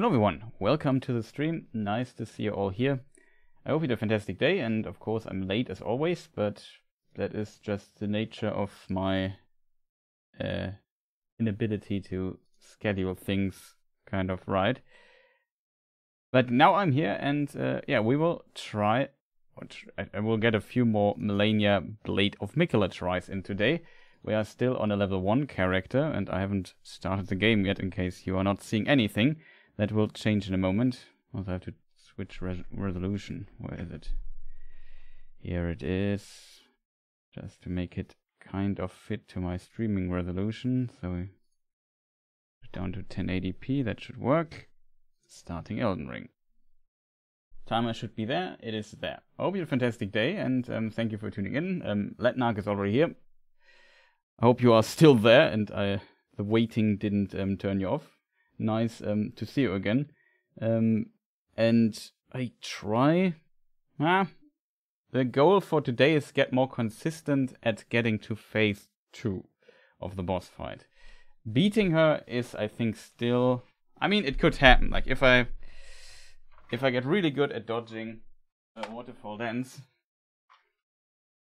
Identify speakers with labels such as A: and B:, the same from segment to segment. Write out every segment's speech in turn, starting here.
A: Hello everyone, welcome to the stream. Nice to see you all here. I hope you had a fantastic day, and of course I'm late as always, but that is just the nature of my inability to schedule things kind of right. But now I'm here, and yeah, we will try. I will get a few more Malenia Blade of Miquella tries in today. We are still on a level 1 character, and I haven't started the game yet in case you are not seeing anything. That will change in a moment. Also, I have to switch resolution. Where is it? Here it is. Just to make it kind of fit to my streaming resolution. So down to 1080p. That should work. Starting Elden Ring. Timer should be there. It is there. I hope you had a fantastic day, and thank you for tuning in. Letnark is already here. I hope you are still there, and the waiting didn't turn you off. Nice to see you again. And I try. The goal for today is get more consistent at getting to phase 2 of the boss fight. Beating her is, I think, still. I mean, it could happen. Like if I get really good at dodging waterfall dance,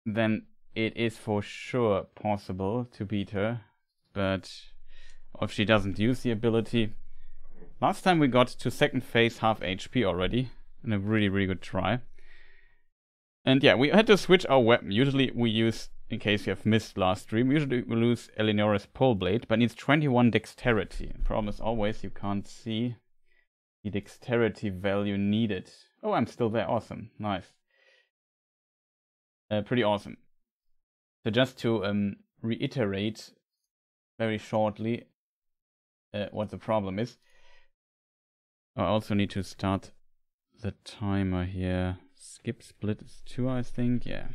A: then it is for sure possible to beat her. But if she doesn't use the ability. Last time we got to second phase half HP already, and a really good try. And yeah, we had to switch our weapon. Usually we use, in case you have missed last stream, usually we lose Eleonora's Poleblade, but it needs 21 dexterity. The problem is always you can't see the dexterity value needed. Oh, I'm still there. Awesome. Nice. Pretty awesome. So just to reiterate very shortly what the problem is. I also need to start the timer here. Skip split is 2, I think. Yeah.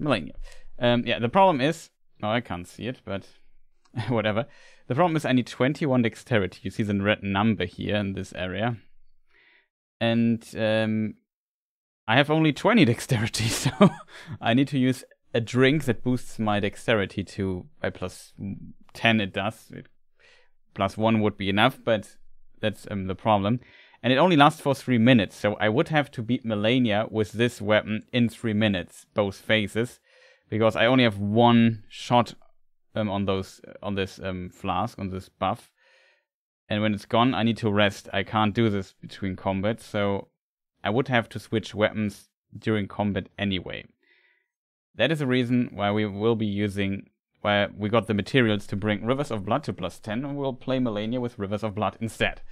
A: Malenia. Yeah, the problem is. Oh, I can't see it, but whatever. The problem is I need 21 dexterity. You see the red number here in this area. And I have only 20 dexterity, so I need to use a drink that boosts my dexterity to by plus 10. It does. Plus 1 would be enough, but that's the problem. And it only lasts for 3 minutes, so I would have to beat Malenia with this weapon in 3 minutes, both phases, because I only have 1 shot on this flask, on this buff. And when it's gone, I need to rest. I can't do this between combat, so I would have to switch weapons during combat anyway. That is the reason why we will be using, why we got the materials to bring Rivers of Blood to plus 10, and we'll play Malenia with Rivers of Blood instead.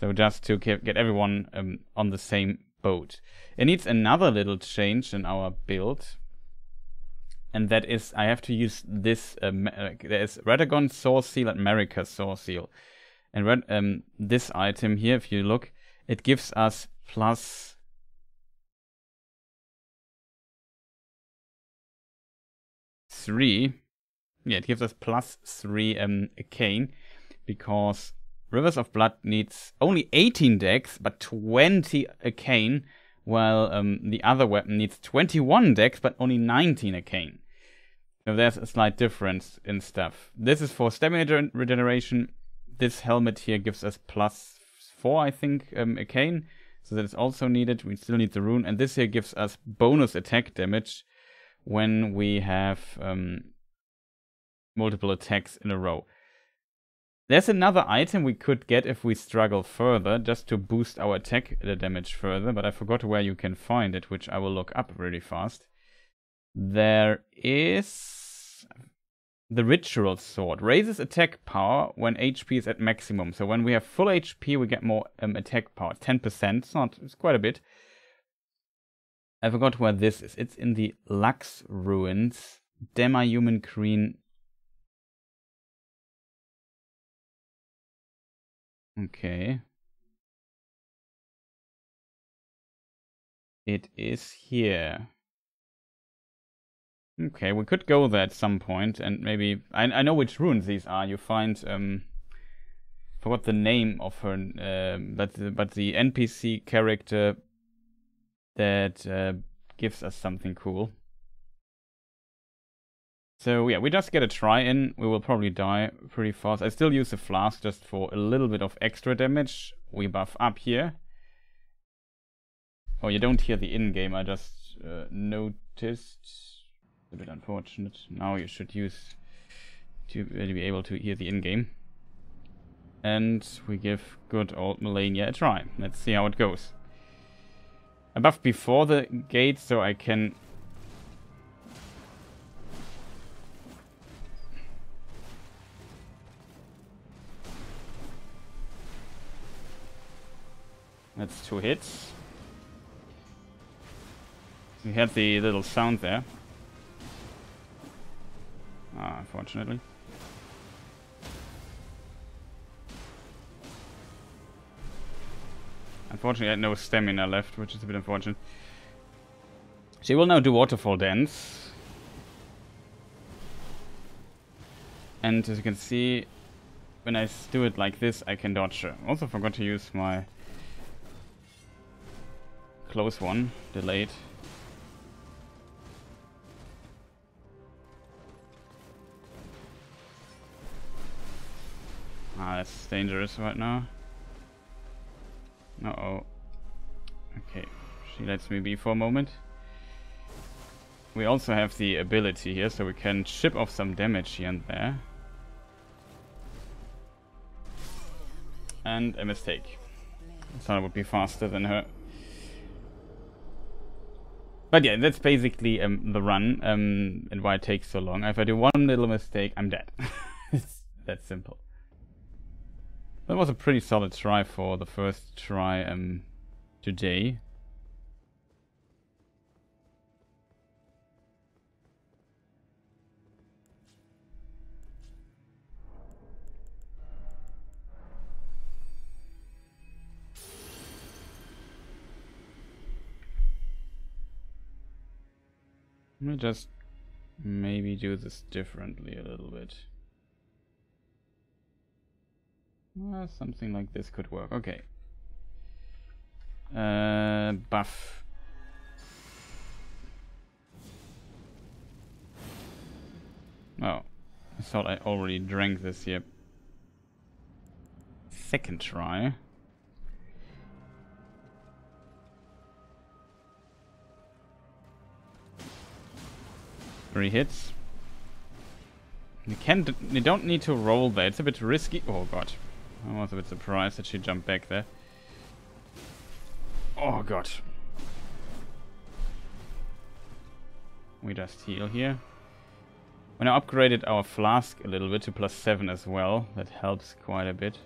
A: So just to get everyone on the same boat. It needs another little change in our build, and that is I have to use this, there is Radagon Soreseal and Marika Soreseal. And this item here, if you look, it gives us plus 3. Yeah, it gives us plus 3 Arcane, because Rivers of Blood needs only 18 dex, but 20 Arcane, while the other weapon needs 21 dex, but only 19 Arcane. So there's a slight difference in stuff. This is for stamina regeneration. This helmet here gives us plus 4, I think, Arcane, so that is also needed. We still need the rune, and this here gives us bonus attack damage when we have multiple attacks in a row. There's another item we could get if we struggle further, just to boost our attack damage further, but I forgot where you can find it, which I will look up really fast. There is the Ritual Sword. Raises attack power when HP is at maximum. So when we have full HP, we get more attack power. 10%. It's quite a bit. I forgot where this is. It's in the Lux Ruins. Demi-Human Queen. Okay. It is here. Okay, we could go there at some point, and maybe I know which ruins these are. You find forgot the name of her, but the NPC character that gives us something cool. So yeah, we just get a try in. We will probably die pretty fast. I still use the Flask just for a little bit of extra damage. We buff up here. Oh, you don't hear the in-game. I just noticed. A bit unfortunate. Now you should use to be able to hear the in-game. And we give good old Malenia a try. Let's see how it goes. I buffed before the gate so I can... That's 2 hits. We had the little sound there. Ah, unfortunately. Unfortunately, I had no stamina left, which is a bit unfortunate. She will now do Waterfall Dance. And as you can see, when I do it like this, I can dodge her. Also forgot to use my close one, delayed. Ah, that's dangerous right now. Uh-oh. Okay, she lets me be for a moment. We also have the ability here, so we can chip off some damage here and there. And a mistake. I thought I would be faster than her. But yeah, that's basically the run, and why it takes so long. If I do one little mistake, I'm dead. It's that simple. That was a pretty solid try for the first try today. Let me just maybe do this differently a little bit. Well, something like this could work. Okay. Buff. Oh, I thought I already drank this here. Second try. Three hits. You don't need to roll there. It's a bit risky. Oh god. I was a bit surprised that she jumped back there. Oh god. We just heal here. We now upgraded our Flask a little bit to +7 as well. That helps quite a bit.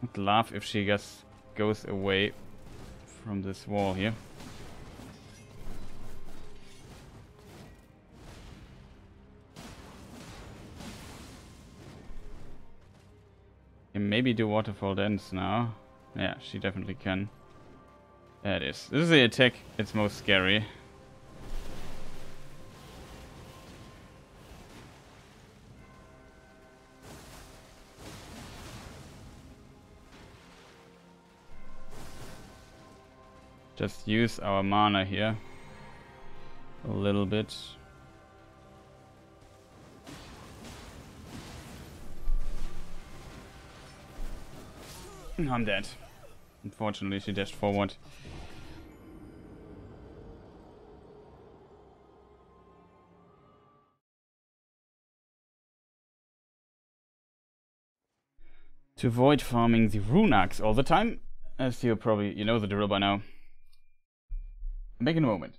A: I'd laugh if she just goes away from this wall here. Can maybe do Waterfall Dance now. Yeah, she definitely can. There it is. This is the attack. It's most scary. Just use our mana here a little bit. I'm dead. Unfortunately, she dashed forward. To avoid farming the rune axe all the time, as you know the drill by now. Back in a moment.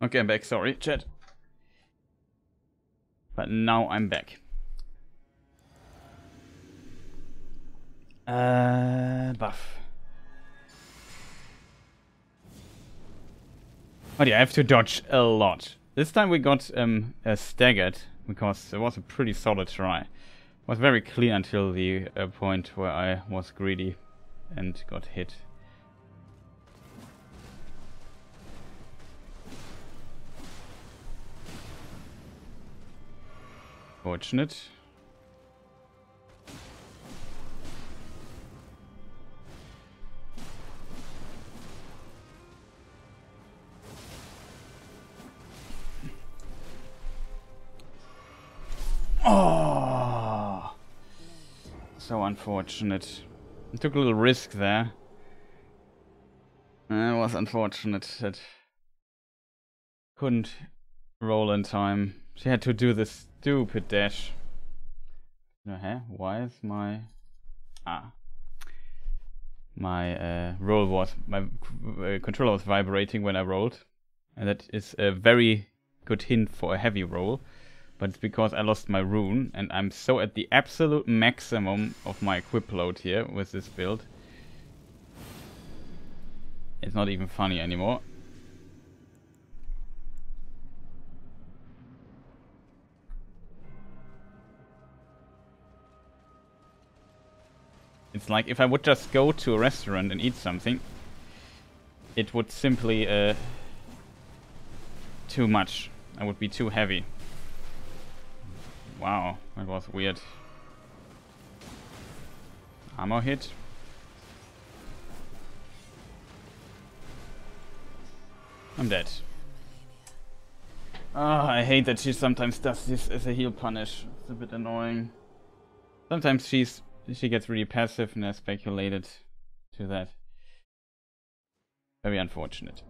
A: Okay, I'm back. Sorry, chat. But now I'm back. Buff. Oh yeah, I have to dodge a lot. This time we got staggered, because it was a pretty solid try. It was very clear until the point where I was greedy and got hit. Fortunate. Oh, so unfortunate. I took a little risk there. It was unfortunate that couldn't roll in time. She had to do this stupid dash. Why is my my controller was vibrating when I rolled, and that is a very good hint for a heavy roll. But it's because I lost my rune, and I'm so at the absolute maximum of my equip load here with this build. It's not even funny anymore. It's like if I would just go to a restaurant and eat something, it would simply too much. I would be too heavy. Wow, that was weird. Armor hit. I'm dead. I hate that she sometimes does this as a heal punish. It's a bit annoying. Sometimes she gets really passive, and I speculated to that. Very unfortunate.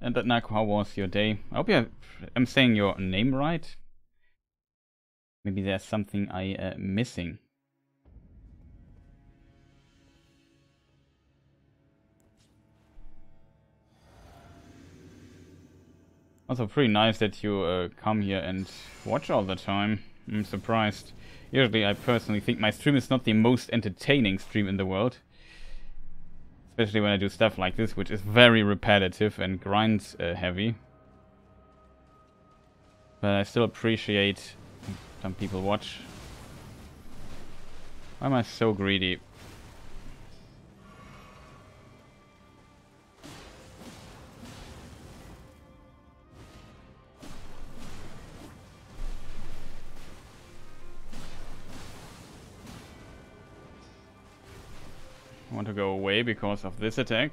A: And Nak, how was your day? I hope I'm saying your name right. Maybe there's something I missing. Also pretty nice that you come here and watch all the time. I'm surprised. Usually I personally think my stream is not the most entertaining stream in the world. Especially when I do stuff like this, which is very repetitive and grind heavy. But I still appreciate some people watch. Why am I so greedy? I want to go away because of this attack.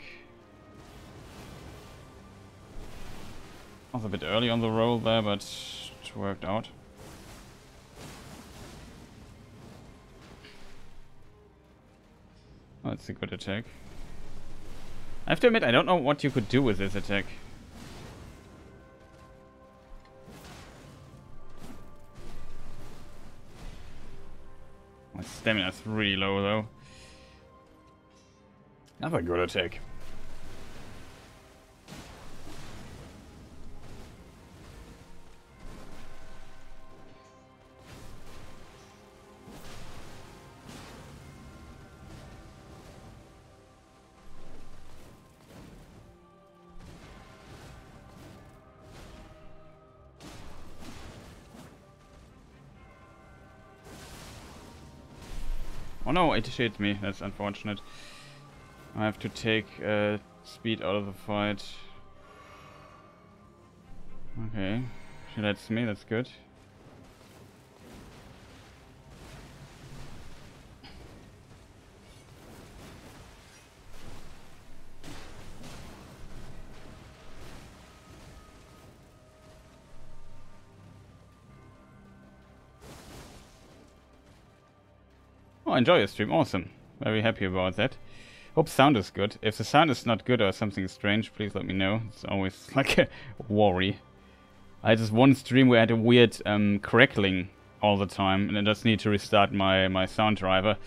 A: I was a bit early on the roll there, but it worked out. Oh, it's a good attack. I have to admit, I don't know what you could do with this attack. My stamina's really low though. Another good attack. Oh no, it hit me. That's unfortunate. I have to take speed out of the fight. Okay, she lets me, that's good. Oh, enjoy your stream, awesome. Very happy about that. Hope sound is good. If the sound is not good or something strange, please let me know. It's always like a worry. I had this one stream where I had a weird crackling all the time, and I just need to restart my sound driver.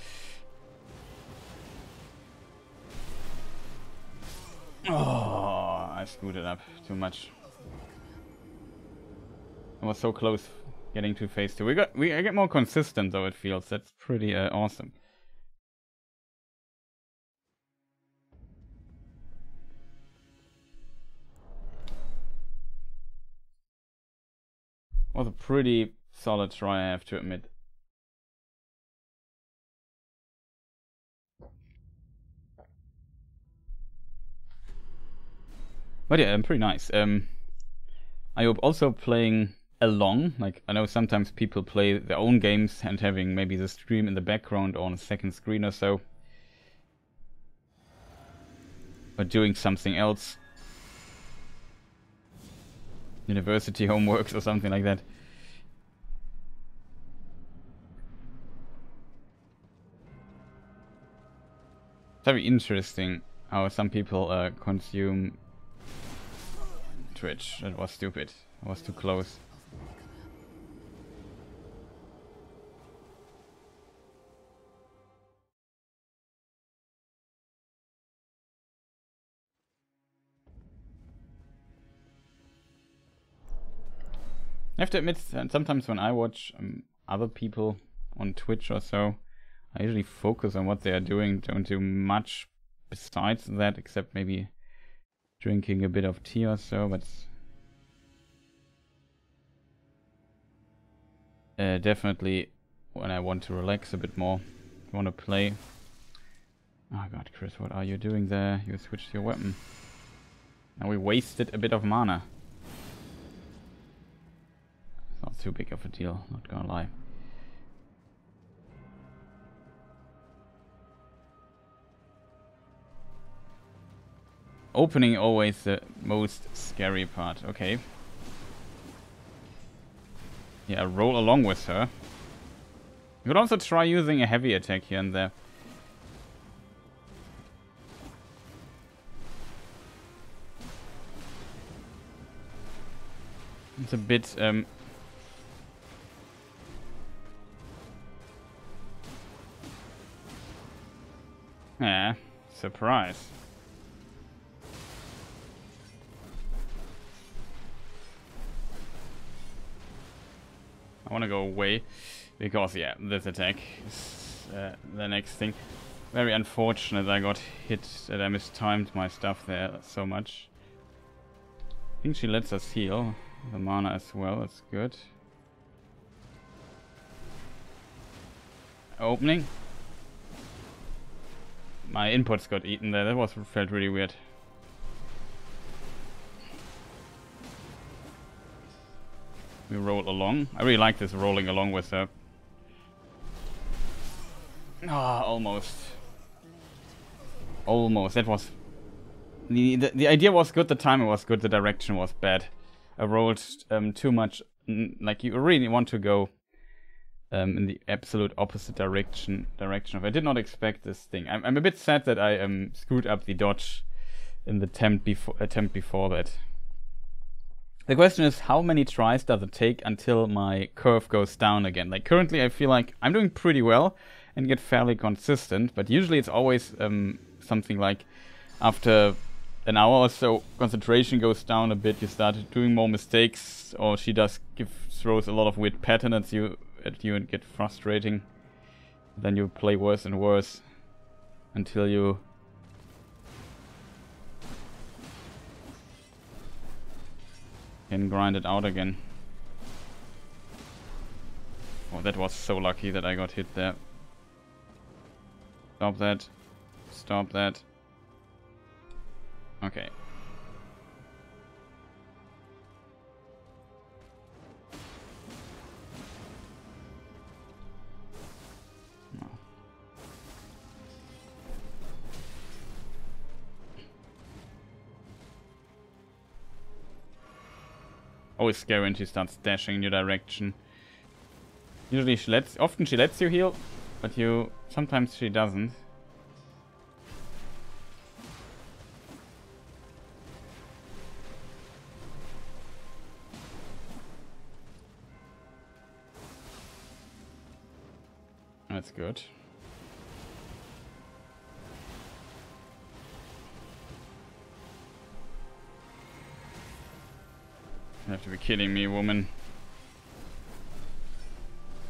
A: Oh, I screwed it up too much. I was so close getting to phase 2. I get more consistent though, it feels. That's pretty awesome. Was a pretty solid try, I have to admit. But yeah, pretty nice. I hope also playing along. Like, I know sometimes people play their own games and having maybe the stream in the background or on a second screen or so. But doing something else. University homeworks or something like that. It's very interesting how some people consume Twitch. That was stupid. I was too close. I have to admit, sometimes when I watch other people on Twitch or so, I usually focus on what they are doing. Don't do much besides that, except maybe drinking a bit of tea or so, but definitely when I want to relax a bit more, want to play. Oh god, Chris, what are you doing there? You switched your weapon. Now we wasted a bit of mana. It's not too big of a deal, not gonna lie. Opening always the most scary part. Okay. Yeah, roll along with her. You could also try using a heavy attack here and there. It's a bit yeah, surprise. I want to go away because, yeah, this attack is the next thing. Very unfortunate I got hit, that I mistimed my stuff there so much. I think she lets us heal the mana as well, that's good. Opening. My inputs got eaten there, that felt really weird. We roll along. I really like this rolling along with her. Ah, almost. Almost. That was... The idea was good, the timing was good, the direction was bad. I rolled too much... Like, you really want to go in the absolute opposite direction of... I did not expect this thing. I'm a bit sad that I screwed up the dodge in the attempt before that. The question is, how many tries does it take until my curve goes down again? Like, currently I feel like I'm doing pretty well and get fairly consistent, but usually it's always something like after an hour or so, concentration goes down a bit, you start doing more mistakes, or she throws a lot of weird patterns at you and get frustrating. Then you play worse and worse until you can grind it out again. Oh, that was so lucky that I got hit there. Stop that. Stop that. Okay. No. Always scary when she starts dashing in your direction. Usually often she lets you heal, but sometimes she doesn't. That's good. You have to be kidding me, woman.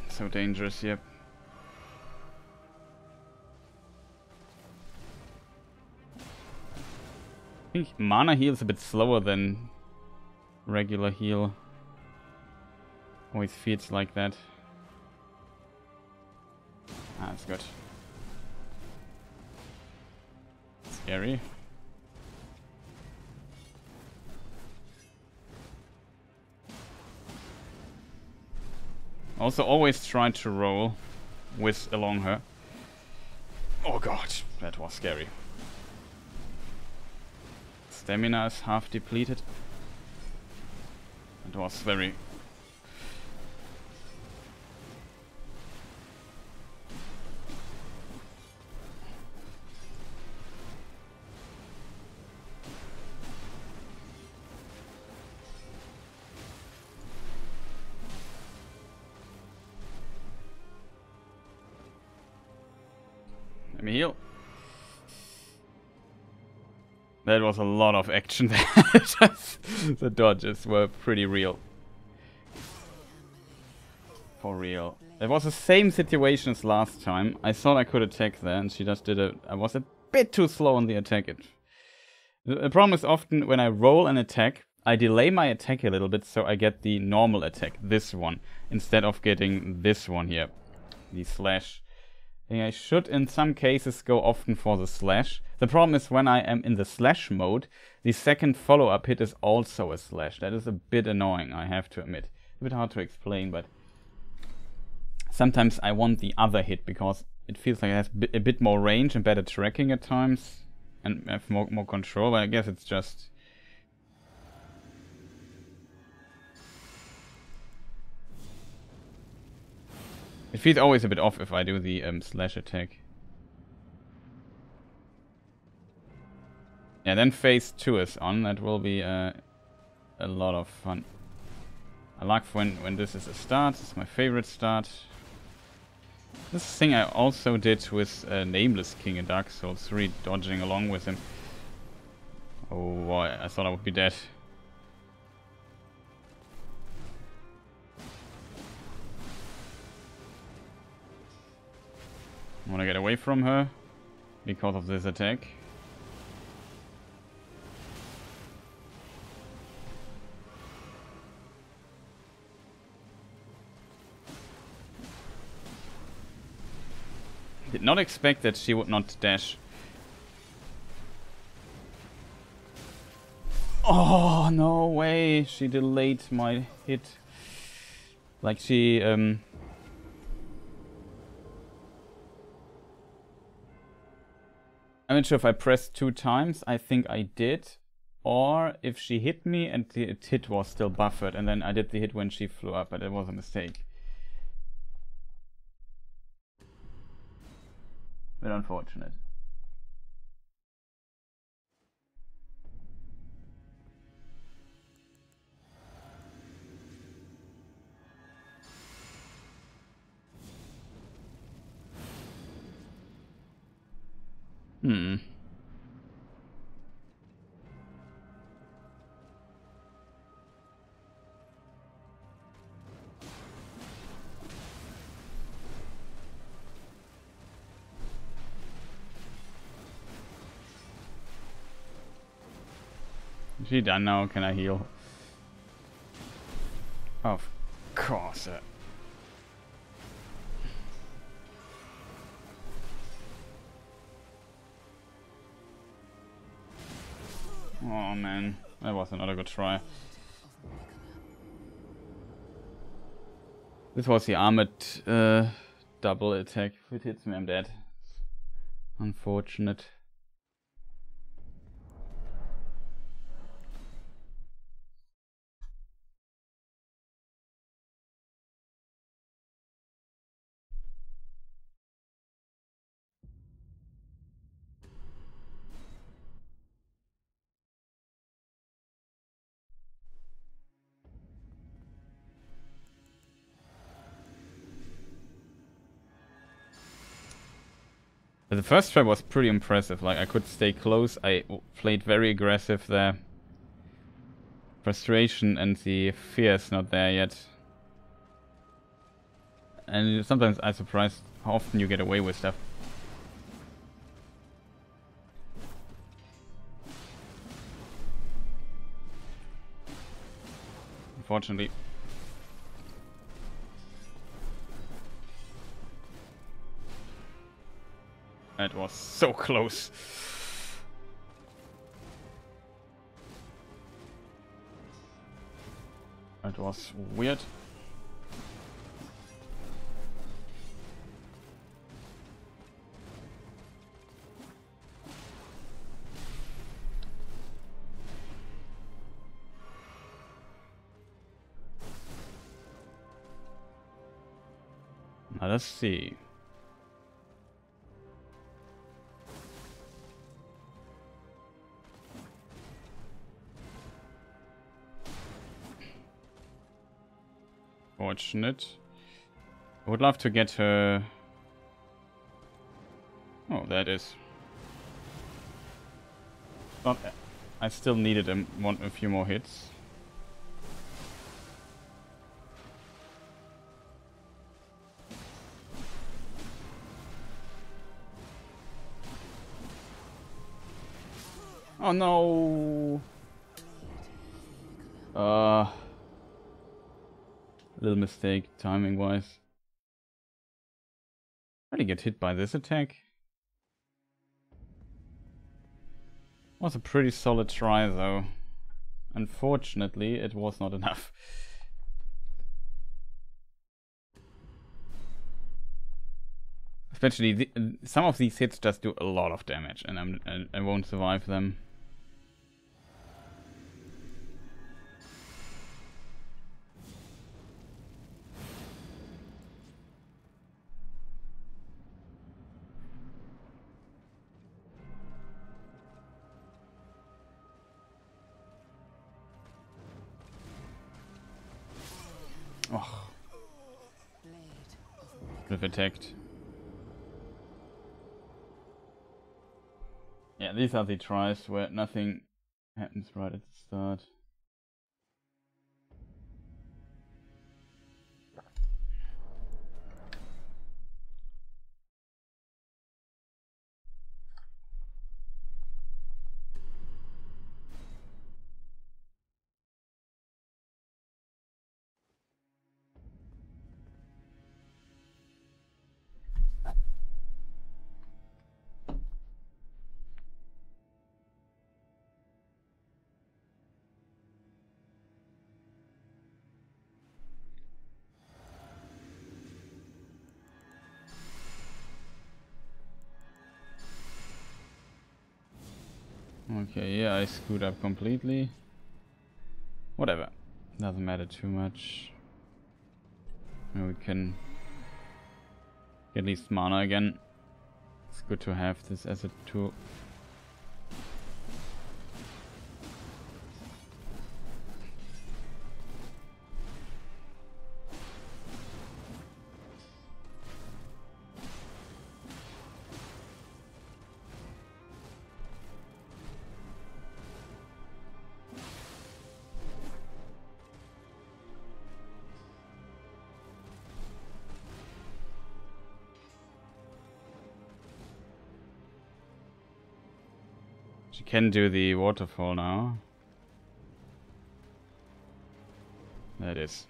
A: So dangerous, yep. I think mana heal is a bit slower than regular heal. Always feels like that. Ah, that's good. Scary. Also, always try to roll with along her. Oh god, that was scary. Stamina is half depleted. It was very... Let me heal. That was a lot of action there. The dodges were pretty real. For real. It was the same situation as last time. I thought I could attack there and she just did it. I was a bit too slow on the attack. The problem is often when I roll an attack, I delay my attack a little bit so I get the normal attack, this one, instead of getting this one here, the slash. I should in some cases go often for the slash. The problem is when I am in the slash mode, the second follow-up hit is also a slash. That is a bit annoying, I have to admit. A bit hard to explain, but sometimes I want the other hit because it feels like it has a bit more range and better tracking at times and have more control, but I guess it's just... It feels always a bit off if I do the slash attack. Yeah, then phase 2 is on. That will be a lot of fun. I like when this is a start. It's my favorite start. This thing I also did with Nameless King in Dark Souls 3, dodging along with him. Oh boy, I thought I would be dead. I want to get away from her because of this attack. Did not expect that she would not dash. Oh, no way. She delayed my hit. Like she... I'm not sure if I pressed 2 times. I think I did. Or if she hit me and the hit was still buffered. And then I did the hit when she flew up. But it was a mistake. Bit unfortunate. Is she done now? Can I heal? Of course. Oh man, that was another good try. This was the armored double attack. If it hits me, I'm dead. Unfortunate. But the first try was pretty impressive. Like I could stay close. I played very aggressive there. frustration and the fear is not there yet. And sometimes I'm surprised how often you get away with stuff. Unfortunately. That was so close. That was weird. Now let's see. Fortunate. I would love to get her. Oh, that is. Not. I still needed a few more hits. Oh no! Little mistake timing wise. How did he get hit by this attack? Was a pretty solid try though. Unfortunately, it was not enough. Especially some of these hits just do a lot of damage, and I won't survive them. Oh. Could have attacked. Yeah, these are the tries where nothing happens right at the start. Okay, yeah, I screwed up completely. Whatever. Doesn't matter too much. Now we can get at least mana again. It's good to have this as a tool. She can do the waterfall now. There it is.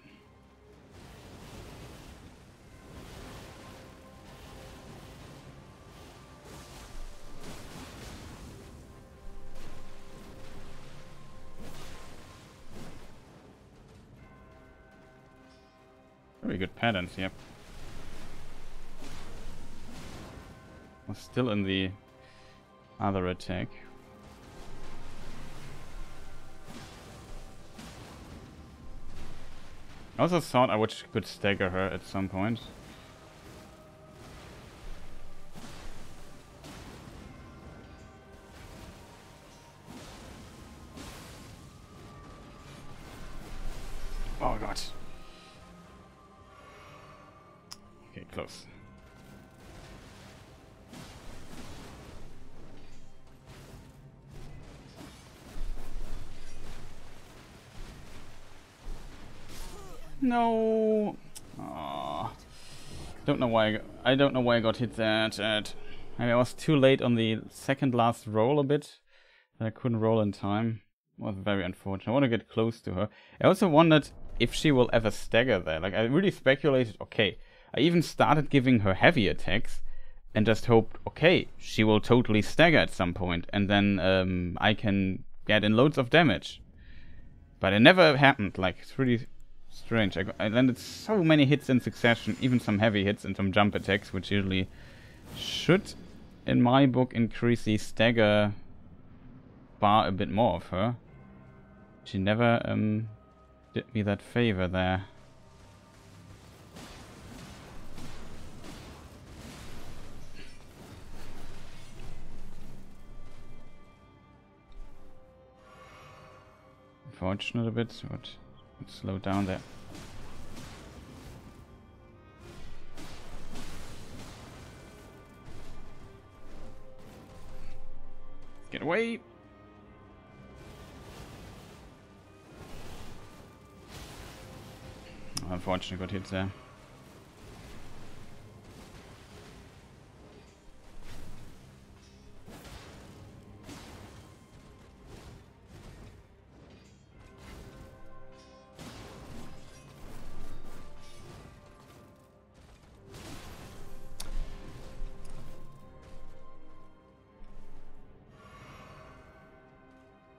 A: Very good patterns, yep. Was still in the other attack. I also thought I could stagger her at some point. Oh god. Okay, close. No. Oh. Don't know why. I don't know why I got hit there. I was too late on the second last roll a bit. I couldn't roll in time. It was very unfortunate. I want to get close to her. I also wondered if she will ever stagger there. Like, I really speculated, okay. I even started giving her heavy attacks and just hoped, okay, she will totally stagger at some point, and then I can get in loads of damage. But it never happened. Like, it's really strange. I landed so many hits in succession, even some heavy hits and some jump attacks, which usually should, in my book, increase the stagger bar a bit more of her. She never did me that favor there. Unfortunate a bit, but slow down there. Get away! Unfortunately, got hit there.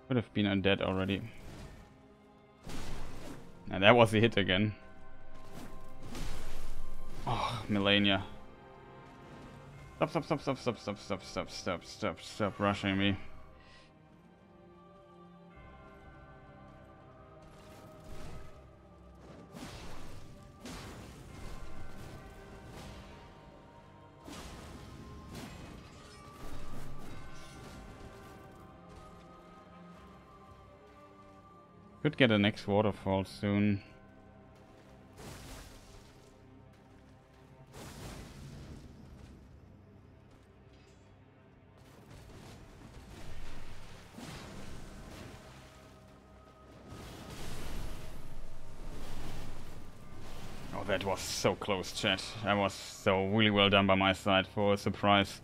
A: Would have been undead already. And that was the hit again. Oh, Malenia. Stop rushing me. Could get a next waterfall soon. Oh, that was so close, chat. That was so really well done by my side for a surprise.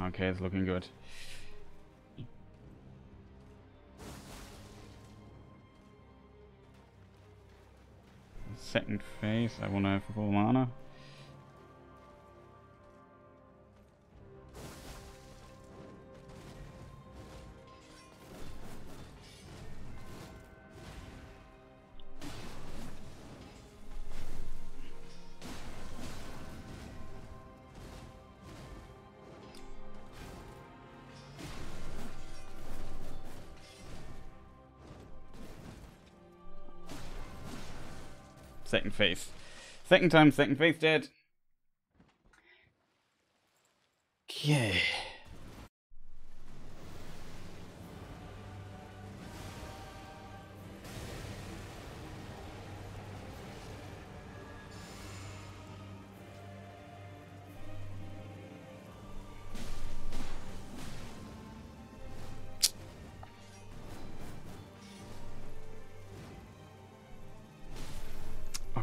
A: Okay, it's looking good. Second phase, I wanna have full mana. Second phase. Second time, second phase dead. Okay.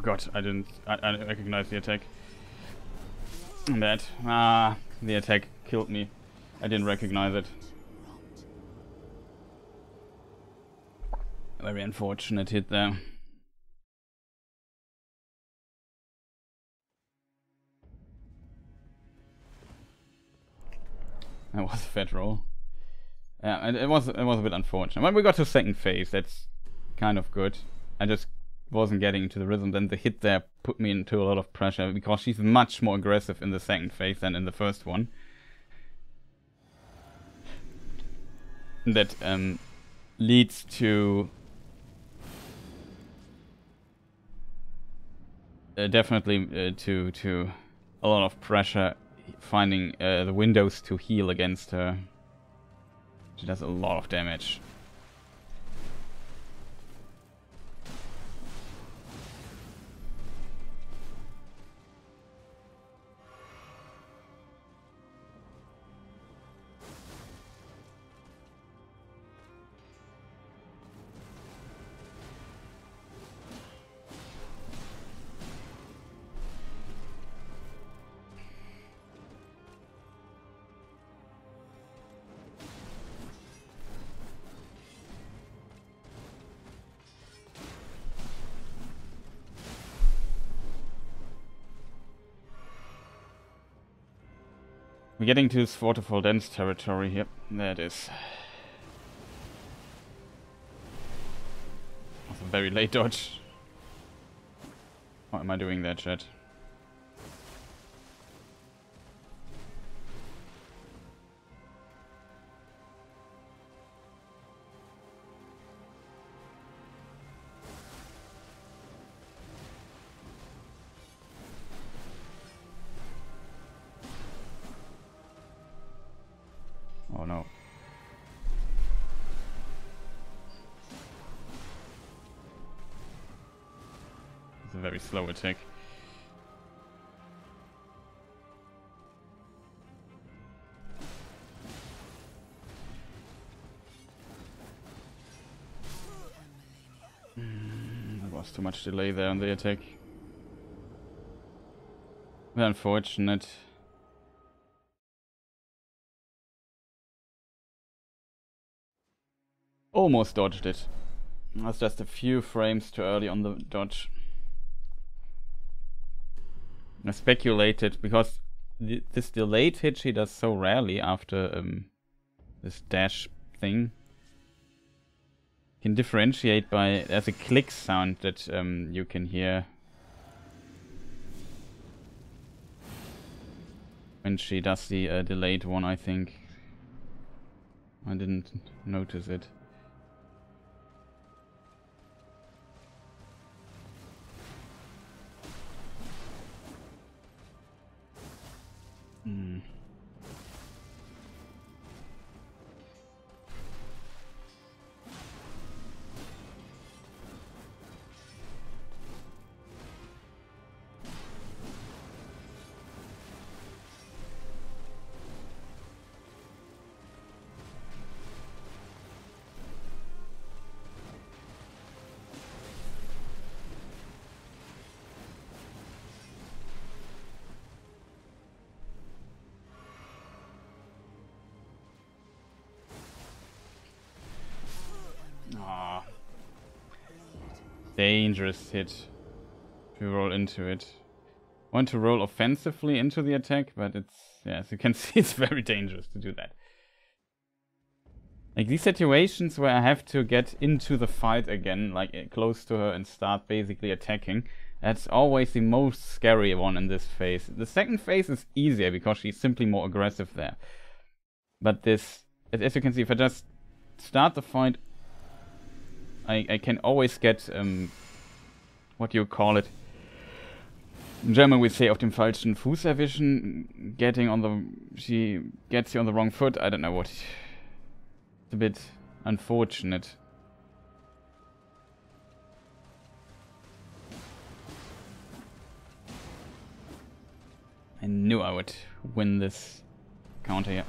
A: God, I didn't recognize the attack. Bad. Ah, the attack killed me. I didn't recognize it. Very unfortunate hit there. That was a fat roll. Yeah, it was a bit unfortunate. When we got to second phase, that's kind of good. I just wasn't getting into the rhythm. Then the hit there put me into a lot of pressure because she's much more aggressive in the second phase than in the first one. That leads to definitely to a lot of pressure finding the windows to heal against her. She does a lot of damage. We're getting to this waterfall dense territory here. There it is. That's a very late dodge. How am I doing that, chat? Oh no. It's a very slow attack. There was too much delay there on the attack. Very unfortunate. Almost dodged it. That's just a few frames too early on the dodge. I speculated because this delayed hit she does so rarely after this dash thing. You can differentiate by there's a click sound that you can hear when she does the delayed one. I think I didn't notice it. Dangerous hit if you roll into it. I want to roll offensively into the attack, but it's, yeah, as you can see, it's very dangerous to do that. Like these situations where I have to get into the fight again, like close to her and start basically attacking, that's always the most scary one in this phase. The second phase is easier because she's simply more aggressive there. But this, as you can see, if I just start the fight, I can always get, what do you call it? In German we say auf dem falschen Fuß erwischen, she gets you on the wrong foot, I don't know what. It's a bit unfortunate. I knew I would win this counter here.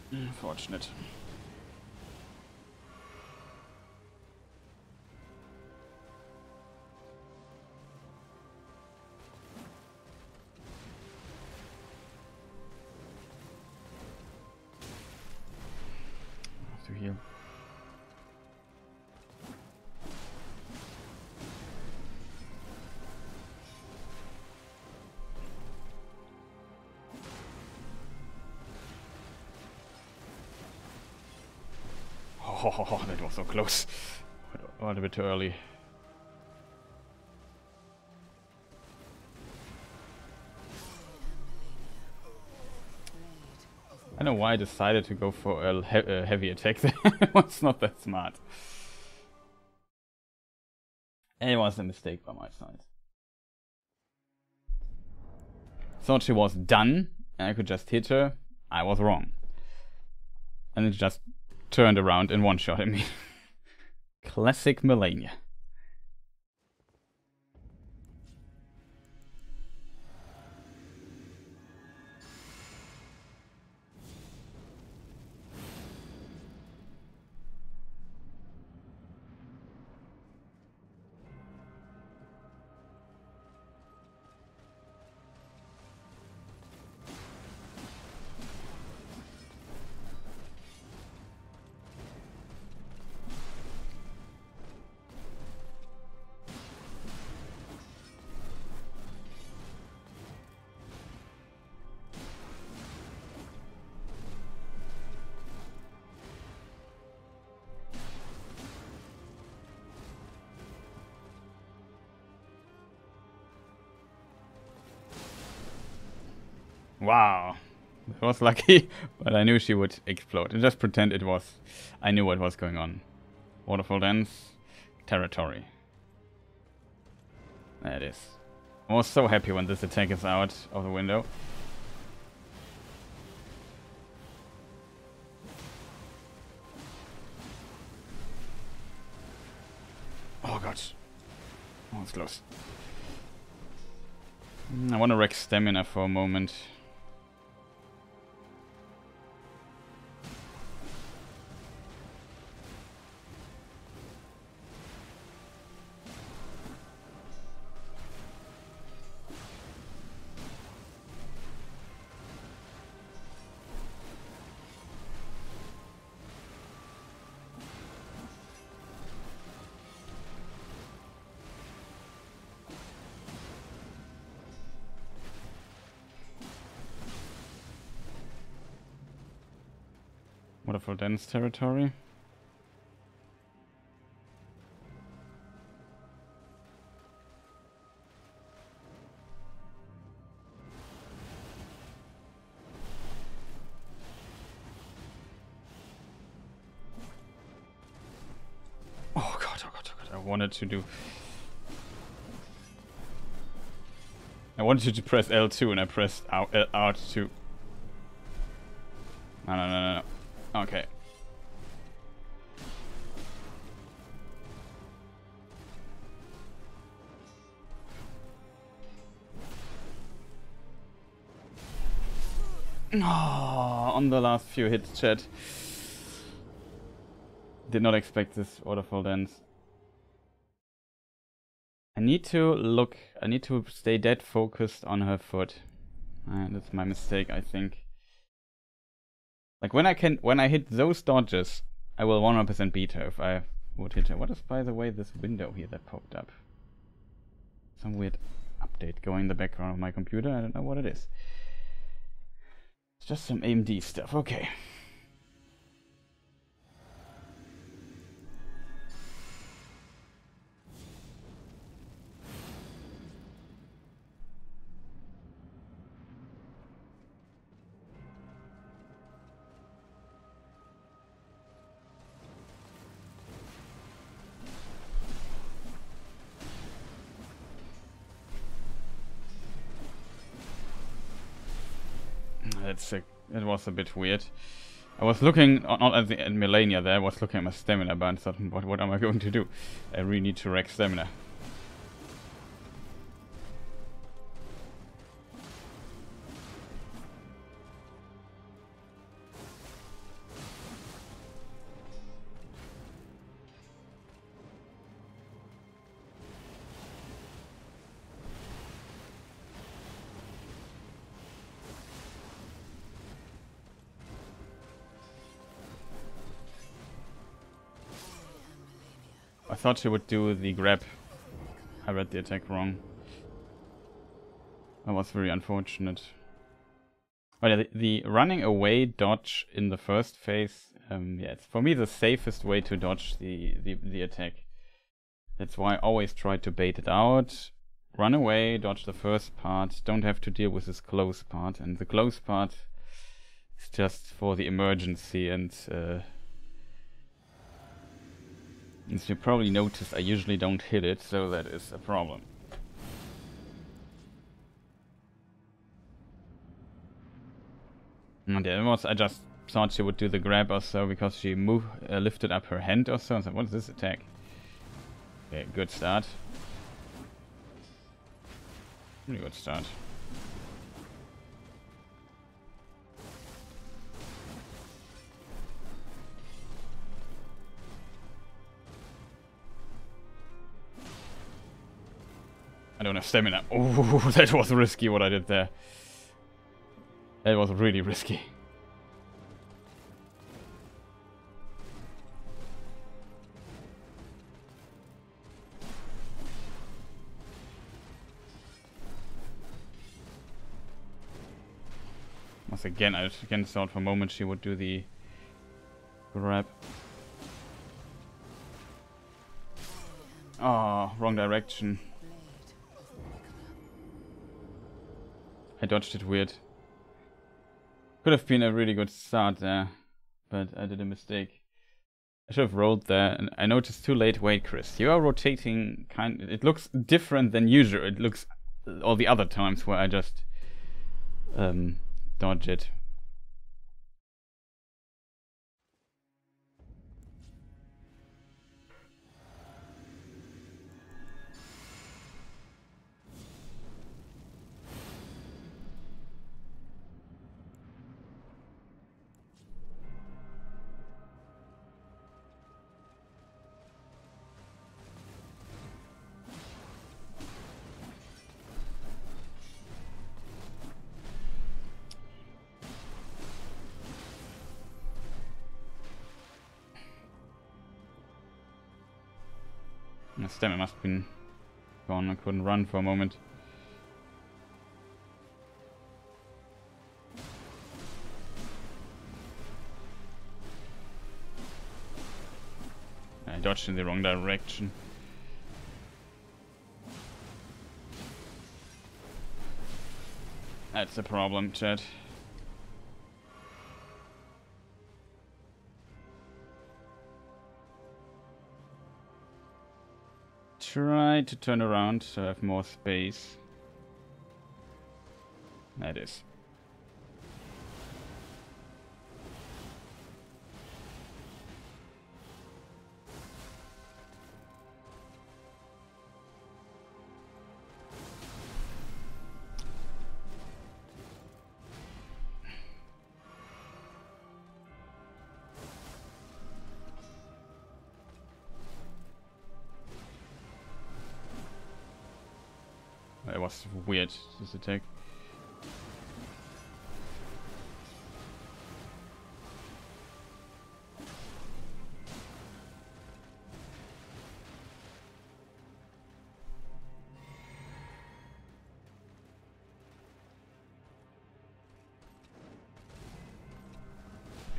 A: Unfortunate. I have to heal. Oh, that was so close. What a bit too early. I don't know why I decided to go for a heavy attack there. It was not that smart. It was a mistake by my side. Thought she was done, and I could just hit her. I was wrong. And it just turned around and one-shotted me. Classic Malenia. Wow, that was lucky, but I knew she would explode. And just pretend it was, I knew what was going on. Waterfall Dance, territory. There it is. I was so happy when this attack is out of the window. Oh god. Oh, it's close. I want to wreck stamina for a moment. Waterfall Dance territory. Oh god, oh god, oh god. I wanted to press L2 and I pressed R2. No. Okay. Oh, on the last few hits, chat. Did not expect this waterfall dance. I need to stay dead focused on her foot. That's my mistake, I think. Like when I hit those dodges, I will 100% beat her if I would hit her. What is, by the way, this window here that popped up? Some weird update going in the background of my computer. I don't know what it is. It's just some AMD stuff. Okay. It was a bit weird. I was looking not at Malenia there, I was looking at my stamina bar and thought, what am I going to do? I really need to wreck stamina. I thought she would do the grab. I read the attack wrong. That was very unfortunate. But yeah, the running away dodge in the first phase Yeah, it's for me the safest way to dodge the attack. That's why I always try to bait it out, run away, dodge the first part, don't have to deal with this close part, and the close part is just for the emergency. And as you probably noticed, I usually don't hit it, so that is a problem. And the other was, I just thought she would do the grab or so because she lifted up her hand or so. I was like, what is this attack? Okay, good start. Really good start. I don't have stamina. Oh, that was risky what I did there. That was really risky. Once again, I again thought for a moment she would do the grab. Oh, wrong direction. I dodged it weird. Could have been a really good start there, but I did a mistake. I should have rolled there, and I noticed too late. Wait, Chris, you are rotating it looks different than usual. It looks all the other times where I just dodge it. My stamina must have been gone. I couldn't run for a moment. I dodged in the wrong direction. That's a problem, chat. Try to turn around so I have more space. That is. That was weird, this attack.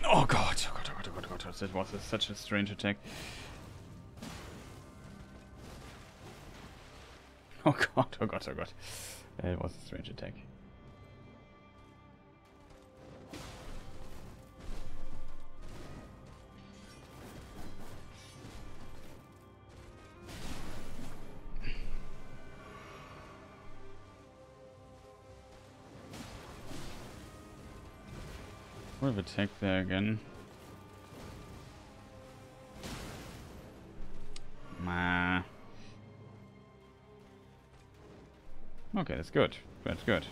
A: Oh god, oh god, oh god, oh god, oh god, that was such a strange attack. Oh god, oh god, oh god. It was a strange attack. What have attack there again? Nah. Okay, that's good. That's good.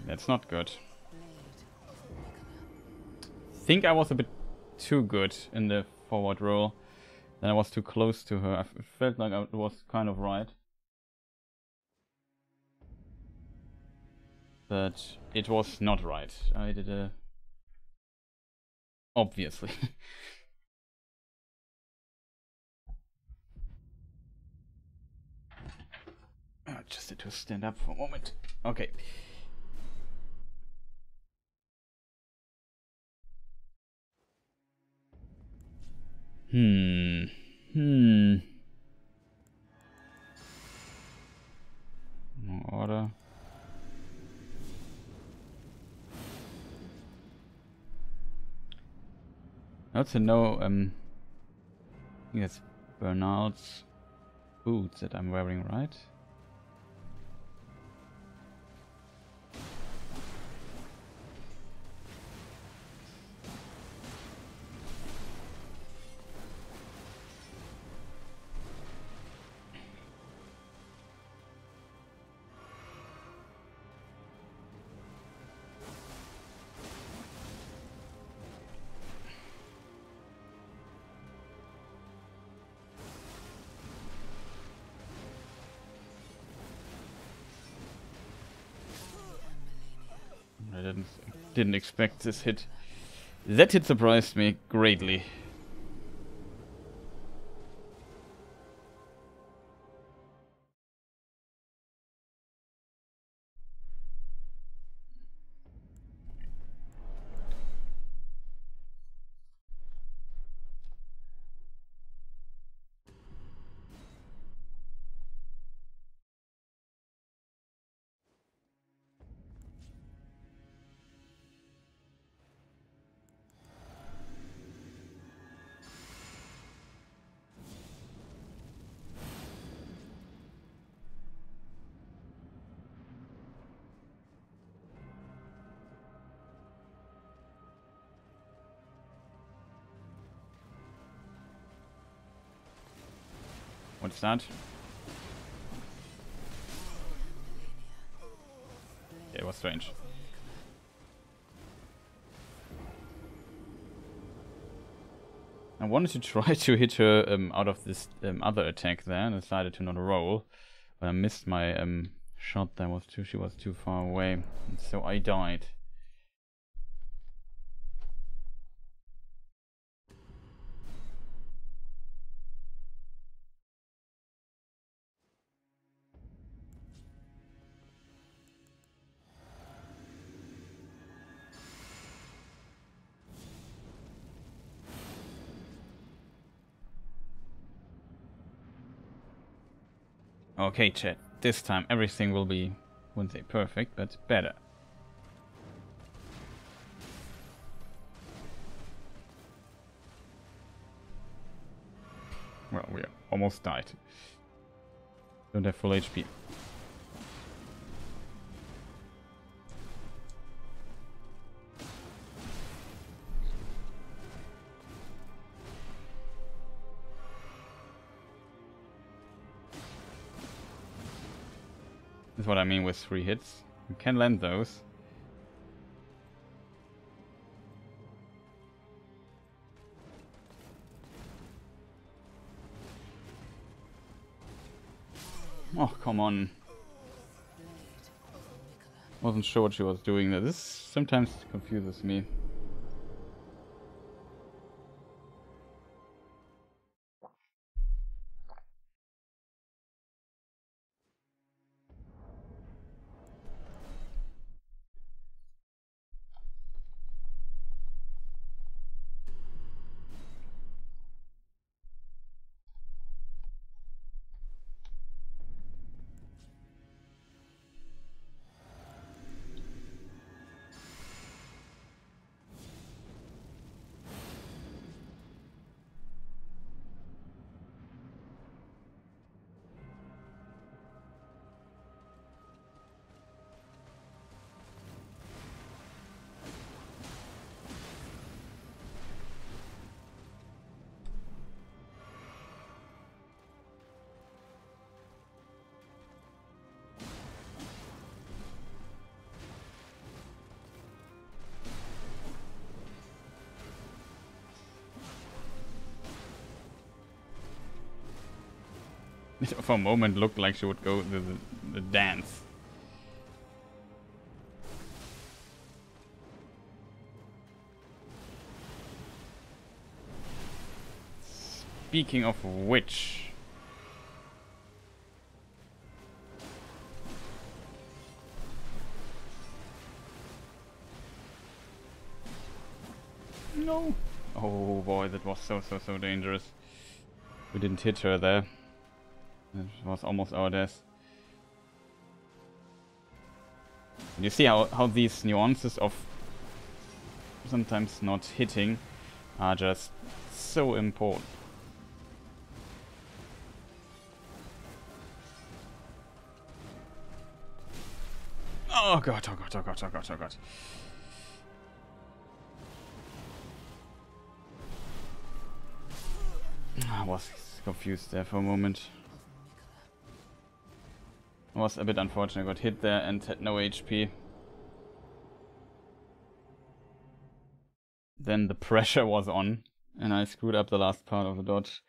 A: That's not good. I think I was a bit too good in the forward roll. Then I was too close to her. I felt like I was kind of right. But it was not right. I did a... Obviously. I just had to stand up for a moment. Okay. No order. I also know, yes, Bernard's boots that I'm wearing, right? I didn't expect this hit. That hit surprised me greatly. What's that? Yeah, it was strange. I wanted to try to hit her out of this other attack there, and decided to not roll. But I missed my shot. She was too far away, and so I died. Okay, chat. This time everything will be, wouldn't say perfect, but better. Well, we almost died. Don't have full HP. That's what I mean with 3 hits. You can land those. Oh, come on. Wasn't sure what she was doing there. This sometimes confuses me. It for a moment looked like she would go the dance. Speaking of which... No. Oh boy, that was so dangerous. We didn't hit her there. It was almost our death. And you see how these nuances of sometimes not hitting are just so important. Oh god, oh god, oh god, oh god, oh god. I was confused there for a moment. It was a bit unfortunate. I got hit there and had no HP. Then the pressure was on, and I screwed up the last part of the dodge.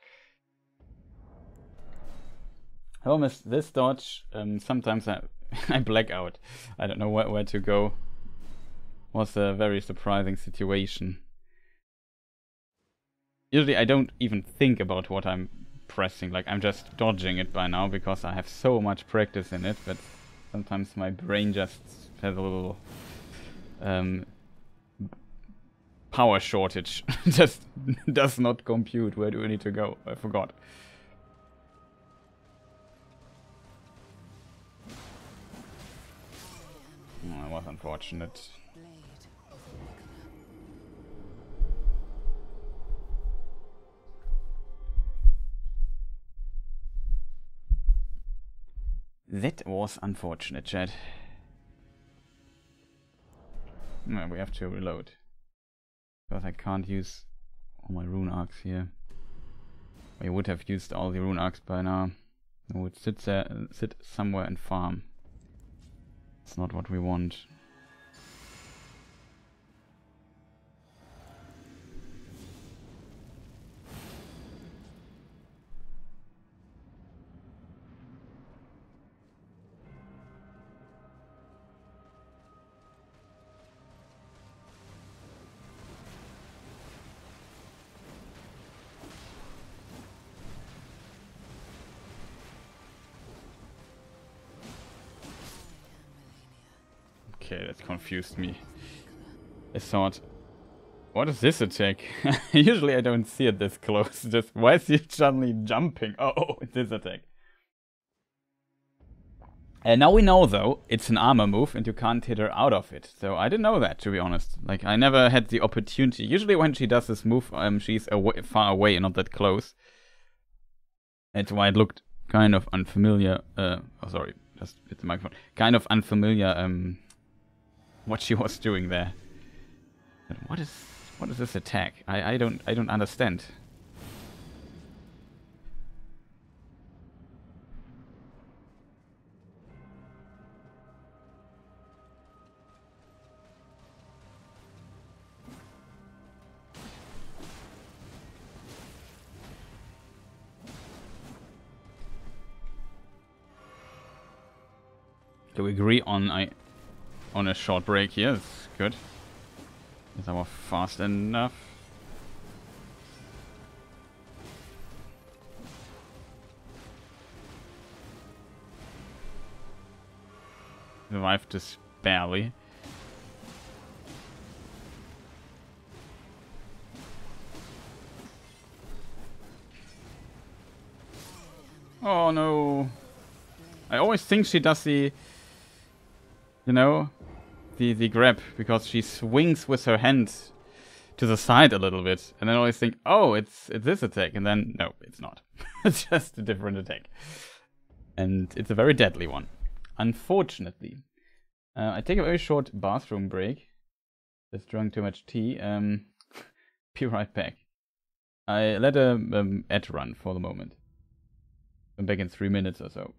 A: Problem is, this dodge, sometimes I black out. I don't know where to go. Was a very surprising situation. Usually I don't even think about what I'm pressing, like I'm just dodging it by now because I have so much practice in it, but sometimes my brain just has a little power shortage. Just does not compute. Where do I need to go? I forgot. Oh, that was unfortunate. That was unfortunate, Chad. No, we have to reload. Because I can't use all my rune arcs here. I would have used all the rune arcs by now. I would sit somewhere and farm. It's not what we want. Okay, that confused me. I thought, what is this attack? Usually I don't see it this close. Just, why is he suddenly jumping? Oh, it's this attack. And now we know, though, it's an armor move and you can't hit her out of it. So I didn't know that, to be honest. Like, I never had the opportunity. Usually when she does this move, she's far away and not that close. That's why it looked kind of unfamiliar. Oh, sorry, just hit the microphone. Kind of unfamiliar, what she was doing there. But what is this attack? I don't understand. Do we agree on a short break here? It's good. Is our fast enough? Survived this barely. Oh no. I always think she does the, you know, the grab, because she swings with her hand to the side a little bit, and then I always think, oh, it's this attack, and then no, it's not. It's just a different attack, and it's a very deadly one, unfortunately. I take a very short bathroom break. Just drank too much tea. Be right back. I let a ad run for the moment. I'm back in 3 minutes or so.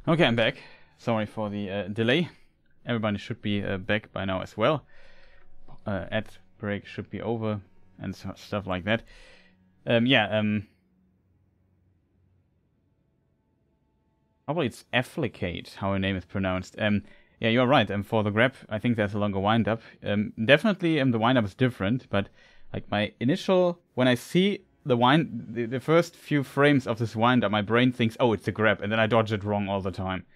A: Okay, I'm back. Sorry for the delay. Everybody should be back by now as well. Ad break should be over and stuff like that. Probably it's Afflicate, how her name is pronounced. Yeah, you're right. For the grab, I think there's a longer wind-up. Definitely, the wind-up is different, but like my initial, when I see the first few frames of this wind-up, my brain thinks, oh, it's a grab, and then I dodge it wrong all the time.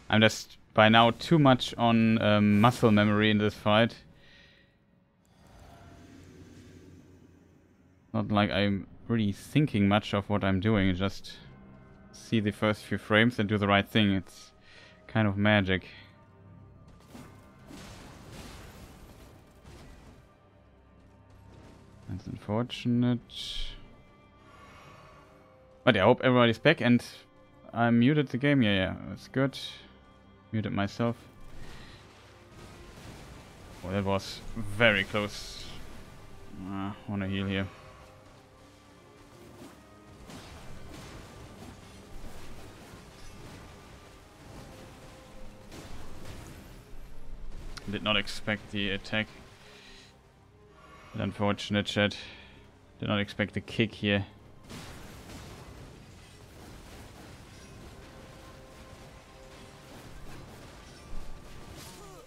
A: I'm just by now too much on muscle memory in this fight. Not like I'm really thinking much of what I'm doing, just see the first few frames and do the right thing. It's kind of magic. That's unfortunate. But yeah, I hope everybody's back and I muted the game. Yeah, that's good. Muted myself. Oh, that was very close. Wanna heal here. Did not expect the attack. But unfortunate, chat. Did not expect the kick here.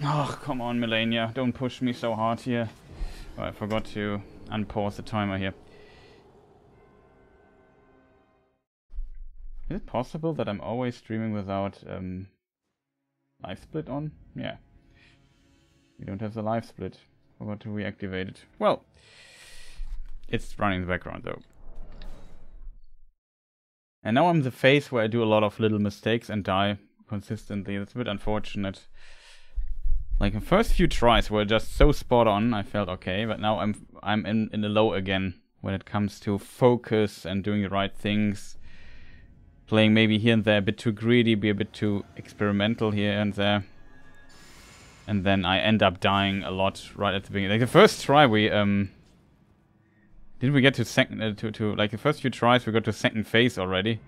A: Oh, come on, Malenia. Don't push me so hard here. Oh, I forgot to unpause the timer here. Is it possible that I'm always streaming without live split on? Yeah. We don't have the live split. Forgot to reactivate it. Well, it's running in the background though. And now I'm the phase where I do a lot of little mistakes and die consistently. That's a bit unfortunate. Like the first few tries were just so spot on, I felt okay, but now I'm in the low again when it comes to focus and doing the right things. Playing maybe here and there a bit too greedy, be a bit too experimental here and there. And then I end up dying a lot right at the beginning. Like the first try we didn't we get to second like the first few tries we got to second phase already.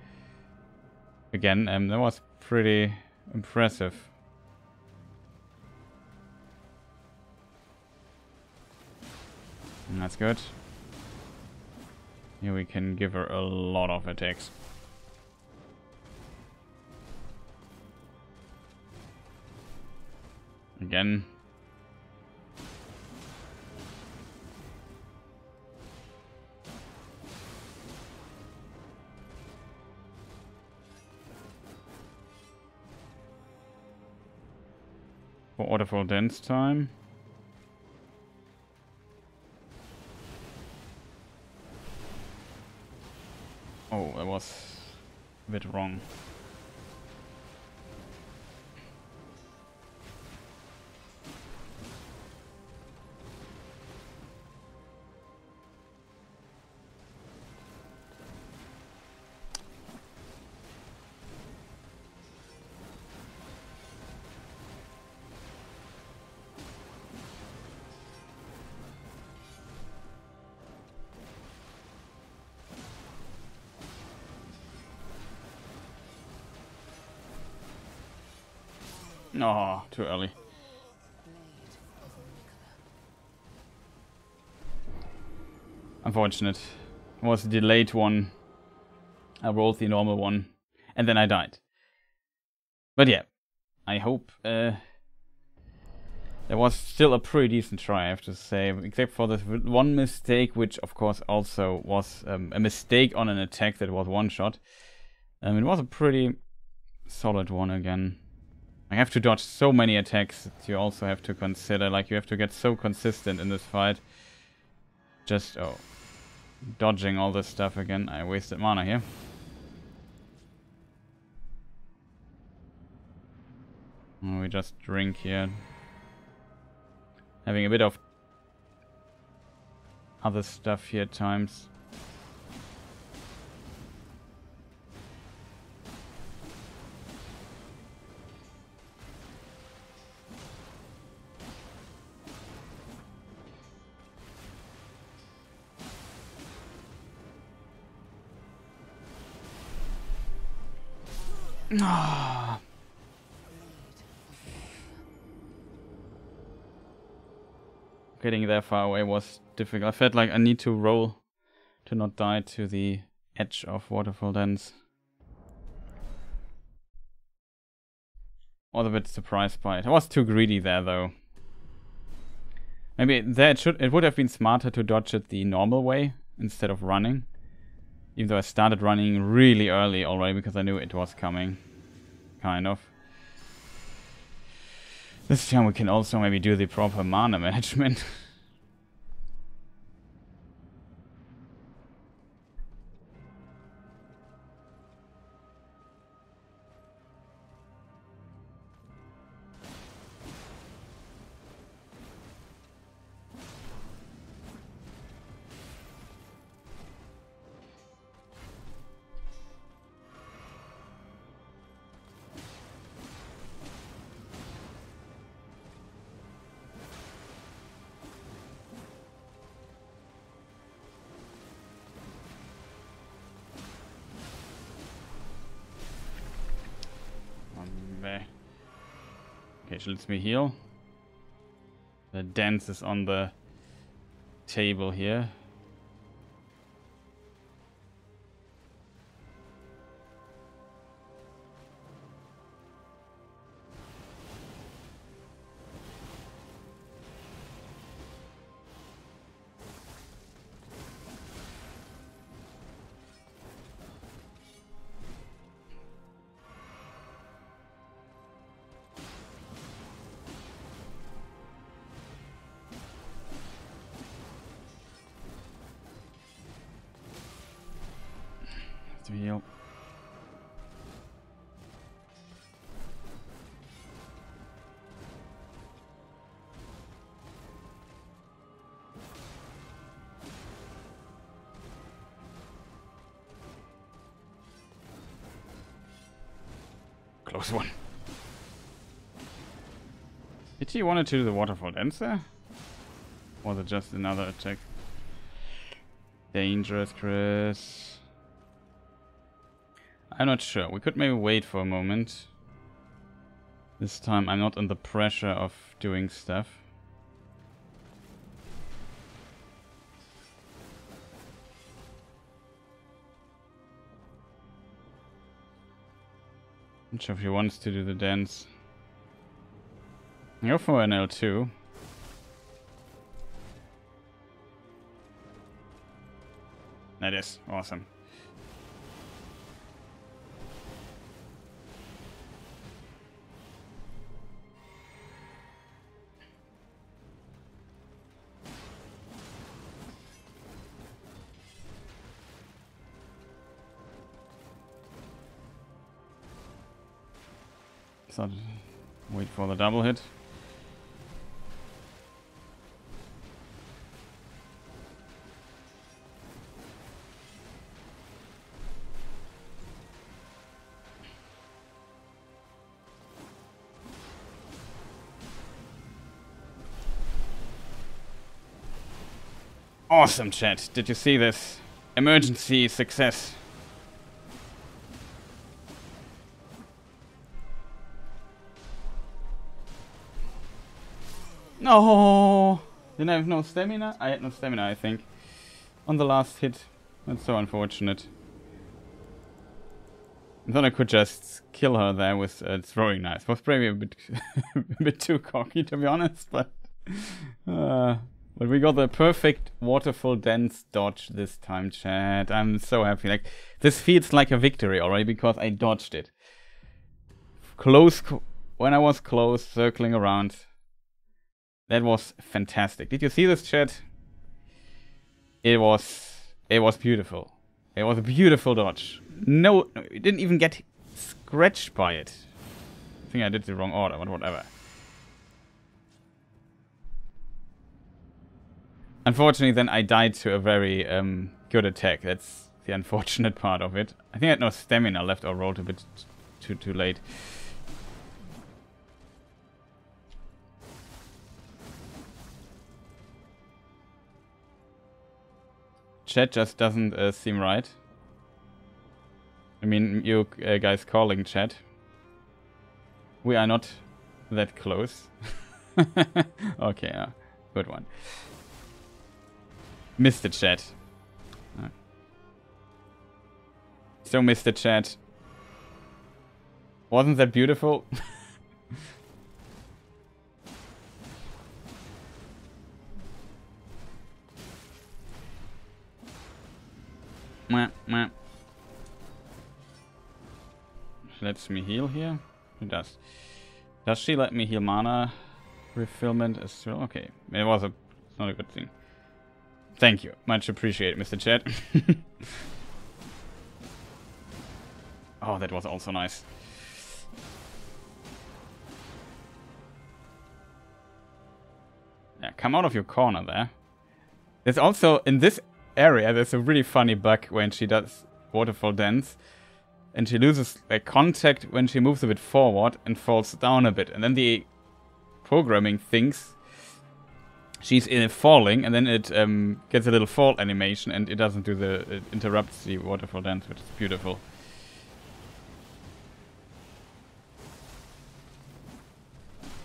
A: Again, that was pretty impressive. And that's good. Here we can give her a lot of attacks. Again. For Waterfall Dance time. Oh, that was a bit wrong. Oh, too early. Unfortunate. It was a delayed one. I rolled the normal one. And then I died. But yeah. I hope there was still a pretty decent try, I have to say. Except for this one mistake, which of course also was a mistake on an attack that was one shot. It was a pretty solid one again. I have to dodge so many attacks that you also have to consider. Like, you have to get so consistent in this fight. Just, dodging all this stuff again. I wasted mana here. We just drink here. Having a bit of other stuff here at times. Ah. Getting that far away was difficult. I felt like I need to roll to not die to the edge of Waterfall Dance. I was a bit surprised by it. I was too greedy there though. Maybe there it would have been smarter to dodge it the normal way instead of running. Even though I started running really early already because I knew it was coming. Kind of. This time we can also maybe do the proper mana management. Okay, she lets me heal. The dance is on the table here. To heal. Close one. Did he want to do the waterfall dance there? Or was it just another attack? Dangerous, Chris. I'm not sure. We could maybe wait for a moment. This time I'm not under pressure of doing stuff. Not sure if he wants to do the dance. Go for an L2. That is awesome. So wait for the double hit. Awesome, chat. Did you see this? Emergency success. No! Didn't I have no stamina? I had no stamina, I think. On the last hit. That's so unfortunate. I thought I could just kill her there with throwing knives. Was probably a bit, a bit too cocky, to be honest, but we got the perfect waterfall dance dodge this time, chat. I'm so happy. Like, this feels like a victory already because I dodged it. Close, when I was close, circling around. That was fantastic. Did you see this, chat? It was beautiful. It was a beautiful dodge. No, it didn't even get scratched by it. I think I did the wrong order, but whatever. Unfortunately, then I died to a very good attack. That's the unfortunate part of it. I think I had no stamina left or rolled a bit too late. Chat just doesn't seem right. mean, you guys calling chat. We are not that close. Okay, good one. Missed the chat. So missed the chat. Wasn't that beautiful? Meh, meh. Lets me heal here? It does. Does she let me heal mana refillment as well? Okay. It was a... It's not a good thing. Thank you. Much appreciated, Mr. Chat. Oh, that was also nice. Yeah, come out of your corner there. There's also, in this area, there's a really funny bug when she does Waterfall Dance. And she loses contact when she moves a bit forward and falls down a bit. And then the programming thinks she's falling, and then it gets a little fall animation, and it doesn't do the... It interrupts the Waterfall Dance, which is beautiful.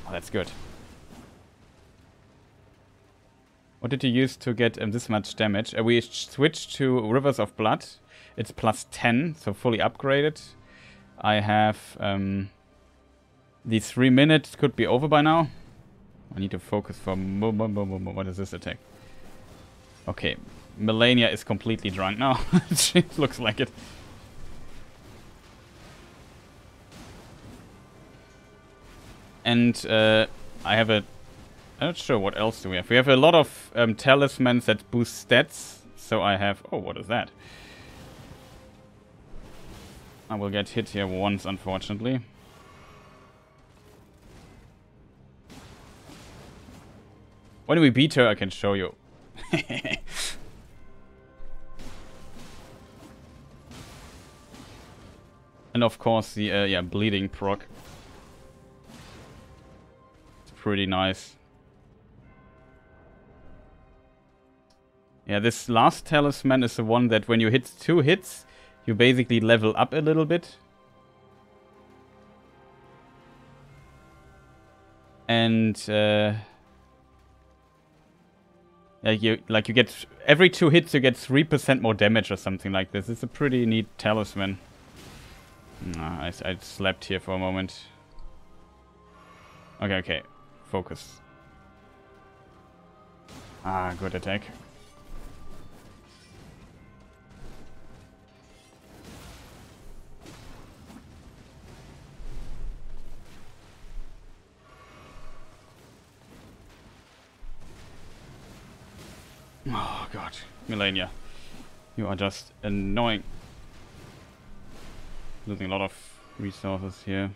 A: Oh, that's good. What did you use to get this much damage? We switched to Rivers of Blood. It's plus 10, so fully upgraded. I have... the 3 minutes could be over by now. I need to focus for... What is this attack? Okay. Malenia is completely drunk now. She looks like it. And I have a... I'm not sure what else do we have. We have a lot of talismans that boost stats. So I have... Oh, what is that? I will get hit here once, unfortunately. When we beat her, I can show you. And of course the yeah, bleeding proc. It's pretty nice. Yeah, this last talisman is the one that when you hit 2 hits, you basically level up a little bit. And yeah, you get every 2 hits you get 3% more damage or something like this. It's a pretty neat talisman. I slept here for a moment. Okay, okay. Focus. Ah, good attack. Oh god, Malenia, you are just annoying. Losing a lot of resources here.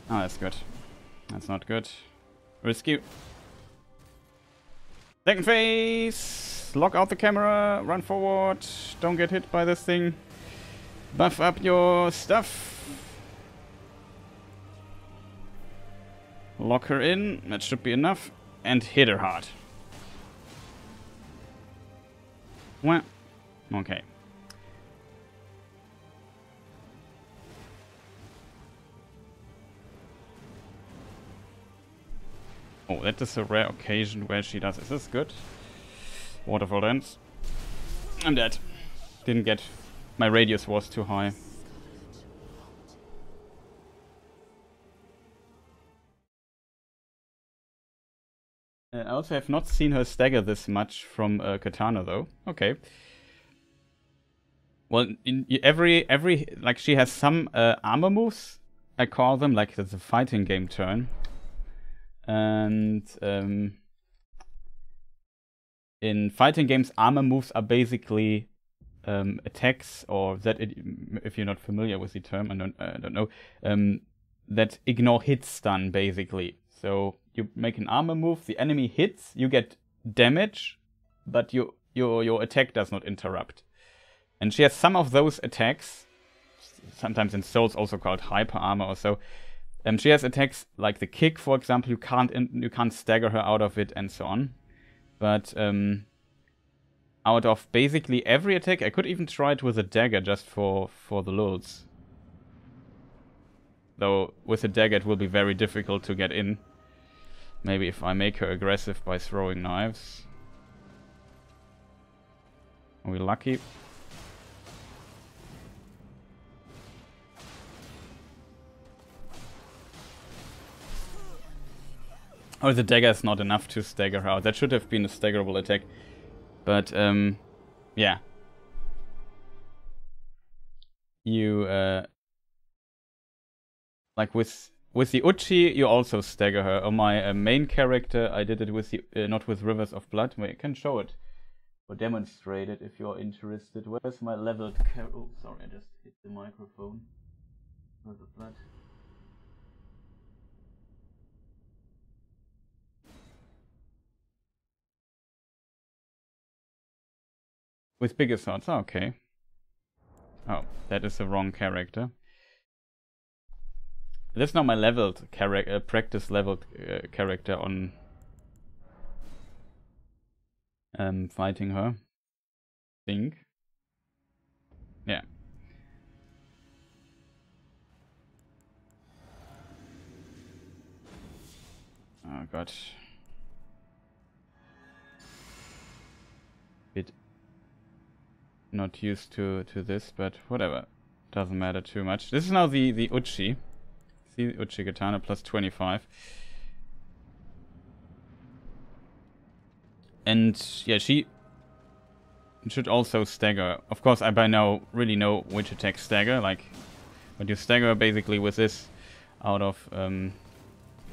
A: Ah, that's good. That's not good. Risky. Second phase! Lock out the camera, run forward, don't get hit by this thing. Buff up your stuff. Lock her in, that should be enough. And hit her hard. Well, okay. Oh, that is a rare occasion where she does. Is this good? Waterfall Dance. I'm dead. Didn't get... My radius was too high. I also have not seen her stagger this much from Katana, though. Okay. Well, in every like she has some armor moves. I call them like it's a fighting game turn, and in fighting games, armor moves are basically attacks, or that if you're not familiar with the term, I don't know, that ignore hit stun basically. So you make an armor move, the enemy hits, you get damage, but your attack does not interrupt. And she has some of those attacks, sometimes in Souls also called hyper armor or so. She has attacks like the kick, for example. You can't stagger her out of it and so on. But out of basically every attack. I could even try it with a dagger just for the lulz. Though with a dagger it will be very difficult to get in. Maybe if I make her aggressive by throwing knives. Are we lucky? Oh, the dagger is not enough to stagger her out. That should have been a staggerable attack. But, yeah. You, like with the Uchi, you also stagger her. On my main character, I did it with the, not with Rivers of Blood. Wait, I can show it. Or demonstrate it if you're interested. Where's my leveled oh, sorry, I just hit the microphone. Rivers of Blood. With bigger swords, oh, okay. Oh, that is the wrong character. That's not my leveled character, practice leveled character on fighting her. Think. Yeah. Oh god. Bit not used to this, but whatever. Doesn't matter too much. This is now the Uchi. See, Uchi Katana plus 25. And yeah, she should also stagger. Of course, I by now really know which attack stagger. Like, but you stagger basically with this out of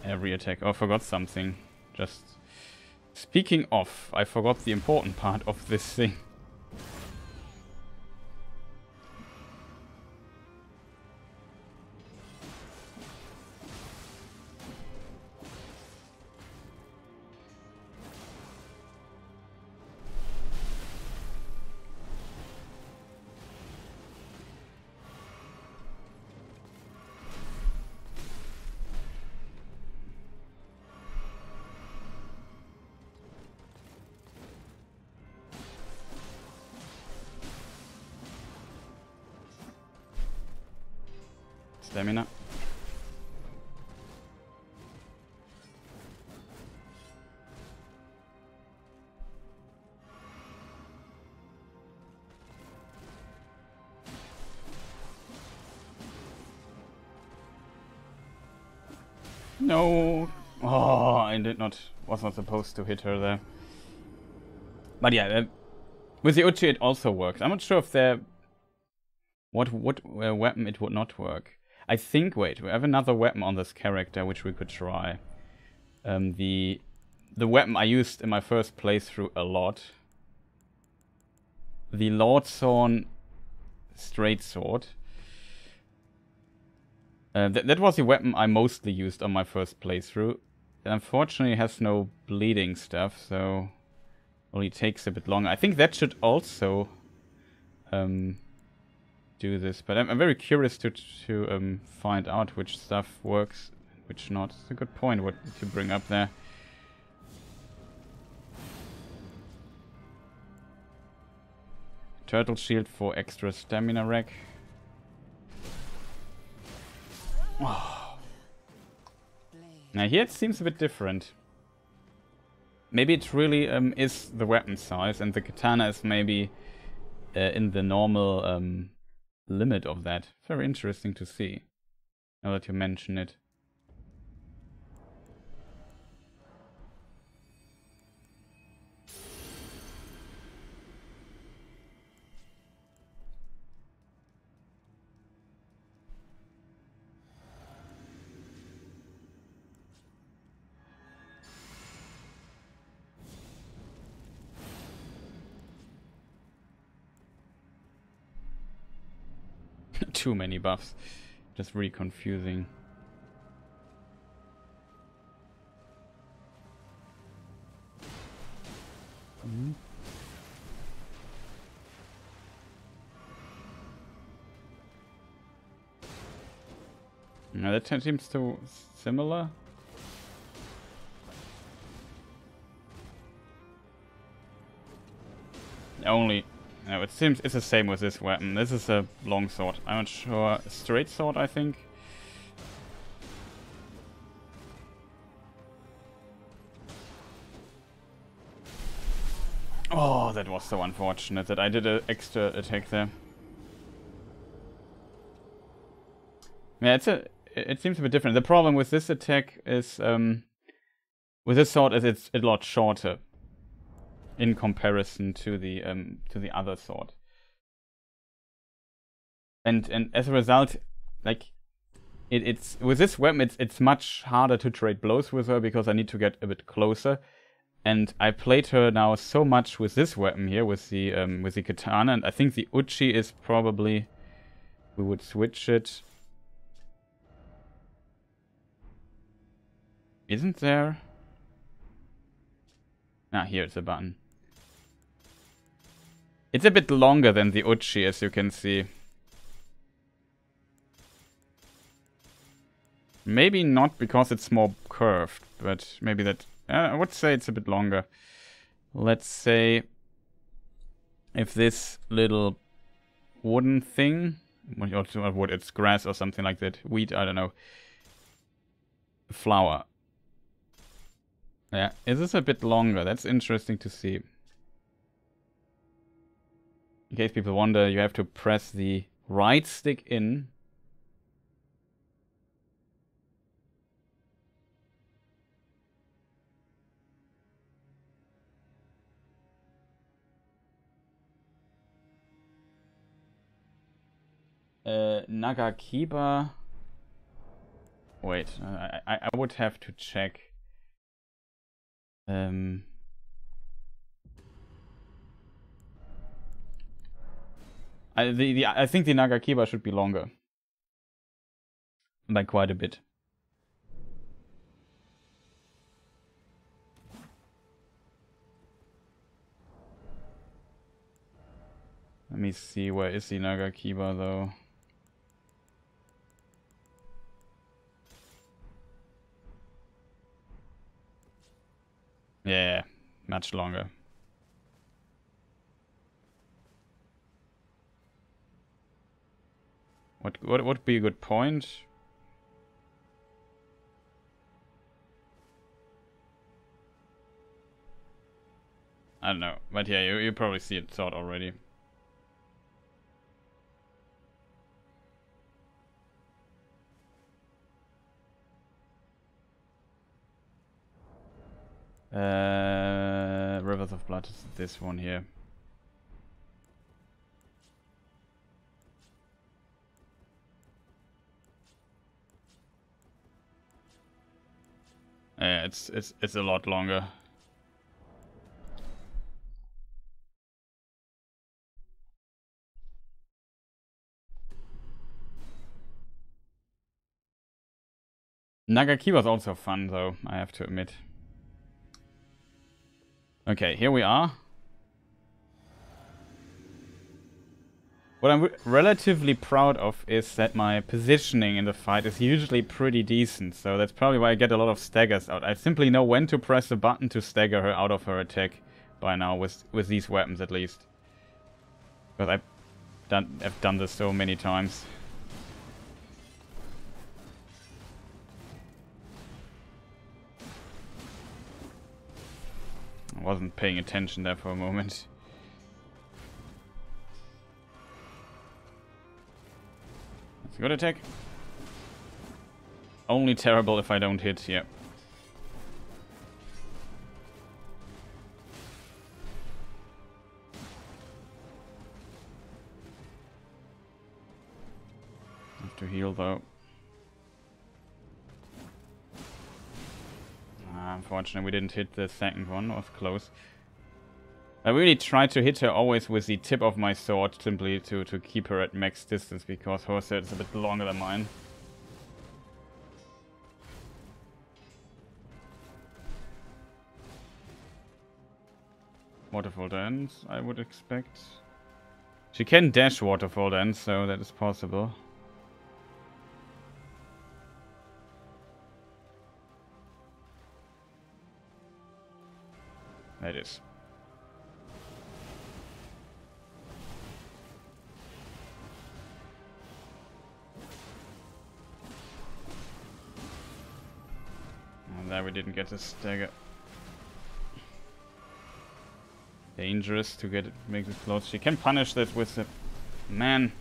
A: every attack. Oh, I forgot something. Just speaking of, I forgot the important part of this thing. Stamina. No. Oh, I was not supposed to hit her there. But yeah, with the Uchi it also works. I'm not sure if what weapon it would not work. I think, wait, we have another weapon on this character which we could try. The weapon I used in my first playthrough a lot. The Lordthorn Straight Sword. That was the weapon I mostly used on my first playthrough. Unfortunately, it has no bleeding stuff, so only takes a bit longer. I think that should also do this, but I'm very curious to find out which stuff works, which not. It's a good point what to bring up there. Turtle shield for extra stamina rack. Oh. Now here it seems a bit different. Maybe it really is the weapon size, and the katana is maybe in the normal limit of that. Very interesting to see, now that you mention it. Too many buffs. Just really confusing. Mm-hmm. Now that seems so similar. Only... No, it seems it's the same with this weapon. This is a long sword. I'm not sure. A straight sword, I think. Oh, that was so unfortunate that I did an extra attack there. Yeah, it seems a bit different. The problem with this attack is with this sword is it's a lot shorter in comparison to the other sword. And as a result, like it's with this weapon it's much harder to trade blows with her because I need to get a bit closer. And I played her now so much with this weapon here, with the katana, and I think the uchi is probably... We would switch it. Isn't there? Ah, here it's a button. It's a bit longer than the uchi, as you can see. Maybe not because it's more curved, but maybe that... I would say it's a bit longer. Let's say if this little wooden thing, or wood, it's grass or something like that, wheat, I don't know, flower. Yeah, is this a bit longer? That's interesting to see. In case people wonder, you have to press the right stick in. Nagakiba. Wait, I would have to check. I think the Nagakiba should be longer by quite a bit. Let me see, where is the Nagakiba though? Yeah, much longer. What would be a good point? I don't know, but yeah, you probably see it sort already. Rivers of Blood is this one here. Yeah, it's a lot longer. Nagakiba was also fun though, I have to admit. Okay, here we are. What I'm relatively proud of is that my positioning in the fight is usually pretty decent, so that's probably why I get a lot of staggers out. I simply know when to press the button to stagger her out of her attack by now, with these weapons at least. Because I've done this so many times. I wasn't paying attention there for a moment. That's a good attack. Only terrible if I don't hit here. Have to heal though. Unfortunately, we didn't hit the second one. It was close. I really tried to hit her always with the tip of my sword, simply to keep her at max distance, because her sword is a bit longer than mine. Waterfall Dance, I would expect. She can dash Waterfall Dance, so that is possible. That is. I didn't get this dagger. Dangerous to get it, make it close. She can punish that with the... Man.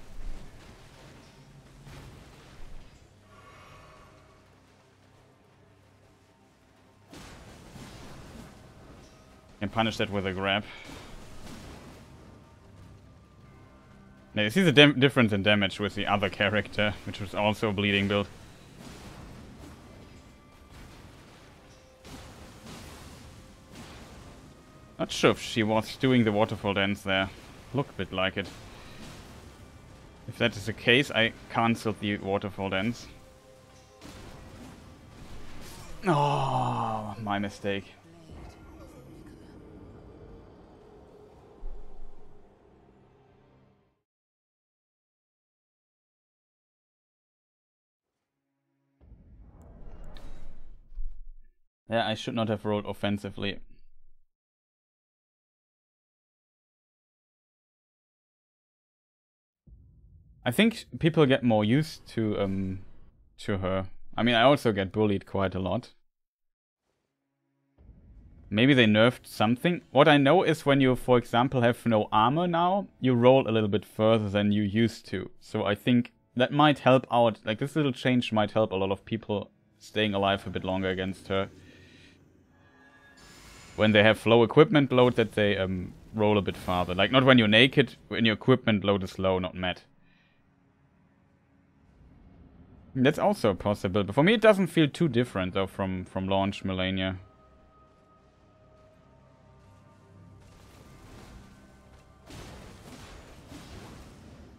A: Can punish that with a grab. Now you see the difference in damage with the other character, which was also a bleeding build. Not sure if she was doing the waterfall dance there. Looked a bit like it. If that is the case, I cancelled the waterfall dance. Oh, my mistake. Yeah, I should not have rolled offensively. I think people get more used to her. I mean, I also get bullied quite a lot. Maybe they nerfed something. What I know is when you, for example, have no armor now, you roll a little bit further than you used to. So I think that might help out. Like, this little change might help a lot of people staying alive a bit longer against her. When they have low equipment load, that they roll a bit farther. Like, not when you're naked, when your equipment load is low, not met. That's also possible. But for me, it doesn't feel too different, though, from launch Malenia.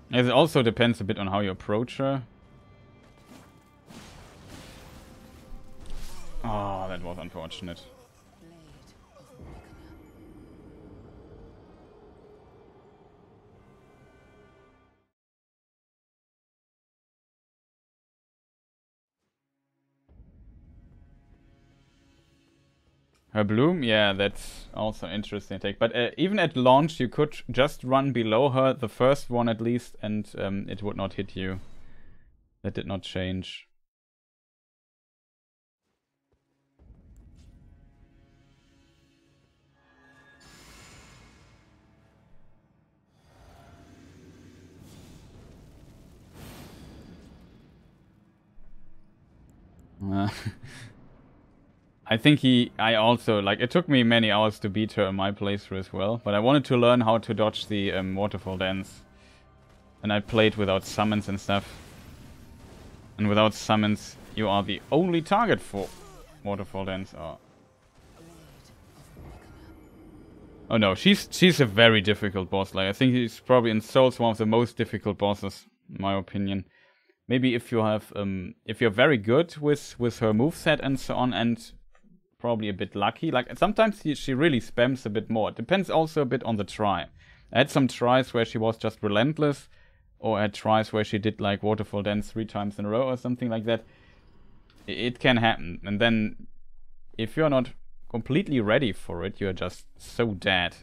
A: It also depends a bit on how you approach her. Oh, that was unfortunate. Her bloom? Yeah, that's also interesting take. But even at launch, you could just run below her, the first one at least, and it would not hit you. That did not change. I think I also, like, it took me many hours to beat her in my playthrough as well, but I wanted to learn how to dodge the waterfall dance. And I played without summons and stuff. And without summons, you are the only target for waterfall dance. Oh no, she's a very difficult boss. Like, I think she's probably in Souls one of the most difficult bosses, in my opinion. Maybe if you have, if you're very good with her moveset and so on, and probably a bit lucky. Like, sometimes she really spams a bit more. It depends also a bit on the try. I had some tries where she was just relentless, or I had tries where she did like waterfall dance 3 times in a row or something like that. It can happen. And then if you're not completely ready for it, you're just so dead.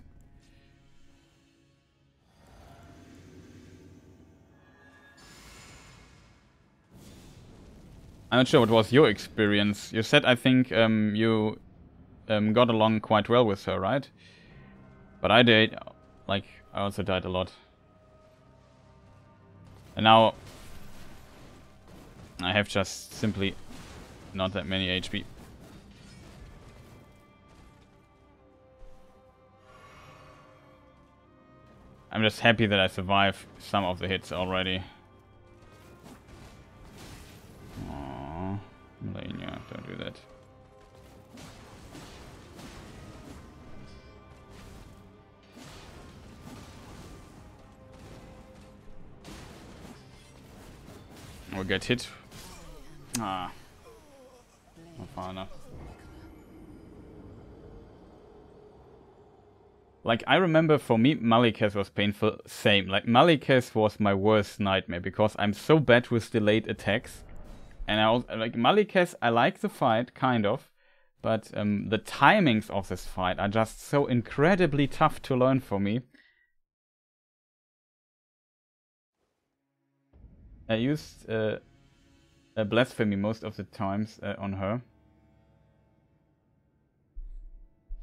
A: I'm not sure what was your experience. You said, I think, you got along quite well with her, right? But I did, like, I also died a lot. And now I have just simply not that many HP. I'm just happy that I survived some of the hits already. Aww, Malenia, don't do that. We'll get hit. Ah, not far enough. Like, I remember for me, Maliketh was painful. Same. Like, Maliketh was my worst nightmare because I'm so bad with delayed attacks. And I also, like, Maliketh, I like the fight, kind of. But the timings of this fight are just so incredibly tough to learn for me. I used a Blasphemy most of the times on her.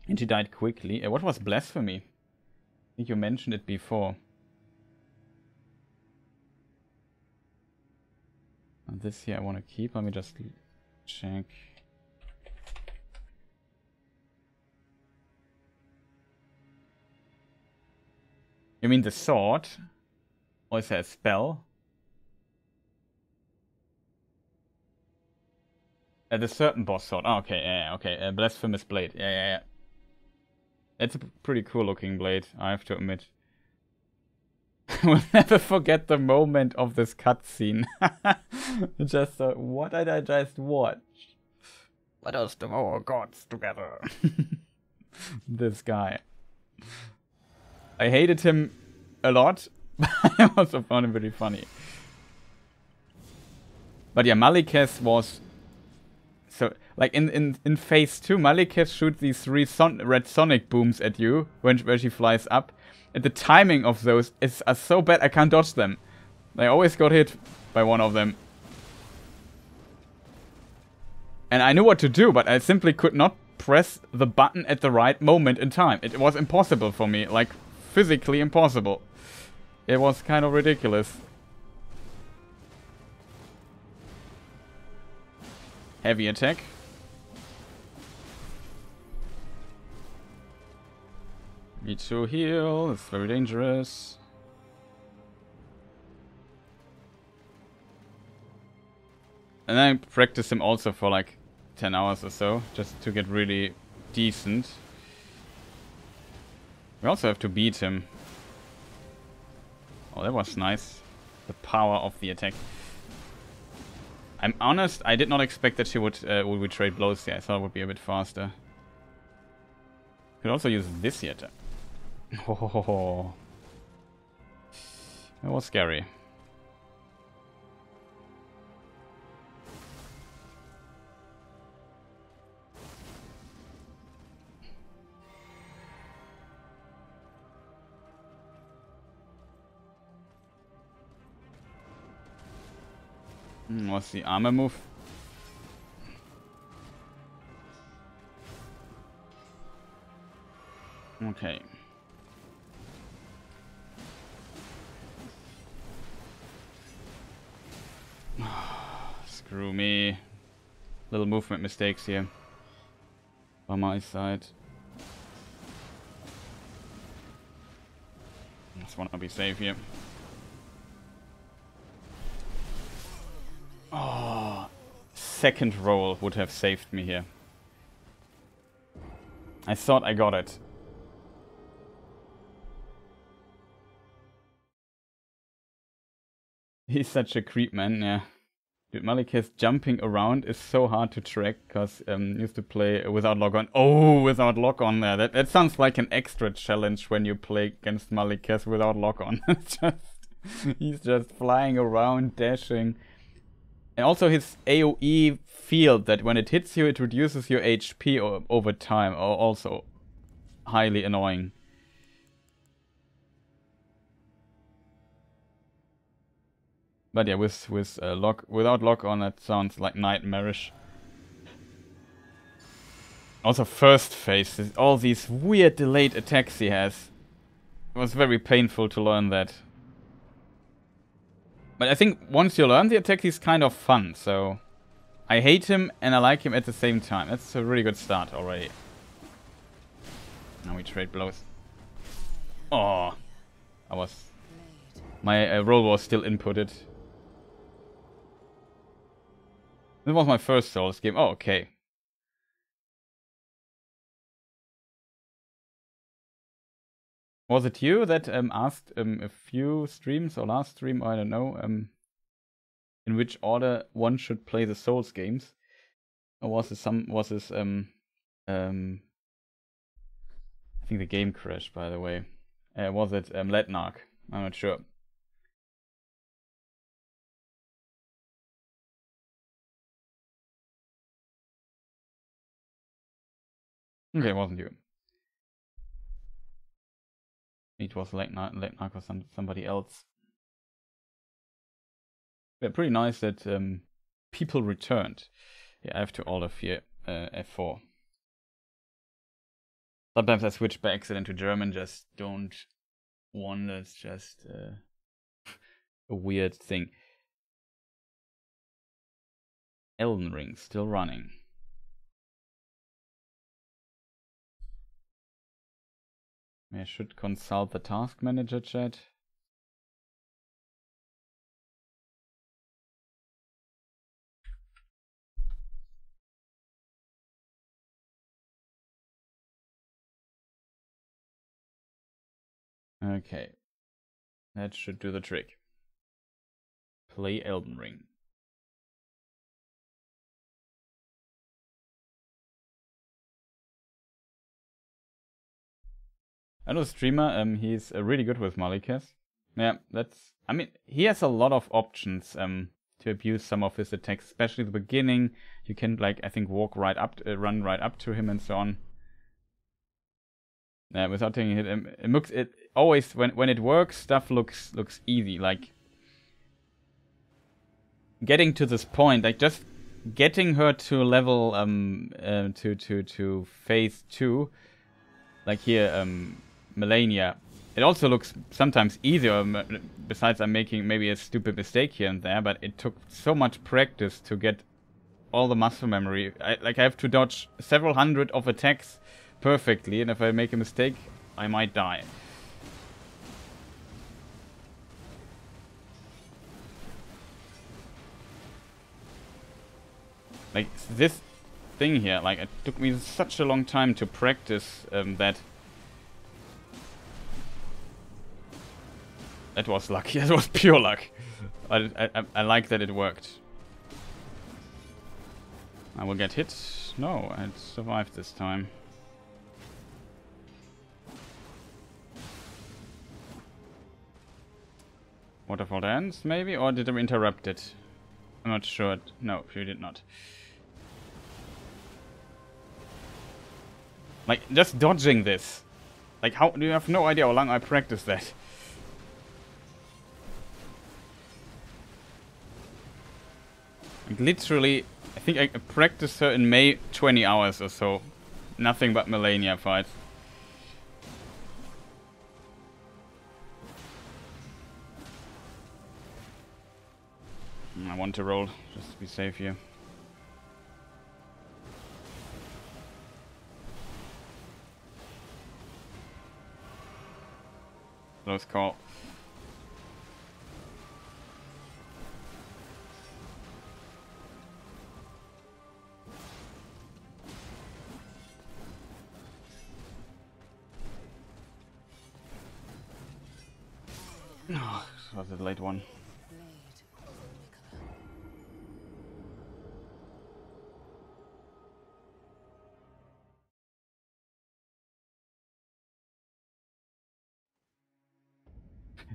A: And she died quickly. What was Blasphemy? I think you mentioned it before. And this here I want to keep. Let me just check. You mean the sword? Or is there a spell? The certain boss sword. Oh, okay, yeah, okay. Blasphemous Blade. Yeah. It's a pretty cool looking blade, I have to admit. We'll never forget the moment of this cutscene. Just what did I just watch? Let us devour gods together. This guy. I hated him a lot, but I also found him very funny. But yeah, Maliketh was... So, like in phase 2, Maliketh shoots these 3 red sonic booms at you where she flies up. And the timing of those are so bad I can't dodge them. I always got hit by one of them. And I knew what to do, but I simply could not press the button at the right moment in time. It was impossible for me, like physically impossible. It was kind of ridiculous. Heavy attack. Need to heal, it's very dangerous. And I practiced him also for like 10 hours or so, just to get really decent. We also have to beat him. Oh, that was nice. The power of the attack. I'm honest, I did not expect that she would trade blows here. I thought it would be a bit faster. Could also use this here to... Oh, that was scary. What's the armor move? Okay. Screw me. Little movement mistakes here. On my side. Just wanna be safe here. Oh, second roll would have saved me here. I thought I got it. He's such a creep, man, yeah. Dude, Maliketh jumping around is so hard to track, because he used to play without lock-on. Oh, without lock-on there. That sounds like an extra challenge when you play against Maliketh without lock-on. He's just flying around, dashing. And also his AoE field, that when it hits you, it reduces your HP over time, are also highly annoying. But yeah, without lock on, that sounds like nightmarish. Also, first phase, all these weird delayed attacks he has. It was very painful to learn that. But I think once you learn the attack, he's kind of fun, so... I hate him and I like him at the same time. That's a really good start already. Now we trade blows. Oh, my roll was still inputted. This was my first Souls game. Oh, okay. Was it you that asked a few streams or last stream, I don't know, in which order one should play the Souls games? Or was this I think the game crashed, by the way. Was it Letnark? I'm not sure. Okay, it wasn't you. It was Letnark or somebody else. Yeah, pretty nice that people returned. Yeah, I have to order here F4. Sometimes I switch by accident to German, just don't want. It's just a weird thing. Elden Ring still running. I should consult the task manager chat. Okay. That should do the trick. Play Elden Ring. I know a streamer, he's really good with Malikas. Yeah, that's... I mean, he has a lot of options to abuse some of his attacks, especially at the beginning. You can, like, I think walk right up, run right up to him and so on. Yeah, without taking a hit. It always, when it works, stuff looks easy. Like, getting to this point, like, just getting her to level, to phase 2, like here, Malenia, it also looks sometimes easier, besides I'm making maybe a stupid mistake here and there, but it took so much practice to get all the muscle memory. I have to dodge several hundred of attacks perfectly, and if I make a mistake, I might die. Like, this thing here, like, it took me such a long time to practice that... That was lucky. That was pure luck. I like that it worked. I will get hit. No, I survived this time. Waterfall dance, maybe? Or did I interrupt it? I'm not sure. No, you did not. Like, just dodging this. Like, how do you have no idea how long I practiced that? Like, literally, I think I practiced her in May 20 hours or so. Nothing but Malenia fights. I want to roll, just to be safe here. Close call. Oh, that was a late one.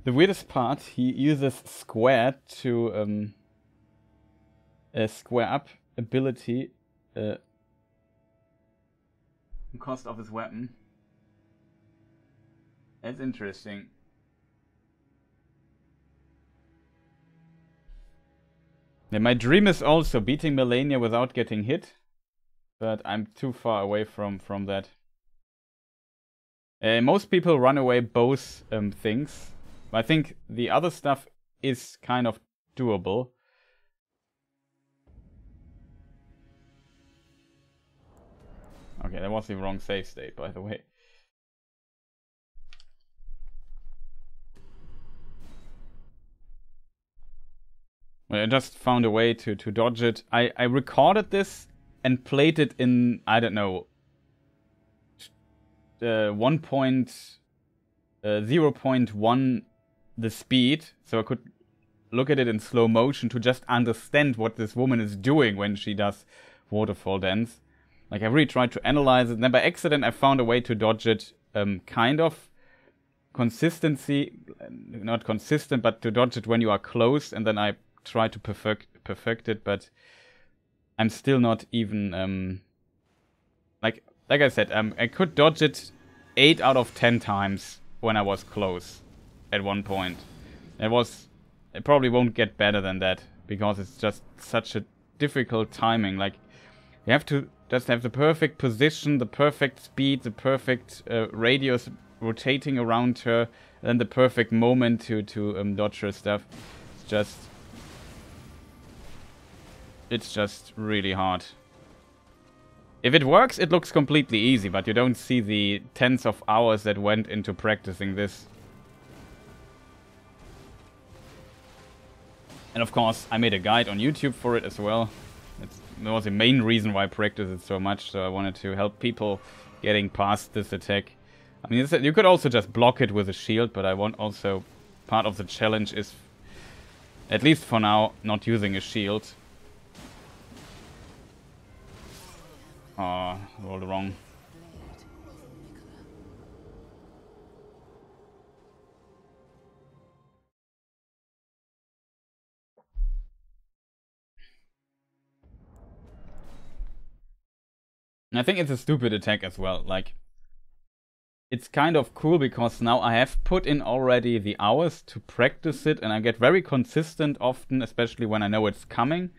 A: The weirdest part, he uses square to square up ability cost of his weapon. That's interesting. Yeah, my dream is also beating Malenia without getting hit, but I'm too far away from that. Most people run away both things. I think the other stuff is kind of doable. Okay, that was the wrong save state, by the way. Well, I just found a way to dodge it. I recorded this and played it in, I don't know, 0.1 the speed, so I could look at it in slow motion to just understand what this woman is doing when she does waterfall dance. Like, I really tried to analyze it, and then by accident I found a way to dodge it, kind of consistency, not consistent, but to dodge it when you are close, and then I try to perfect it, but I'm still not even like I said, I could dodge it 8 out of 10 times when I was close at one point. It probably won't get better than that, because it's just such a difficult timing. Like, you have to just have the perfect position, the perfect speed, the perfect radius rotating around her, and the perfect moment to dodge her stuff. It's just really hard. If it works, it looks completely easy, but you don't see the tens of hours that went into practicing this. And of course, I made a guide on YouTube for it as well. That was the main reason why I practice it so much, so I wanted to help people getting past this attack. I mean, you could also just block it with a shield, but I want also... Part of the challenge is, at least for now, not using a shield. Oh, rolled wrong. I think it's a stupid attack as well. Like, it's kind of cool because now I have put in already the hours to practice it, and I get very consistent often, especially when I know it's coming.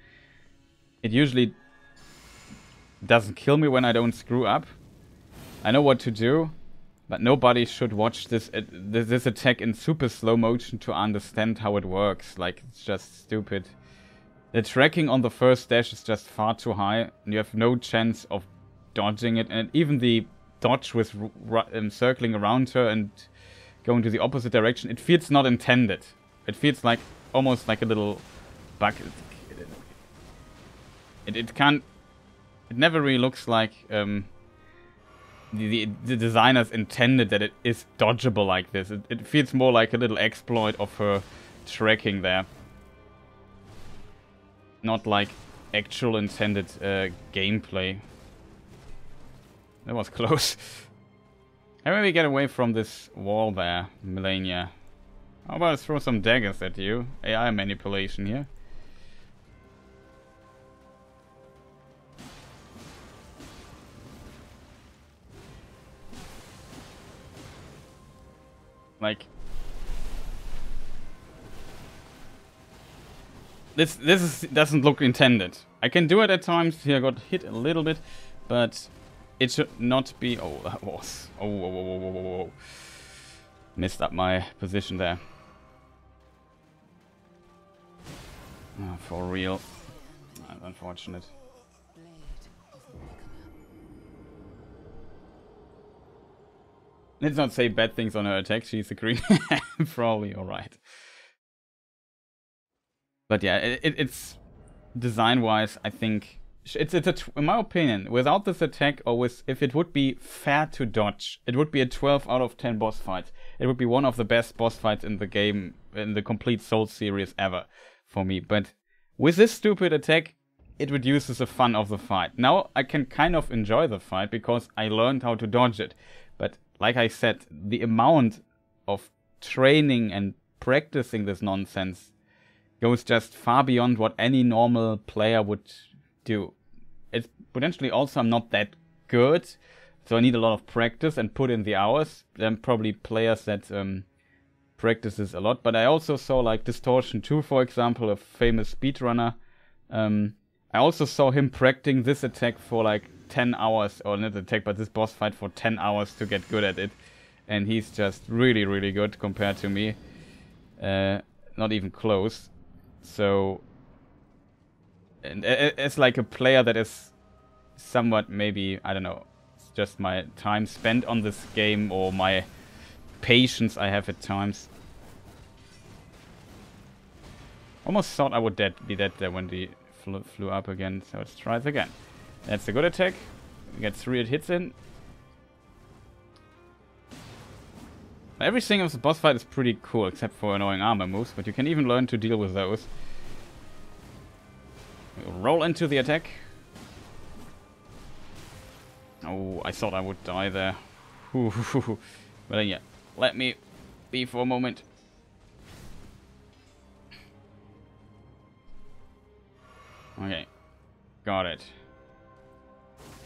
A: It usually doesn't kill me when I don't screw up. I know what to do, but nobody should watch this attack in super slow motion to understand how it works. Like, it's just stupid. The tracking on the first dash is just far too high, and you have no chance of dodging it. And even the dodge with circling around her and going to the opposite direction, it feels not intended. It feels like almost like a little bug. It can't... It never really looks like the designers intended that it is dodgeable like this. It feels more like a little exploit of her tracking there. Not like actual intended gameplay. That was close. How do we get away from this wall there, Malenia? How about I throw some daggers at you? AI manipulation here. Like, this doesn't look intended. I can do it at times. Here I got hit a little bit, but it should not be. Oh, that was. Oh, whoa, whoa, whoa, whoa, whoa. Messed up my position there. Oh, for real. That's unfortunate. Let's not say bad things on her attack. She's a green. Probably alright. But yeah, it's design-wise, I think it's in my opinion, without this attack, or if it would be fair to dodge, it would be a 12 out of 10 boss fight. It would be one of the best boss fights in the game, in the complete Souls series ever, for me. But with this stupid attack, it reduces the fun of the fight. Now I can kind of enjoy the fight because I learned how to dodge it. But like I said, the amount of training and practicing this nonsense goes just far beyond what any normal player would do. It's potentially also I'm not that good, so I need a lot of practice and put in the hours. There are probably players that practices a lot, but I also saw like Distortion 2, for example, a famous speedrunner. I also saw him practicing this attack for like 10 hours, or not attack, but this boss fight for 10 hours to get good at it. And he's just really, really good compared to me. Not even close. So, and as like a player that is somewhat maybe, I don't know, it's just my time spent on this game or my patience I have at times. Almost thought I would be dead there when he flew up again, so let's try it again. That's a good attack. We get 3 hits in. Everything of the boss fight is pretty cool, except for annoying armor moves, but you can even learn to deal with those. We'll roll into the attack. Oh, I thought I would die there. But then, yeah, let me be for a moment. Okay, got it.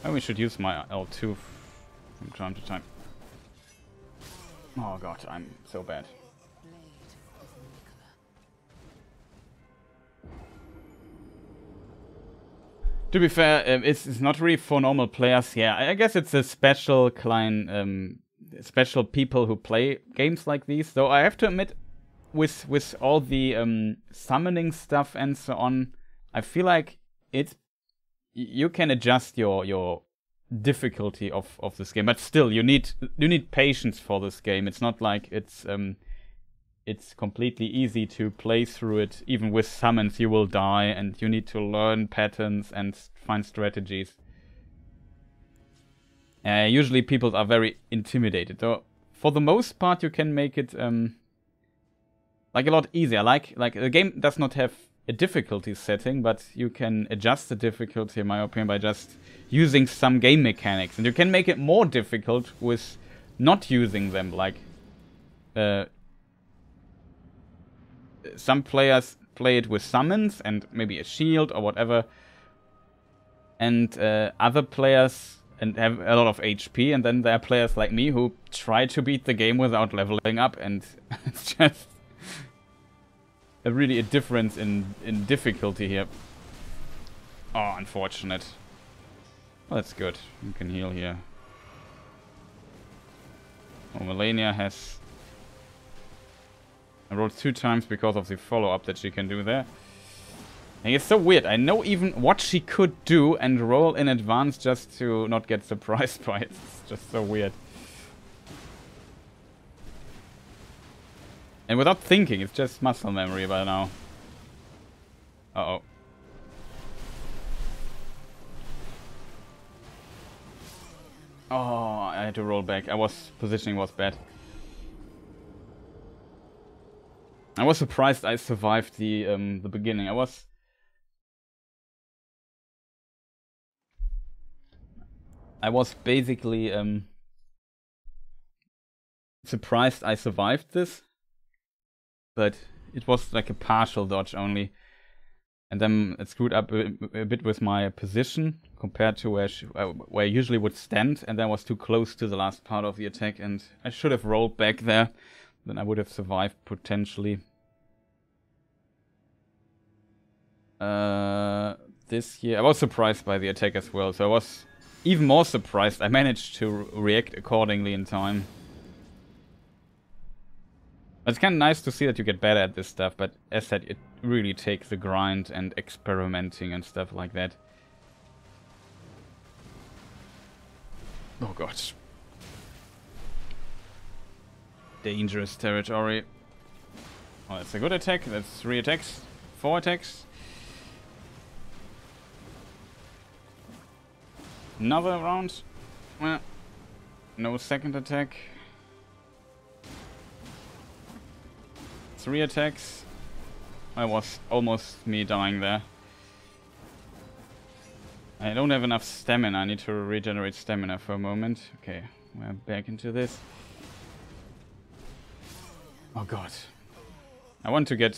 A: Oh, we should use my L2 from time to time. Oh god, I'm so bad. To be fair, it's not really for normal players. Yeah, I guess it's a special special people who play games like these. Though I have to admit, with all the summoning stuff and so on, I feel like you can adjust your difficulty of this game, but still you need patience for this game. It's not like it's completely easy to play through it. Even with summons you will die, and you need to learn patterns and find strategies. Usually people are very intimidated, though for the most part you can make it like a lot easier. Like the game does not have a difficulty setting, but you can adjust the difficulty, in my opinion, by just using some game mechanics. And you can make it more difficult with not using them, like some players play it with summons and maybe a shield or whatever, and other players and have a lot of HP, and then there are players like me who try to beat the game without leveling up, and it's just really a difference in difficulty here. Oh, unfortunate. Well, that's good. You can heal here. Oh, Malenia has... I rolled 2 times because of the follow-up that she can do there. And it's so weird. I know even what she could do and roll in advance just to not get surprised by it. It's just so weird. And without thinking, it's just muscle memory by now. Uh-oh. Oh, I had to roll back. Positioning was bad. I was surprised I survived the beginning. I was basically surprised I survived this, but it was like a partial dodge only, and then it screwed up a bit with my position compared to where I usually would stand, and then I was too close to the last part of the attack, and I should have rolled back there. Then I would have survived potentially. This here, I was surprised by the attack as well, so I was even more surprised I managed to react accordingly in time. It's kind of nice to see that you get better at this stuff, but as said, it really takes the grind and experimenting and stuff like that. Oh god. Dangerous territory. Oh, that's a good attack. That's 3 attacks. 4 attacks. Another round. Well, no second attack. 3 attacks. That was almost me dying there. I don't have enough stamina. I need to regenerate stamina for a moment. Okay, we're back into this. Oh god. I want to get...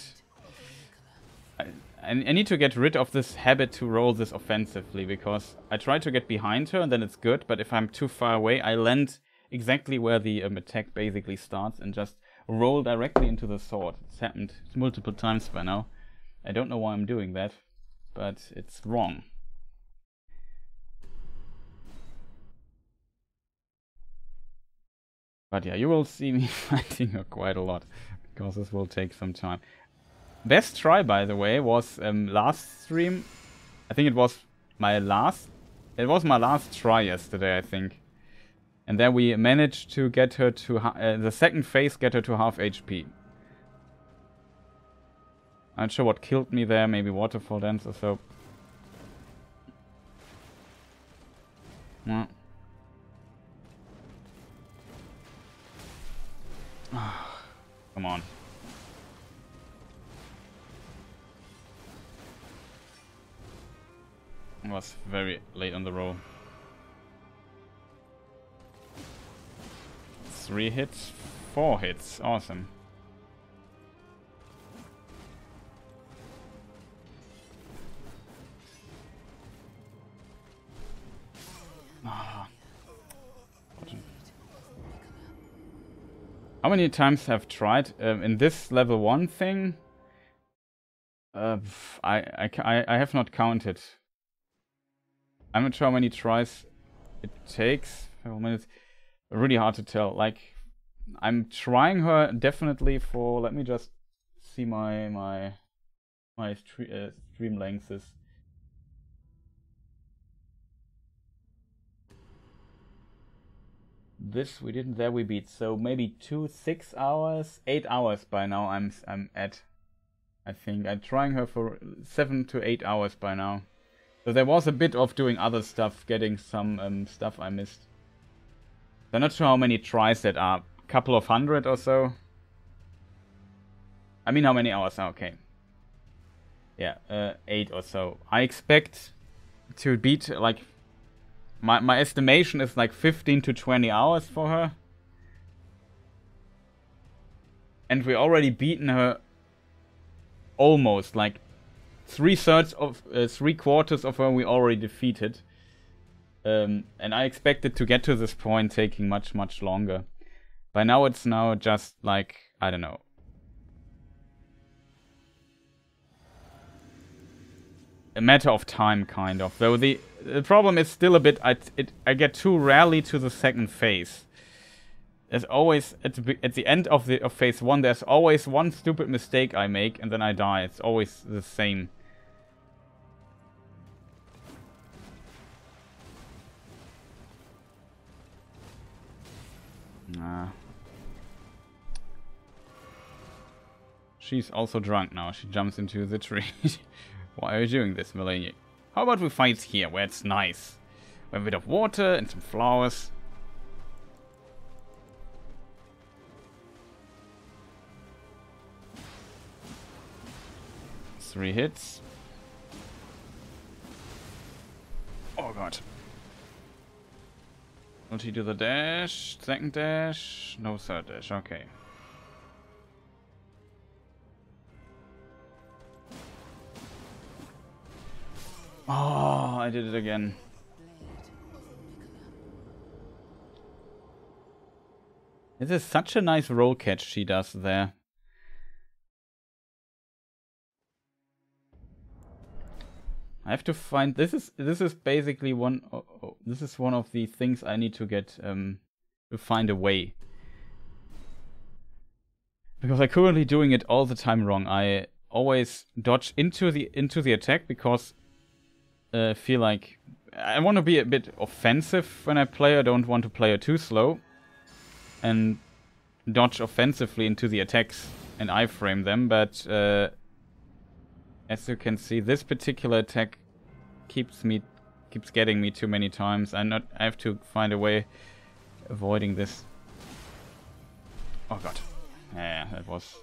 A: I need to get rid of this habit to roll this offensively, because I try to get behind her and then it's good, but if I'm too far away, I land exactly where the attack basically starts and just roll directly into the sword. It's happened multiple times by now. I don't know why I'm doing that, but it's wrong. But yeah, you will see me fighting her quite a lot, because this will take some time. Best try, by the way, was last stream. I think it was my last try yesterday, I think. And then we managed to get her to the second phase, get her to half HP. I'm not sure what killed me there, maybe waterfall dance or so. Yeah. Come on. I was very late on the roll. 3 hits, 4 hits, awesome. How many times have I tried in this level 1 thing? I have not counted. I'm not sure how many tries it takes. 4 minutes. Really hard to tell. Like, I'm trying her definitely for. Let me just see my stream lengths. This we didn't. There we beat. So maybe 6 hours, 8 hours by now. I'm at. I think I'm trying her for 7 to 8 hours by now. So there was a bit of doing other stuff, getting some stuff I missed. I'm not sure how many tries that are. A couple of hundred or so. I mean, how many hours? Okay. Yeah, 8 or so. I expect to beat, like, my estimation is like 15 to 20 hours for her. And we already beaten her almost, like, 3/4 of her we already defeated. And I expected to get to this point taking much, much longer. By now it's now just like, I don't know. A matter of time, kind of. Though the problem is still a bit, I get too rarely to the second phase. There's always, at the end of phase 1, there's always one stupid mistake I make and then I die. It's always the same. Nah. She's also drunk now. She jumps into the tree. Why are you doing this, Malenia? How about we fight here, where it's nice? We have a bit of water and some flowers. Three hits. Oh god. Will she do the dash? Second dash? No third dash, okay. Oh, I did it again. This is such a nice roll catch she does there. I have to find, this is basically this is one of the things I need to get to find a way. Because I'm currently doing it all the time wrong. I always dodge into the attack because I feel like I want to be a bit offensive when I play. I don't want to play her too slow. And dodge offensively into the attacks and iframe them, but as you can see, this particular attack keeps getting me too many times. I have to find a way avoiding this. Oh god. Yeah, that was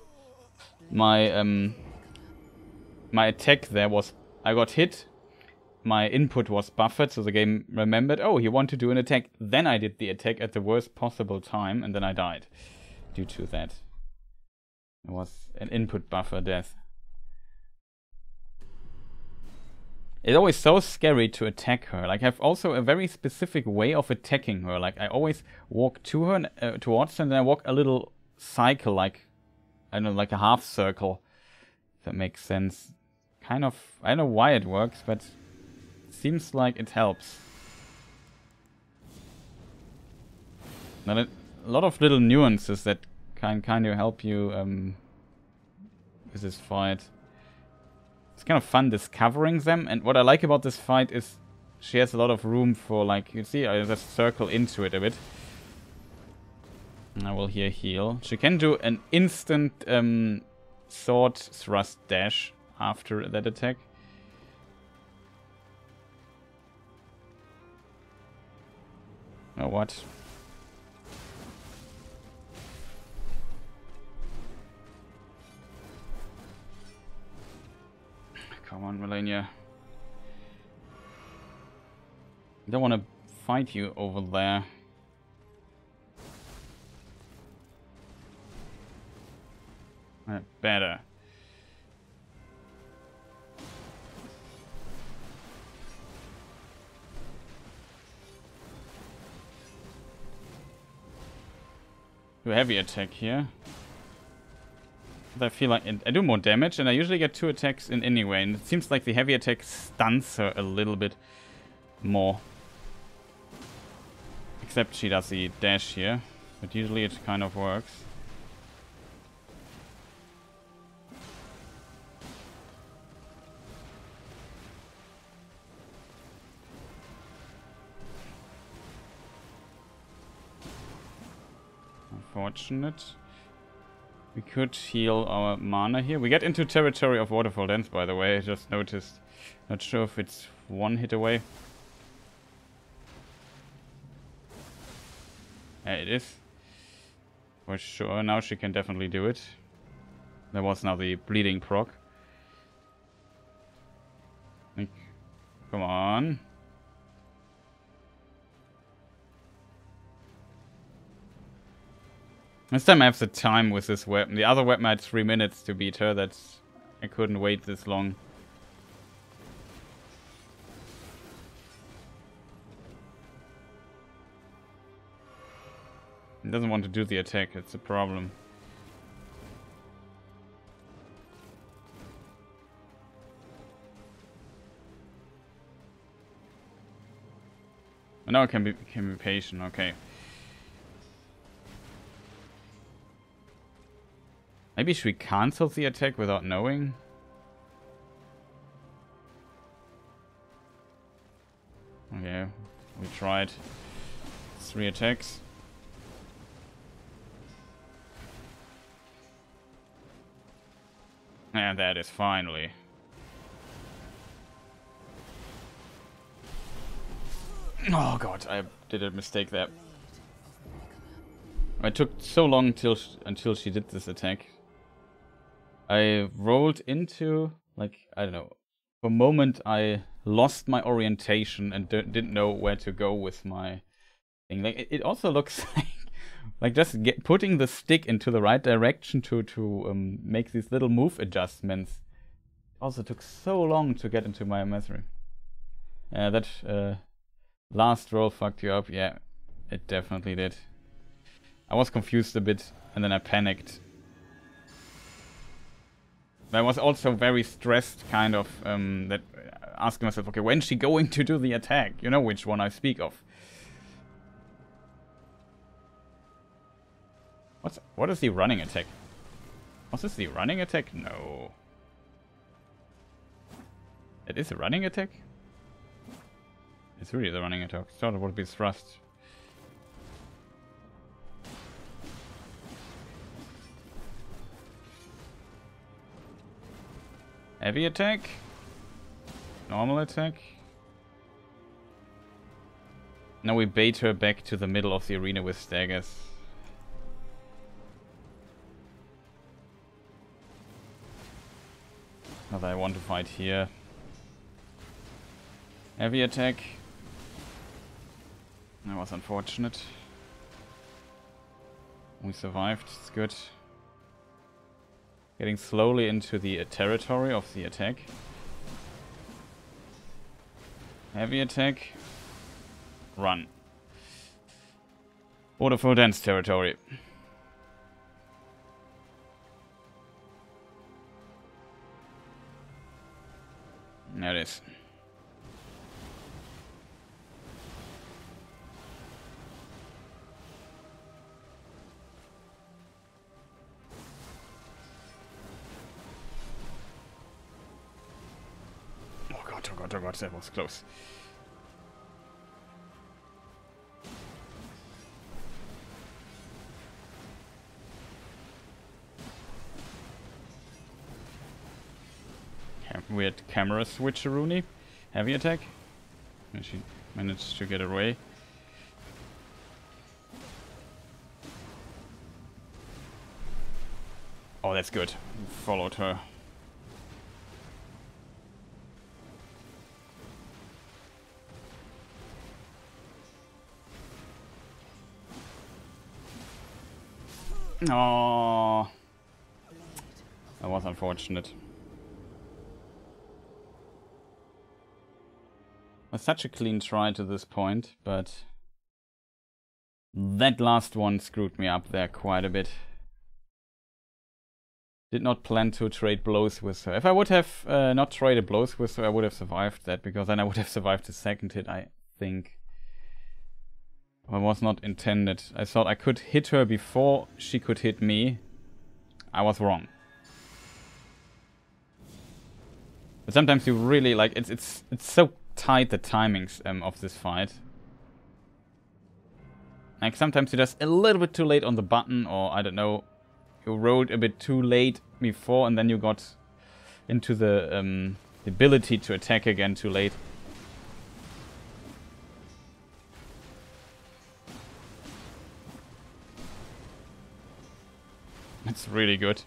A: my my attack there was, I got hit. My input was buffered, so the game remembered, oh, you want to do an attack. Then I did the attack at the worst possible time, and then I died due to that. It was an input buffer death. It's always so scary to attack her. Like, I have also a very specific way of attacking her. Like, I always walk to her, towards her, and then I walk a little cycle, like, I don't know, like a half circle. If that makes sense. Kind of, I don't know why it works, but it seems like it helps. Now, a lot of little nuances that can kind of help you with this fight. It's kind of fun discovering them, and what I like about this fight is she has a lot of room for, like, you see, I just circle into it a bit. And I will here heal. She can do an instant sword thrust dash after that attack. Oh, what? Come on, Malenia. I don't want to fight you over there. Better. Do a heavy attack here. I feel like I do more damage, and I usually get 2 attacks in anyway, and it seems like the heavy attack stuns her a little bit more. Except she does the dash here, but usually it kind of works. Unfortunate. We could heal our mana here. We get into territory of Waterfall Dance, by the way. I just noticed. Not sure if it's one hit away. Yeah, it is. For sure. Now she can definitely do it. There was now the bleeding proc. Come on. This time I have the time with this weapon. The other weapon had 3 minutes to beat her. That's... I couldn't wait this long. He doesn't want to do the attack. It's a problem. Now I can be patient. Okay. Maybe should we cancel the attack without knowing? Okay, we tried 3 attacks. And that is finally. Oh god, I did a mistake there. It took so long until she did this attack. I rolled into, like, I don't know. For a moment I lost my orientation and didn't know where to go with my thing. Like, it also looks like just putting the stick into the right direction to make these little move adjustments. Also took so long to get into my mastery. That last roll fucked you up. Yeah, it definitely did. I was confused a bit and then I panicked. I was also very stressed, kind of, that asking myself, okay, when's she going to do the attack? You know which one I speak of. What is the running attack? Was this the running attack? No. It is a running attack? It's really the running attack. Thought it would be thrust. Heavy attack? Normal attack? Now we bait her back to the middle of the arena with daggers. Not that I want to fight here. Heavy attack. That was unfortunate. We survived, it's good. Getting slowly into the territory of the attack. Heavy attack. Run. Waterfall Dance territory. There it is. Oh god, that was close. Weird camera switcheroonie. Heavy attack. And she managed to get away. Oh, that's good. Followed her. Oh, that was unfortunate. It was such a clean try to this point, but that last one screwed me up there quite a bit. Did not plan to trade blows with her. If I would have not traded blows with her, I would have survived that, because then I would have survived the second hit, I think. It was not intended. I thought I could hit her before she could hit me. I was wrong. But sometimes you really like it's so tight, the timings of this fight. Like sometimes you're just a little bit too late on the button, or I don't know, you rolled a bit too late before, and then you got into the ability to attack again too late. That's really good.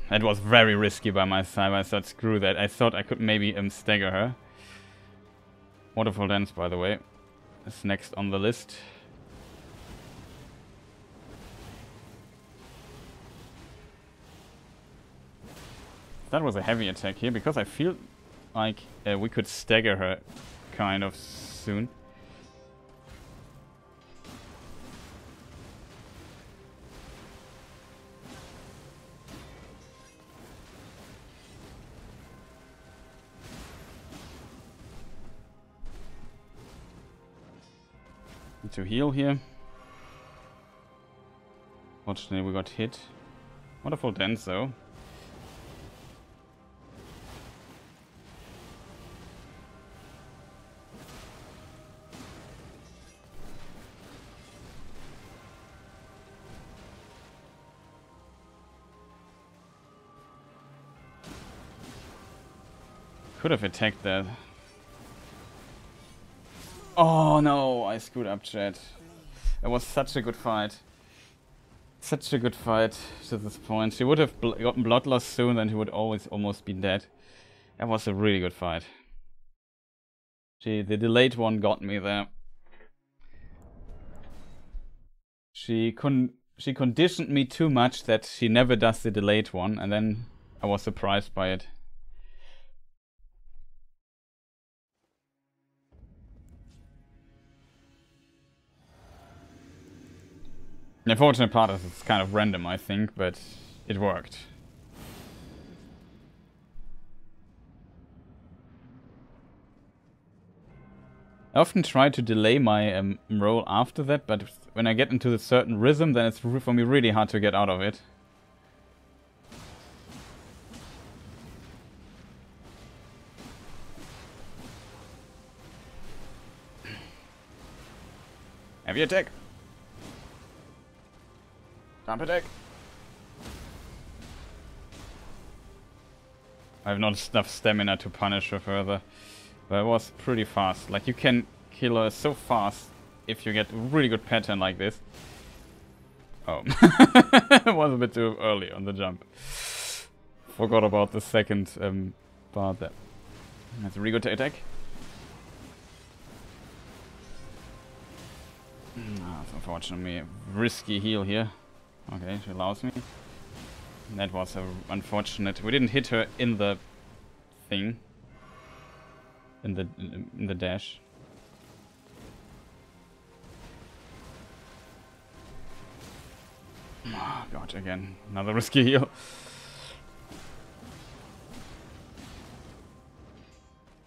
A: That was very risky by my side. I thought, screw that. I thought I could maybe stagger her. Waterfall Dance, by the way, is next on the list. That was a heavy attack here, because I feel like we could stagger her kind of soon. To heal here. Fortunately, we got hit. Wonderful dance, though. Could have attacked that. Oh no, I screwed up, chat. It was such a good fight. Such a good fight to this point. She would have gotten bloodlust soon, and he would almost be dead. That was a really good fight. The delayed one got me there. She conditioned me too much that she never does the delayed one, and then I was surprised by it. The unfortunate part is it's kind of random, I think, but it worked. I often try to delay my roll after that, but when I get into a certain rhythm, then it's for me really hard to get out of it. Heavy attack! Jump attack! I have not enough stamina to punish her further. But it was pretty fast. Like, you can kill her so fast if you get a really good pattern like this. Oh. It was a bit too early on the jump. Forgot about the second part there. That's a really good attack. That's unfortunately a risky heal here. Okay, she allows me. That was unfortunate. We didn't hit her in the thing. In the dash. Oh god, again. Another risky heal.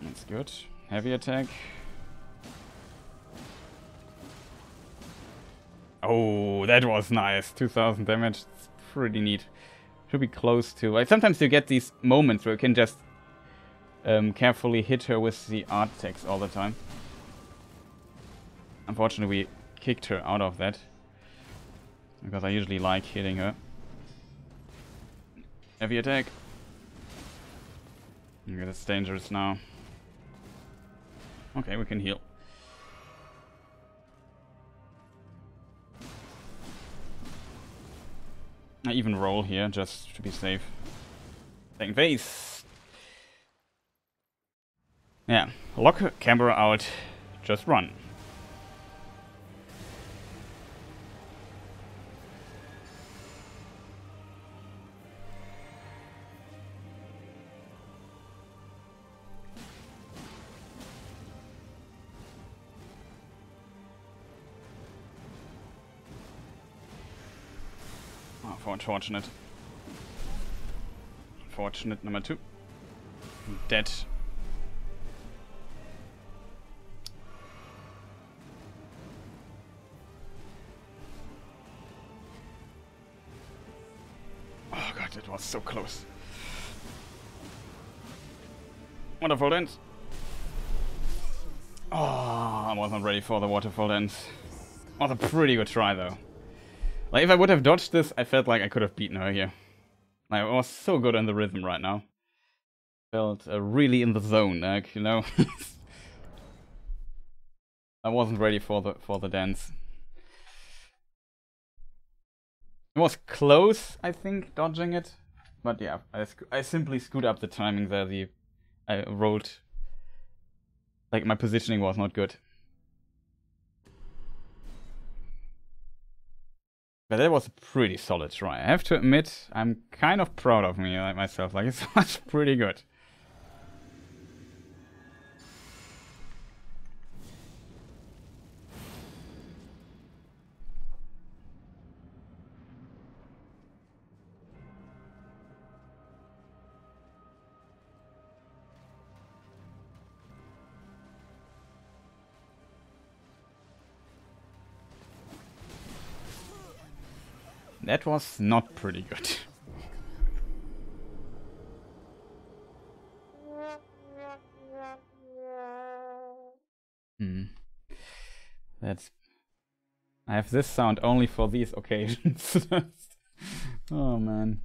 A: That's good. Heavy attack. Oh, that was nice. 2000 damage. It's pretty neat. Should be close to. Sometimes you get these moments where you can just carefully hit her with the art text all the time. Unfortunately, we kicked her out of that. Because I usually like hitting her. Heavy attack. Okay, that's dangerous now. Okay, we can heal. I even roll here, just to be safe. Taking face. Yeah, lock camera out, just run. for unfortunate. Unfortunate number 2. Dead. Oh god, it was so close. Waterfall dance. Oh, I wasn't ready for the waterfall dance. Was a pretty good try though. Like if I would have dodged this, I felt like I could have beaten her here. Like, I was so good in the rhythm right now. Felt really in the zone, like, you know. I wasn't ready for the dance. It was close, I think, dodging it. But yeah, I simply screwed up the timing there. I rolled... Like, my positioning was not good. But that was a pretty solid try. I have to admit, I'm kind of proud of me, like myself. Like, it was pretty good. That was not pretty good. That's... I have this sound only for these occasions. Oh man.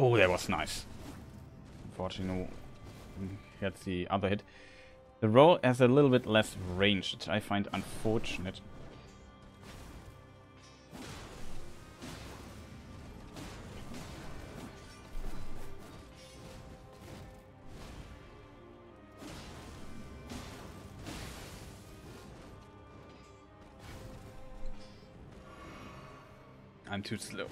A: Oh, that was nice. Unfortunately, he had the other hit. The roll has a little bit less range, which I find unfortunate. I'm too slow.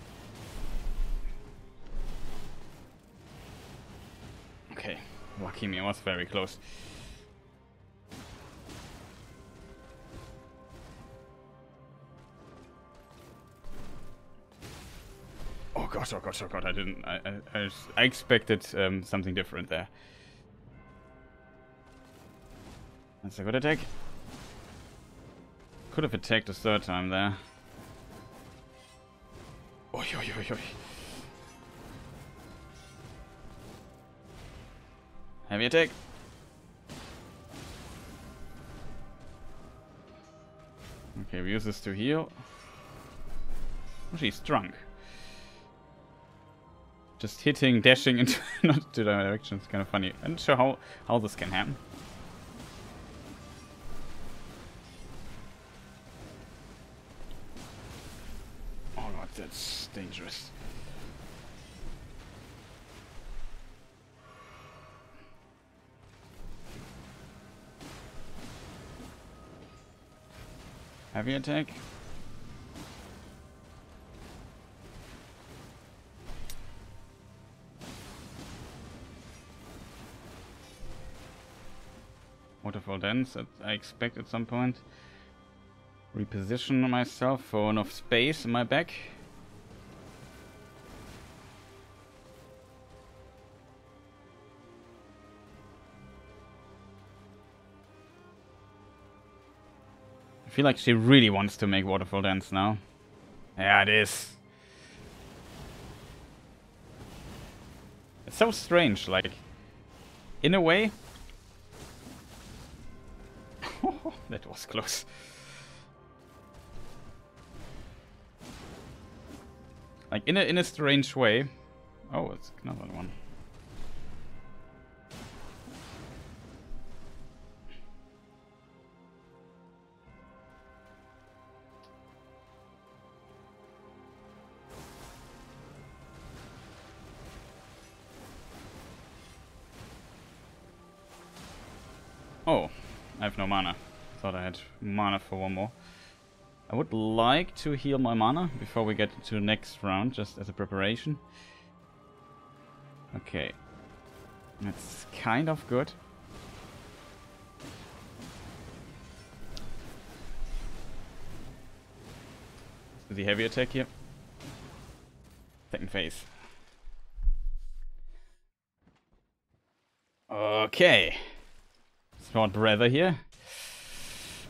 A: Okay, lucky me, I was very close. Oh gosh, oh gosh, oh god, I didn't... I expected something different there. That's a good attack. Could have attacked a third time there. Oi, oi, oi, oi. Heavy attack. Okay, we use this to heal. Oh, she's drunk. Just hitting, dashing into not two directions is kind of funny. I'm not sure how this can happen. Oh god, that's dangerous. Heavy attack. Waterfall dance that I expect at some point. Reposition myself for enough space in my back. I feel like she really wants to make Waterfall dance now. Yeah, it is. It's so strange, like, in a way. That was close. Like in a strange way. Oh, it's another one. Oh, I have no mana. Thought I had mana for one more. I would like to heal my mana before we get to the next round, just as a preparation. Okay. That's kind of good. The heavy attack here. Second phase. Okay. Short breather here.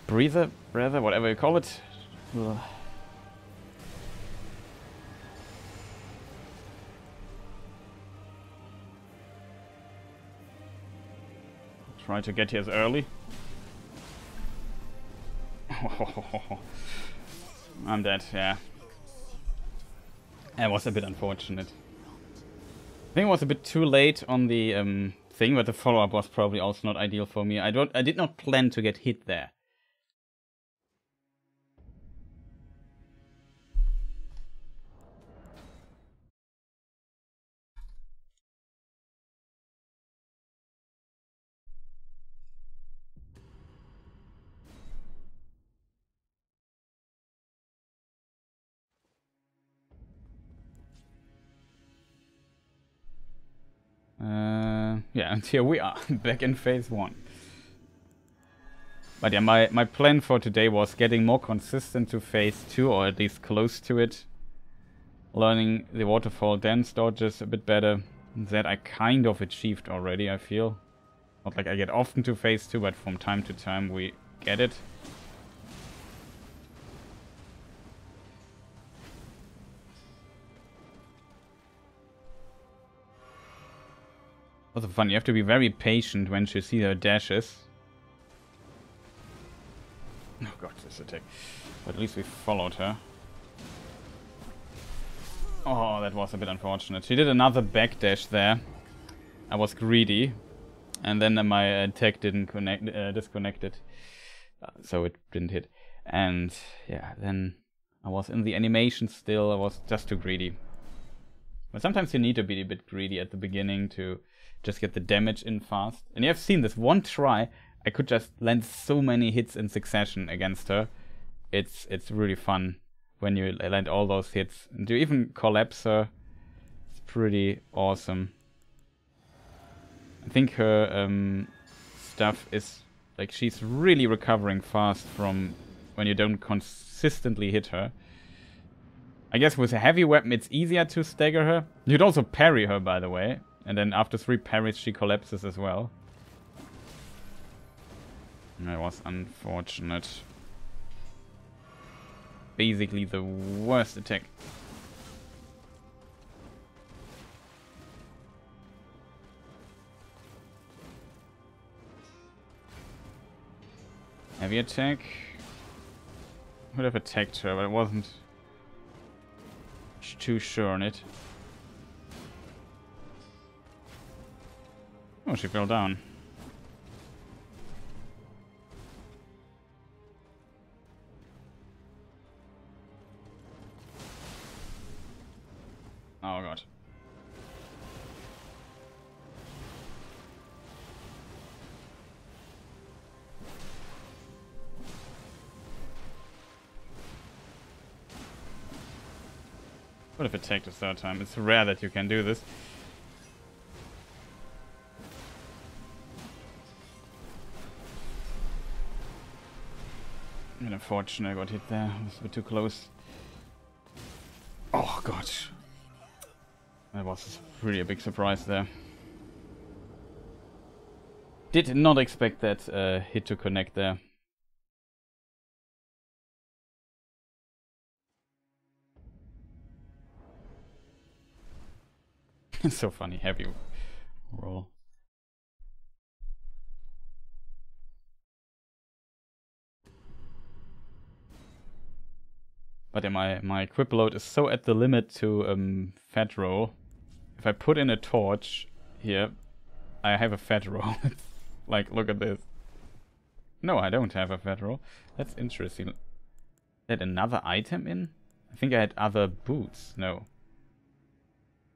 A: Breather, whatever you call it. Ugh. Try to get here as early. I'm dead, yeah. That was a bit unfortunate. I think it was a bit too late on the thing, but the follow-up was probably also not ideal for me. I did not plan to get hit there. Yeah, and here we are, back in phase 1. But yeah, my plan for today was getting more consistent to phase 2, or at least close to it. Learning the waterfall dance dodges a bit better. That I kind of achieved already, I feel. Not like I get often to phase 2, but from time to time we get it. Also fun, you have to be very patient when you see her dashes. Oh god, this attack. But at least we followed her. Oh, that was a bit unfortunate. She did another backdash there. I was greedy. And then my attack didn't disconnected. So it didn't hit. And yeah, then I was in the animation still. I was just too greedy. But sometimes you need to be a bit greedy at the beginning to just get the damage in fast. And you have seen this one try, I could just land so many hits in succession against her. It's really fun when you land all those hits. And you even collapse her. It's pretty awesome. I think her stuff is like she's really recovering fast from when you don't consistently hit her. I guess with a heavy weapon it's easier to stagger her. You could also parry her, by the way. And then after 3 parries she collapses as well. That was unfortunate. Basically the worst attack. Heavy attack. Would have attacked her, but I wasn't too sure on it. Oh, she fell down. Oh god. Would have attacked a third time. It's rare that you can do this. And unfortunately I got hit there. I was a bit too close. Oh god. That was really a big surprise there. Did not expect that hit to connect there. It's so funny, heavy roll. But yeah, my equip load is so at the limit to fat roll. If I put in a torch here, I have a fat roll. Like, look at this. No, I don't have a fat roll. That's interesting. Had another item in? I think I had other boots. No.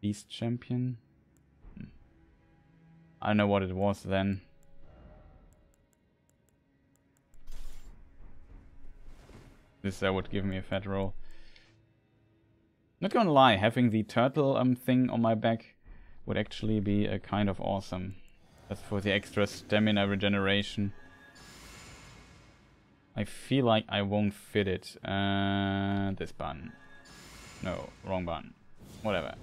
A: Beast champion? I don't know what it was then. This would give me a fat roll. Not gonna lie, having the turtle thing on my back would actually be kind of awesome. Just for the extra stamina regeneration. I feel like I won't fit it. This button. No, wrong button. Whatever.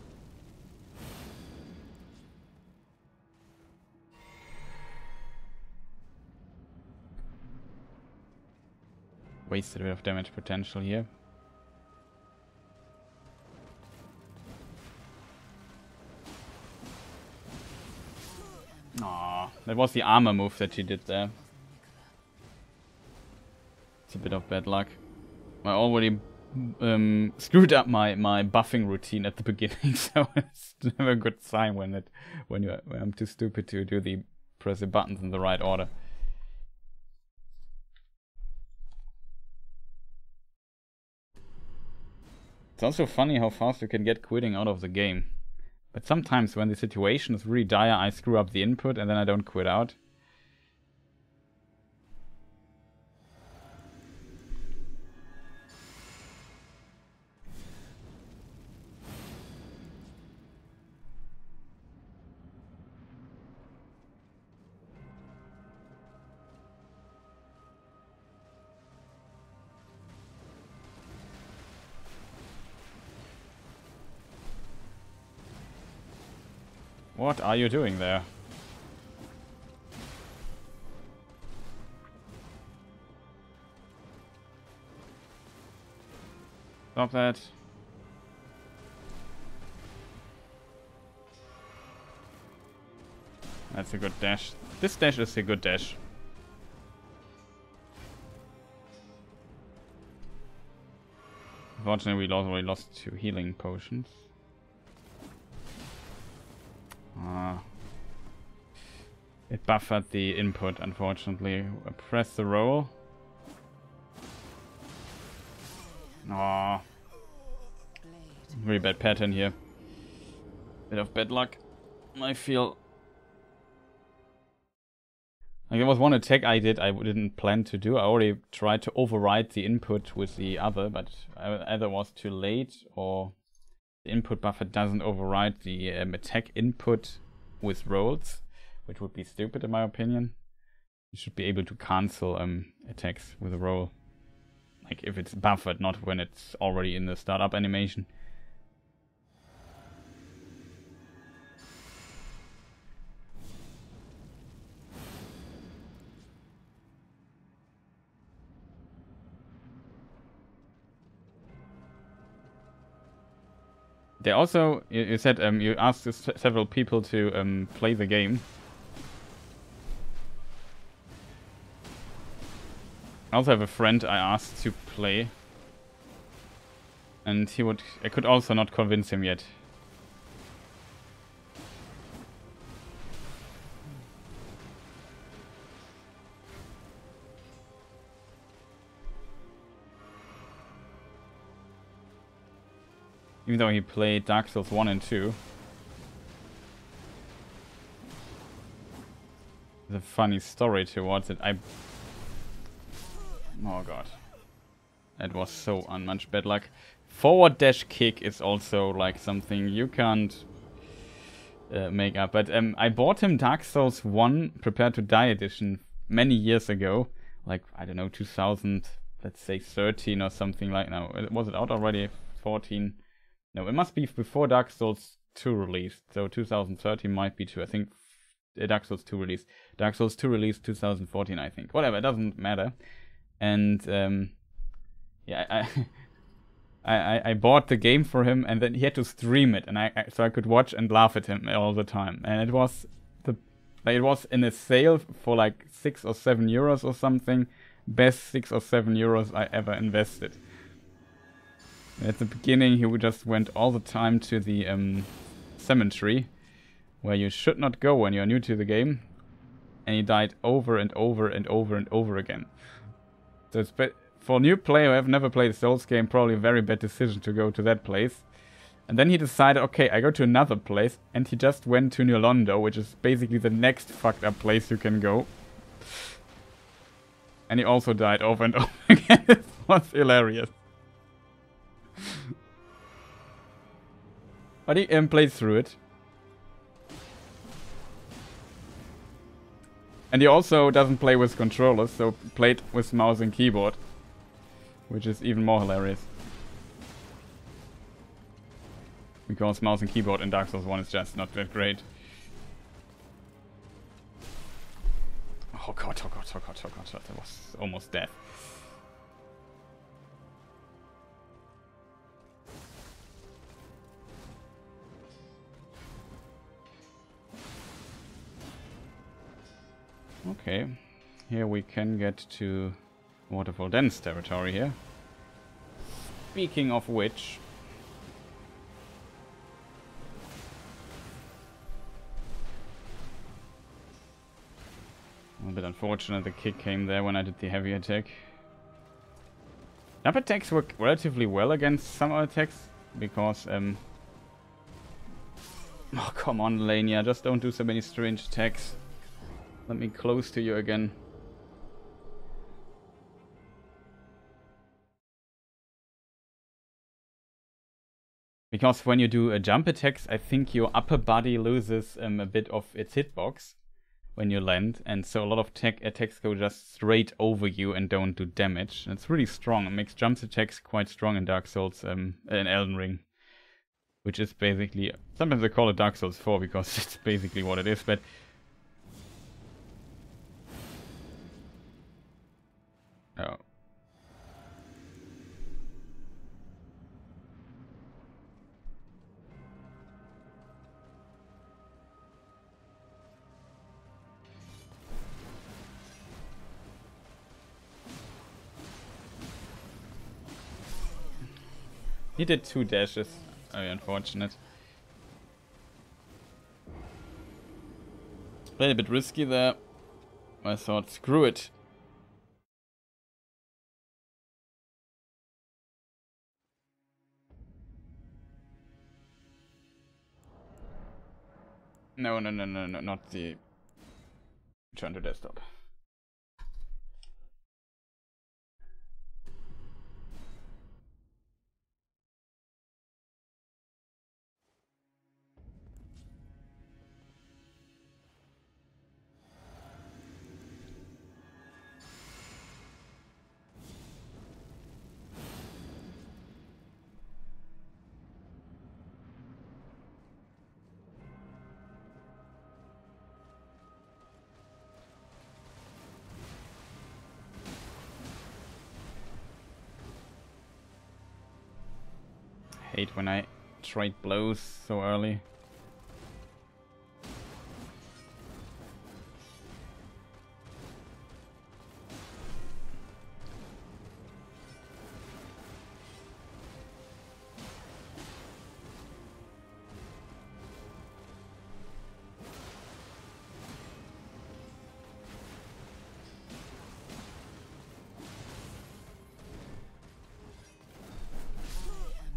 A: Wasted a bit of damage potential here. Aww, that was the armor move that she did there. It's a bit of bad luck. I already screwed up my buffing routine at the beginning, so it's never a good sign when I'm too stupid to do press the buttons in the right order. It's also funny how fast you can get quitting out of the game. But sometimes when the situation is really dire, I screw up the input and then I don't quit out. What are you doing there? Stop that. That's a good dash. This dash is a good dash. Unfortunately, we already lost 2 healing potions. It buffered the input, unfortunately. Press the roll. Aww. Really bad pattern here. Bit of bad luck, I feel. Like, there was one attack I didn't plan to do. I already tried to override the input with the other, but either was too late or the input buffer doesn't override the attack input with rolls, which would be stupid in my opinion. You should be able to cancel attacks with a roll. Like if it's buffered, not when it's already in the startup animation. They also, you said you asked several people to play the game. I also have a friend I asked to play, and I could also not convince him yet. Even though he played Dark Souls 1 and 2. There's a funny story towards it. Oh god. That was so unmuch bad luck. Forward dash kick is also like something you can't make up. But I bought him Dark Souls 1 Prepare to Die edition many years ago. Like, I don't know, 2000, let's say 13 or something like now. Was it out already? 14? No, it must be before Dark Souls 2 released. So 2013 might be 2. I think Dark Souls 2 released. Dark Souls 2 released 2014, I think. Whatever, it doesn't matter. And yeah, I bought the game for him, and then he had to stream it, and so I could watch and laugh at him all the time. And it was it was in a sale for like 6 or 7 euros or something. Best 6 or 7 euros I ever invested. At the beginning, he just went all the time to the cemetery, where you should not go when you're new to the game, and he died over and over and over and over again. So it's for a new player who have never played a Souls game, probably a very bad decision to go to that place. And then he decided, okay, I go to another place, and he just went to New Londo, which is basically the next fucked up place you can go. And he also died over and over again. was hilarious. But he plays through it. And he also doesn't play with controllers, so played with mouse and keyboard. Which is even more hilarious. Because mouse and keyboard in Dark Souls 1 is just not that great. Oh god, oh god, oh god, oh god, that was almost death. Okay, here we can get to Waterfall Dense territory here. Speaking of which... A bit unfortunate the kick came there when I did the heavy attack. Jump attacks work relatively well against some attacks, because... Oh, come on, Malenia, just don't do so many strange attacks. Let me close to you again. Because when you do jump attacks, I think your upper body loses a bit of its hitbox when you land, and so a lot of attacks go just straight over you and don't do damage. And it's really strong. It makes jump attacks quite strong in Dark Souls, in Elden Ring, which is basically, sometimes I call it Dark Souls 4 because it's basically what it is, but oh. He did 2 dashes. Very unfortunate. Played a bit risky there. I thought, screw it. No, not the return to desktop. Hate when I trade blows so early.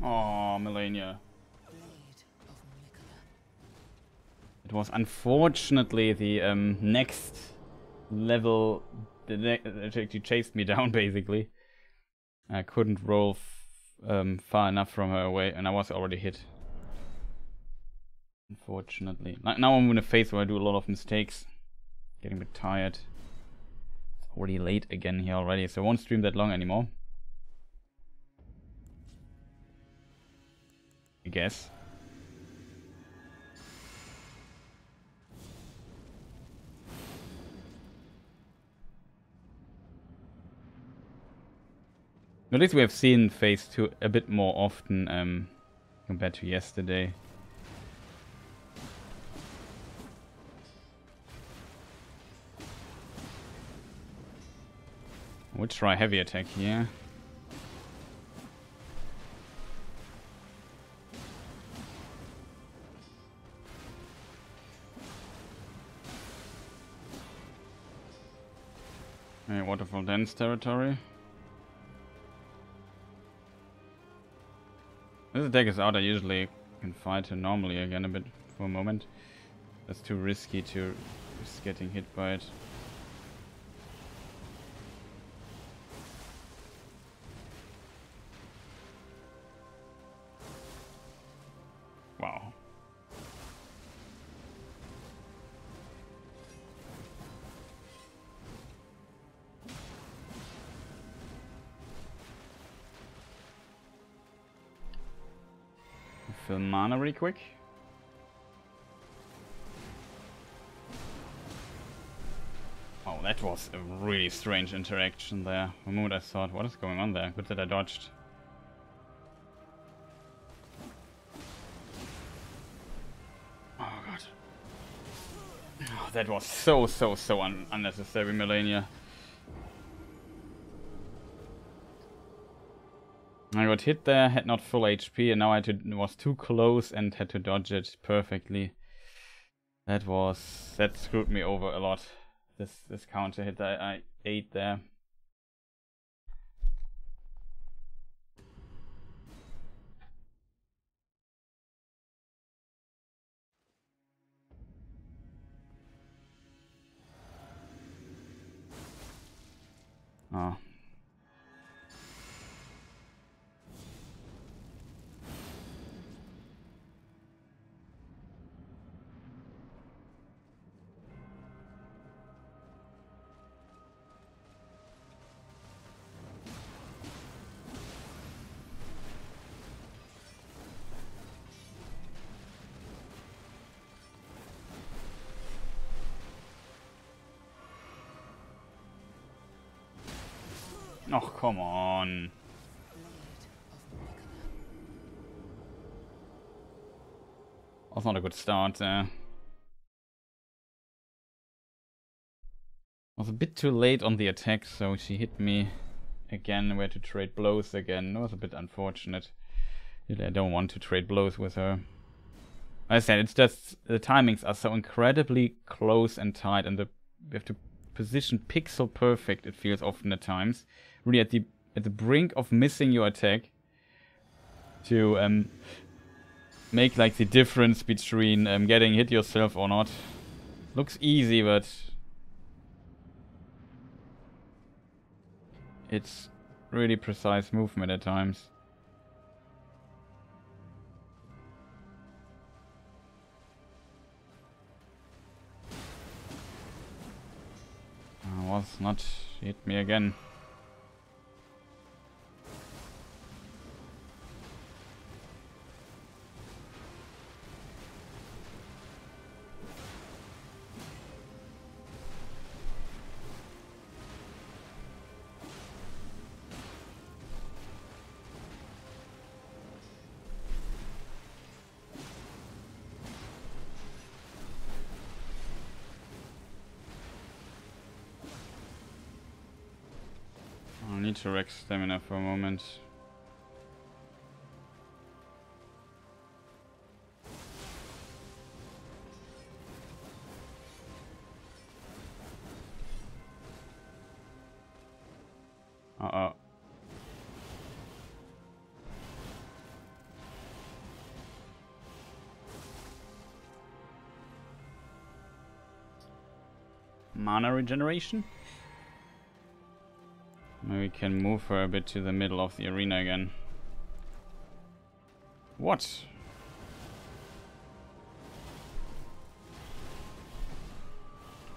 A: Oh, Malenia. It was unfortunately the next level that actually chased me down, basically. I couldn't roll far enough from her away, and I was already hit. Unfortunately. Now I'm in a phase where I do a lot of mistakes. Getting a bit tired. It's already late again here already, so I won't stream that long anymore. I guess. At least we have seen phase 2 a bit more often compared to yesterday. We'll try heavy attack here. Waterfall Dense territory. This attack is out, I usually can fight her normally again a bit for a moment. That's too risky to risk getting hit by it. refill mana really quick. Oh, that was a really strange interaction there. For a moment I thought, what is going on there? Good that I dodged. Oh god. Oh, that was so unnecessary, Malenia. I got hit there, had not full HP, and now I was too close and had to dodge it perfectly. That screwed me over a lot. This counter hit that I ate there. Oh. Oh, come on. That's not a good start there. Was a bit too late on the attack, so she hit me again. We had to trade blows again. That was a bit unfortunate. Really, I don't want to trade blows with her. As I said, it's just the timings are so incredibly close and tight, and we have to position pixel perfect, it feels often at times. Really at the brink of missing your attack to make like the difference between getting hit yourself or not. Looks easy, but it's really precise movement at times. Was not hit me again. I need to wreck stamina for a moment. Uh-oh. Mana regeneration? Maybe we can move her a bit to the middle of the arena again. What?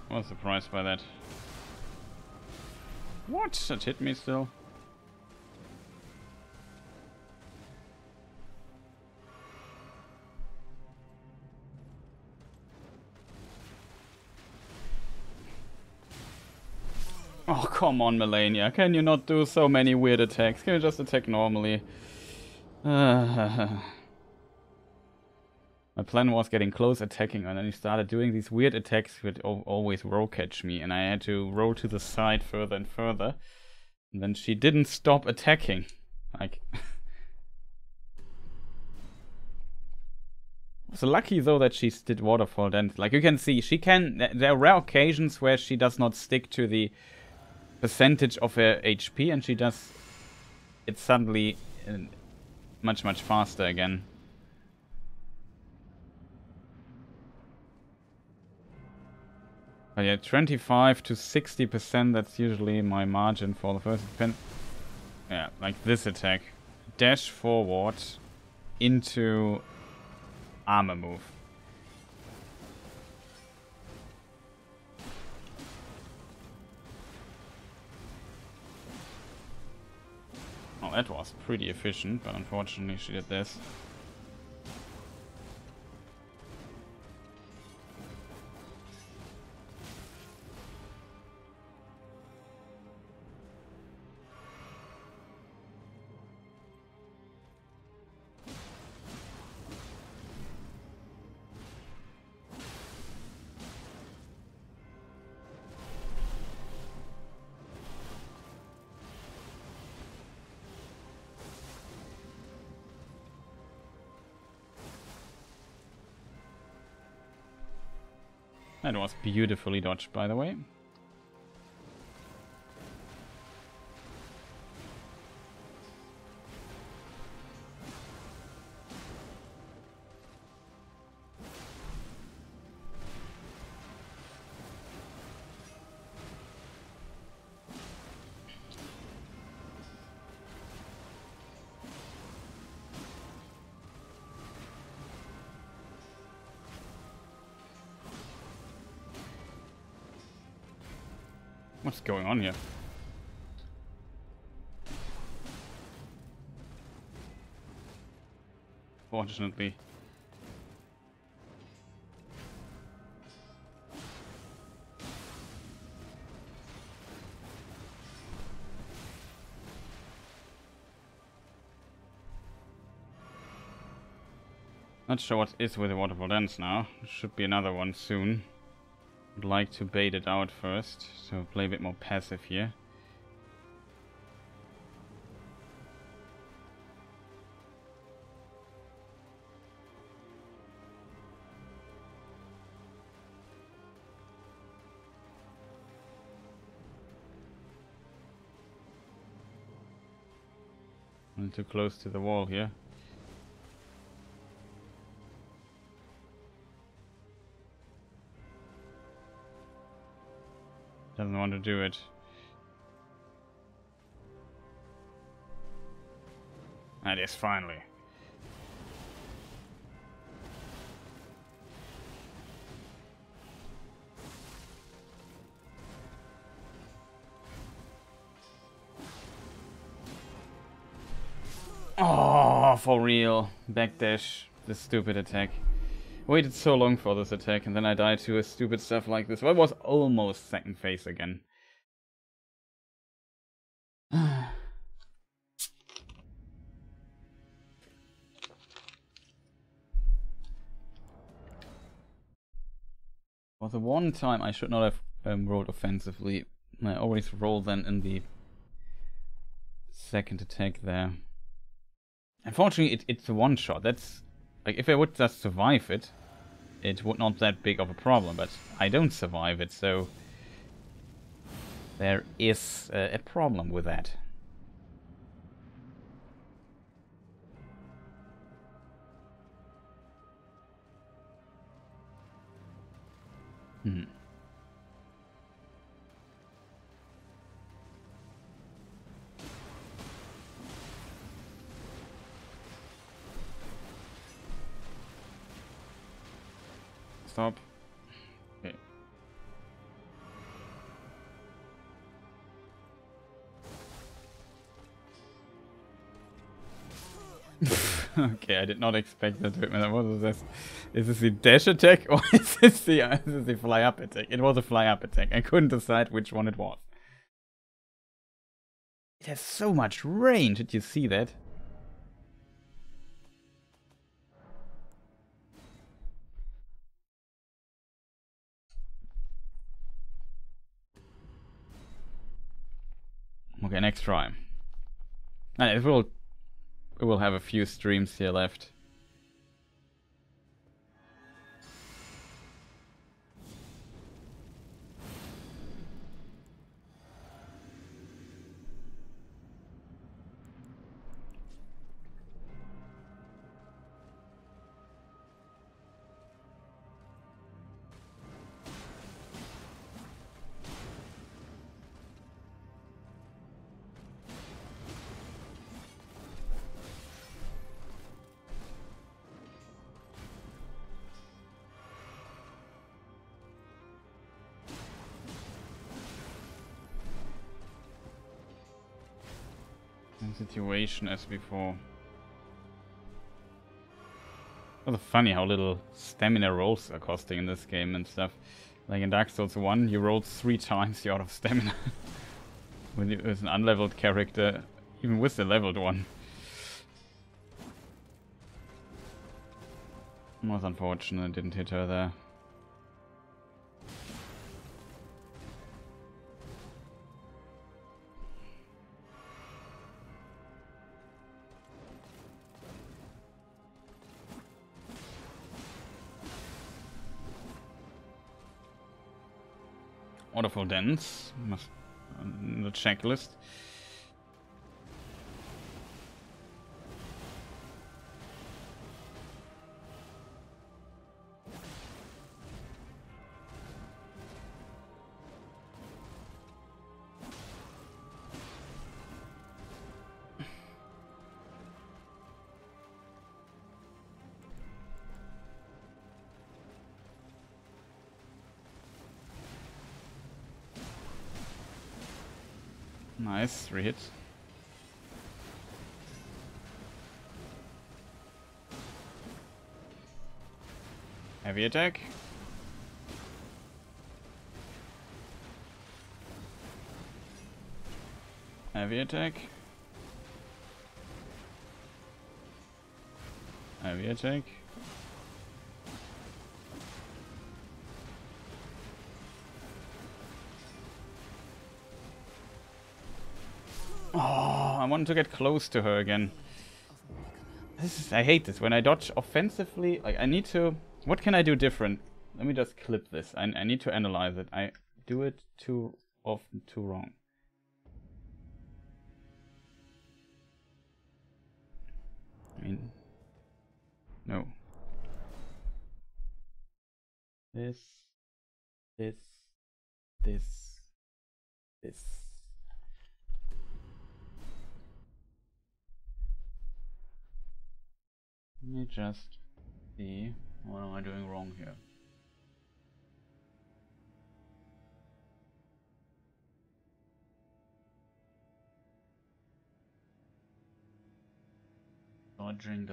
A: I was surprised by that. What? That hit me still. Oh, come on, Malenia. Can you not do so many weird attacks? Can you just attack normally? My plan was getting close attacking, and then he started doing these weird attacks which always roll catch me, and I had to roll to the side further and further. And then she didn't stop attacking. Like... So lucky though that she did waterfall dance. Like you can see, she can... There are rare occasions where she does not stick to the percentage of her HP, and she does it suddenly much faster again. But yeah, 25 to 60%, that's usually my margin for the first defense. Yeah, like this attack. Dash forward into armor move. Oh, that was pretty efficient, but unfortunately she did this. That was beautifully dodged, by the way. What's going on here? Fortunately. Not sure what is with the Waterfall Dance now. There should be another one soon. Would like to bait it out first, so play a bit more passive here. I'm too close to the wall here. Doesn't want to do it. That is finally. Oh, for real. Backdash. This stupid attack. Waited so long for this attack and then I died to a stupid stuff like this. Well, it was almost second phase again. For the one time I should not have rolled offensively. I always roll then in the second attack there. Unfortunately, it's a one shot. That's like if I would just survive it, it would not that big of a problem. But I don't survive it, so there is a problem with that. Stop. Okay. Okay, I did not expect that to happen. What is this? Is this the dash attack or is this the fly up attack? It was a fly up attack. I couldn't decide which one it was. It has so much range. Did you see that? Okay, next try. And we will have a few streams here left. Situation as before. It's funny how little stamina rolls are costing in this game and stuff. Like in Dark Souls 1, you rolled 3 times you're out of stamina. with an unleveled character, even with the leveled one. Was unfortunate, didn't hit her there. Wonderful dance. Must on the checklist. Nice, 3 hits. Heavy attack. Heavy attack. Heavy attack. Oh, I want to get close to her again. I hate this. When I dodge offensively, like I need to... What can I do different? Let me just clip this. I need to analyze it. I do it too often, too wrong. I mean... No. This. This. Let me just see, what am I doing wrong here? Dodging.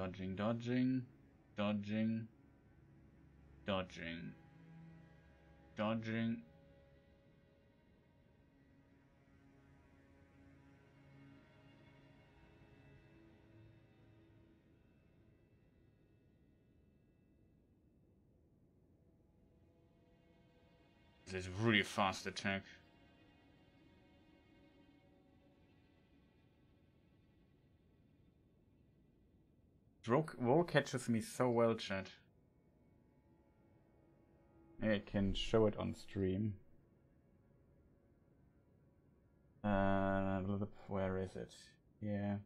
A: This is really fast attack. Roll catches me so well, chat. Maybe I can show it on stream. Where is it? Yeah.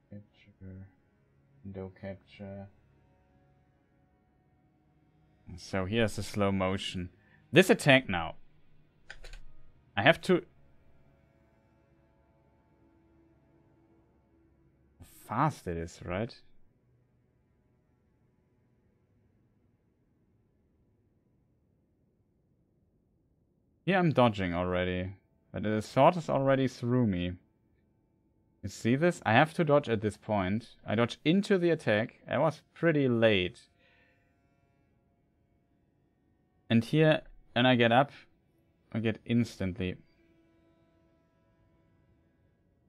A: Capture. Window capture. So here's the slow motion. This attack now. I have to... How fast it is, right? Yeah, I'm dodging already. But the sword is already through me. You see this? I have to dodge at this point. I dodge into the attack. I was pretty late. And here, when I get up, I get instantly.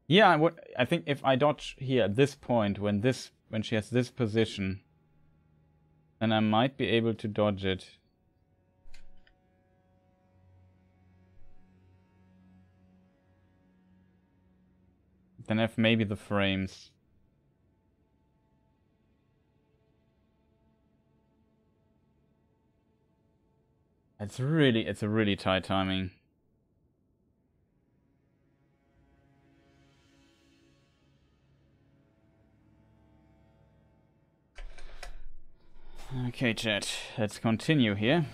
A: Yeah, I think if I dodge here at this point, when she has this position, then I might be able to dodge it. Then I have maybe the frames. It's a really tight timing. Okay, chat, let's continue here.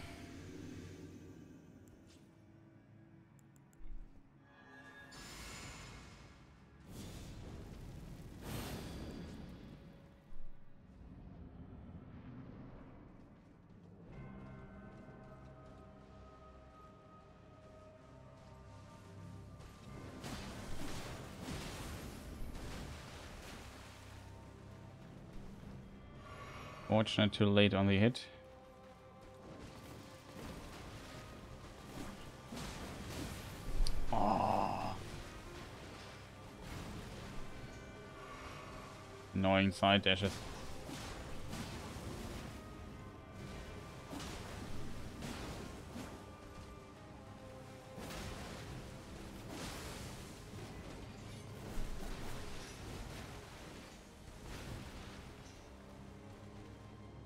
A: Fortunate too late on the hit. Oh. Annoying side dashes.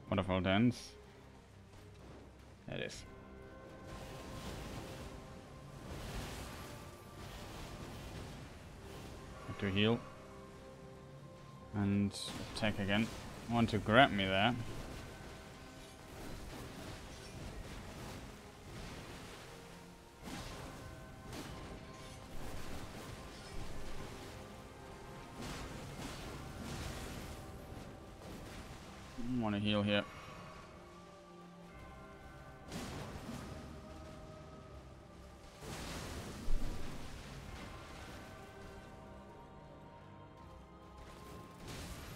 A: Wonderful dance. There it is. Have to heal. And attack again. Want to grab me there. Want to heal here.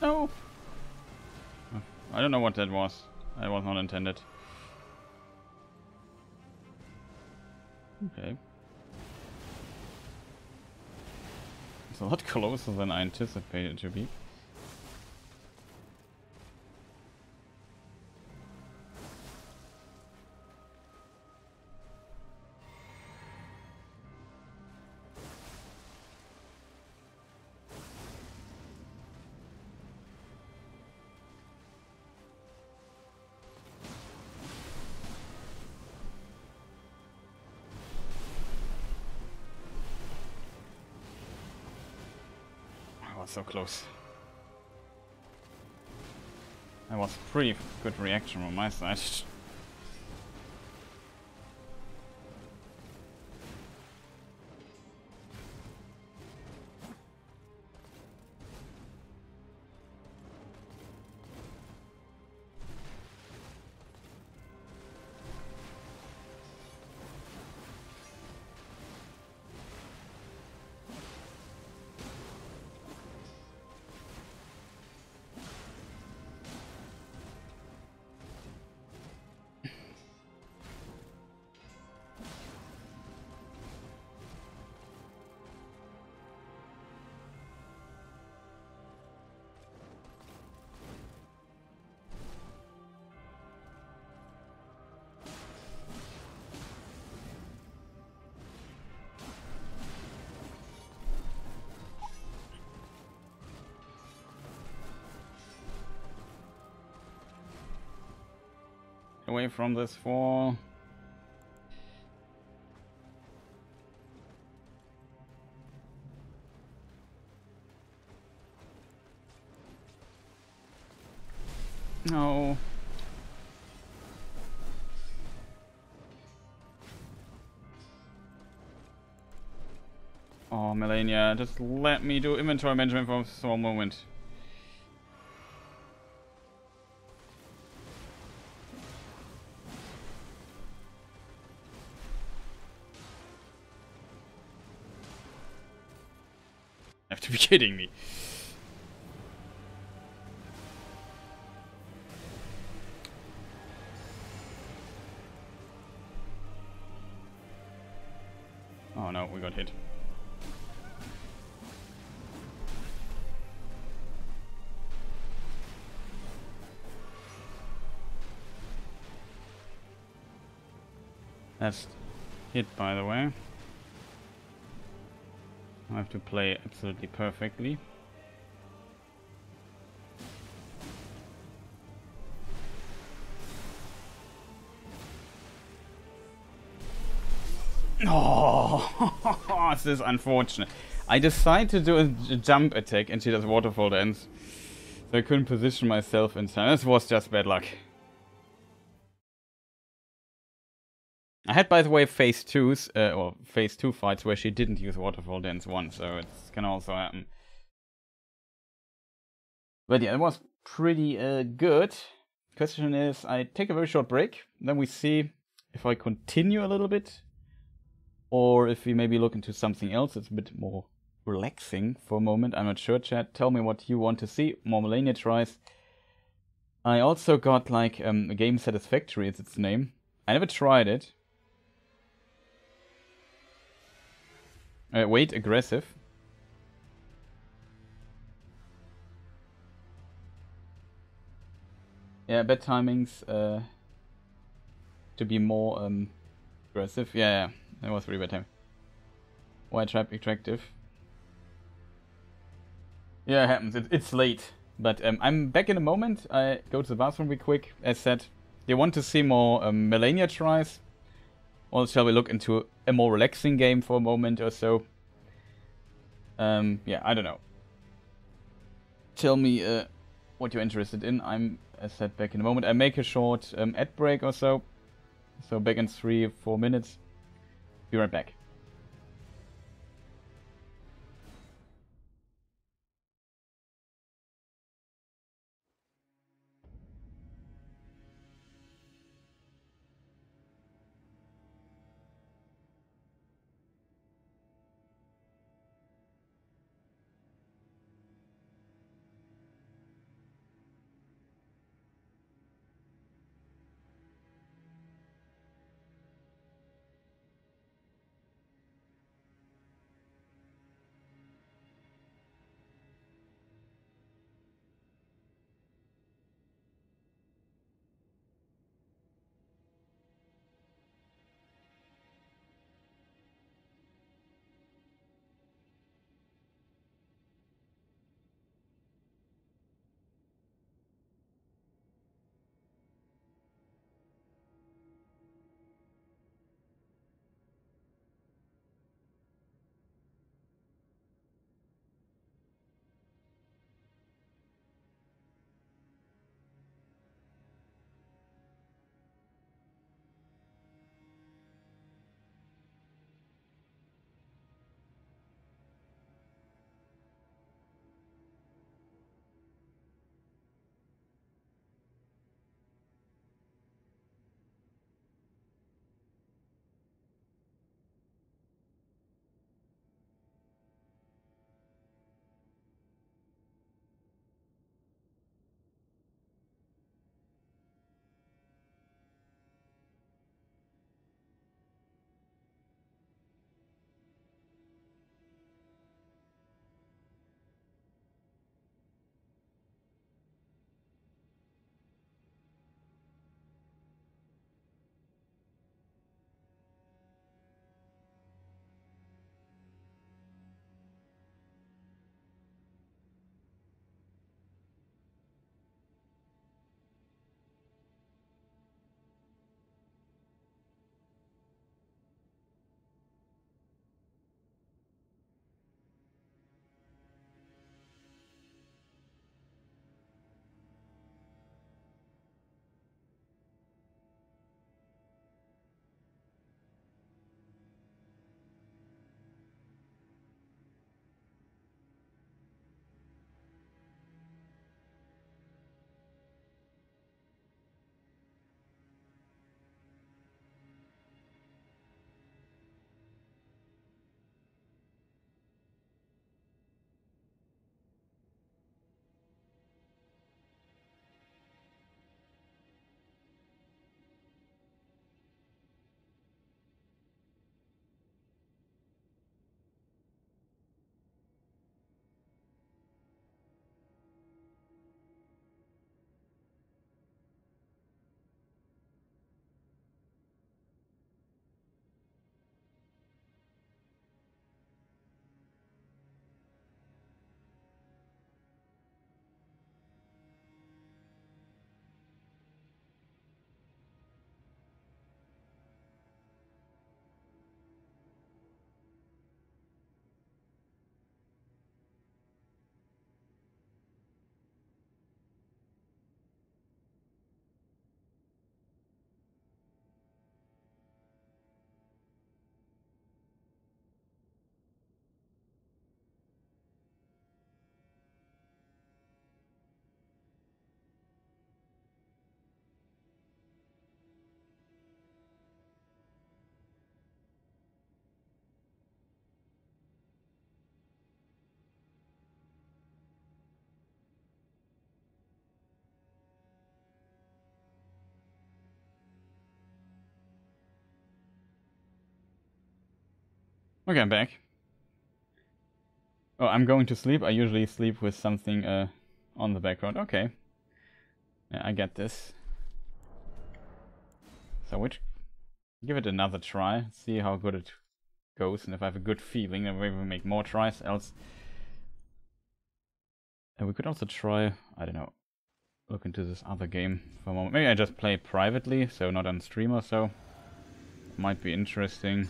A: No! I don't know what that was. That was not intended. Okay. It's a lot closer than I anticipated it to be. So close. That was pretty good reaction on my side. Away from this fall. No. Oh, Malenia, just let me do inventory management for a small moment. You have to be kidding me. Oh no, we got hit. That's hit, by the way. I have to play absolutely perfectly. Oh, this is unfortunate. I decided to do a jump attack and she does waterfall dance. So I couldn't position myself in time. This was just bad luck. I had, by the way, phase 2s, or phase 2 fights where she didn't use waterfall dance once, so it can also happen. But yeah, it was pretty good. Question is, I take a very short break, then we see if I continue a little bit, or if we maybe look into something else that's a bit more relaxing for a moment. I'm not sure, chat. Tell me what you want to see. More Malenia tries. I also got like a game Satisfactory is its name. I never tried it. Wait, aggressive. Yeah, bad timings to be more aggressive. Yeah, that was really bad time. White trap attractive. Yeah, it happens. It's late. But I'm back in a moment. I go to the bathroom real quick. As said, they want to see more Malenia tries. Or shall we look into a more relaxing game for a moment or so? Yeah, I don't know. Tell me what you're interested in. I'm, as said, back in a moment. I make a short ad break or so. So back in 3-4 minutes. Be right back. Okay, I'm back. Oh, I'm going to sleep. I usually sleep with something on the background. Okay. Yeah, I get this. So give it another try. See how good it goes. And if I have a good feeling, then maybe we'll make more tries. Else... And we could also try, I don't know, look into this other game for a moment. Maybe I just play privately, so not on stream or so. Might be interesting.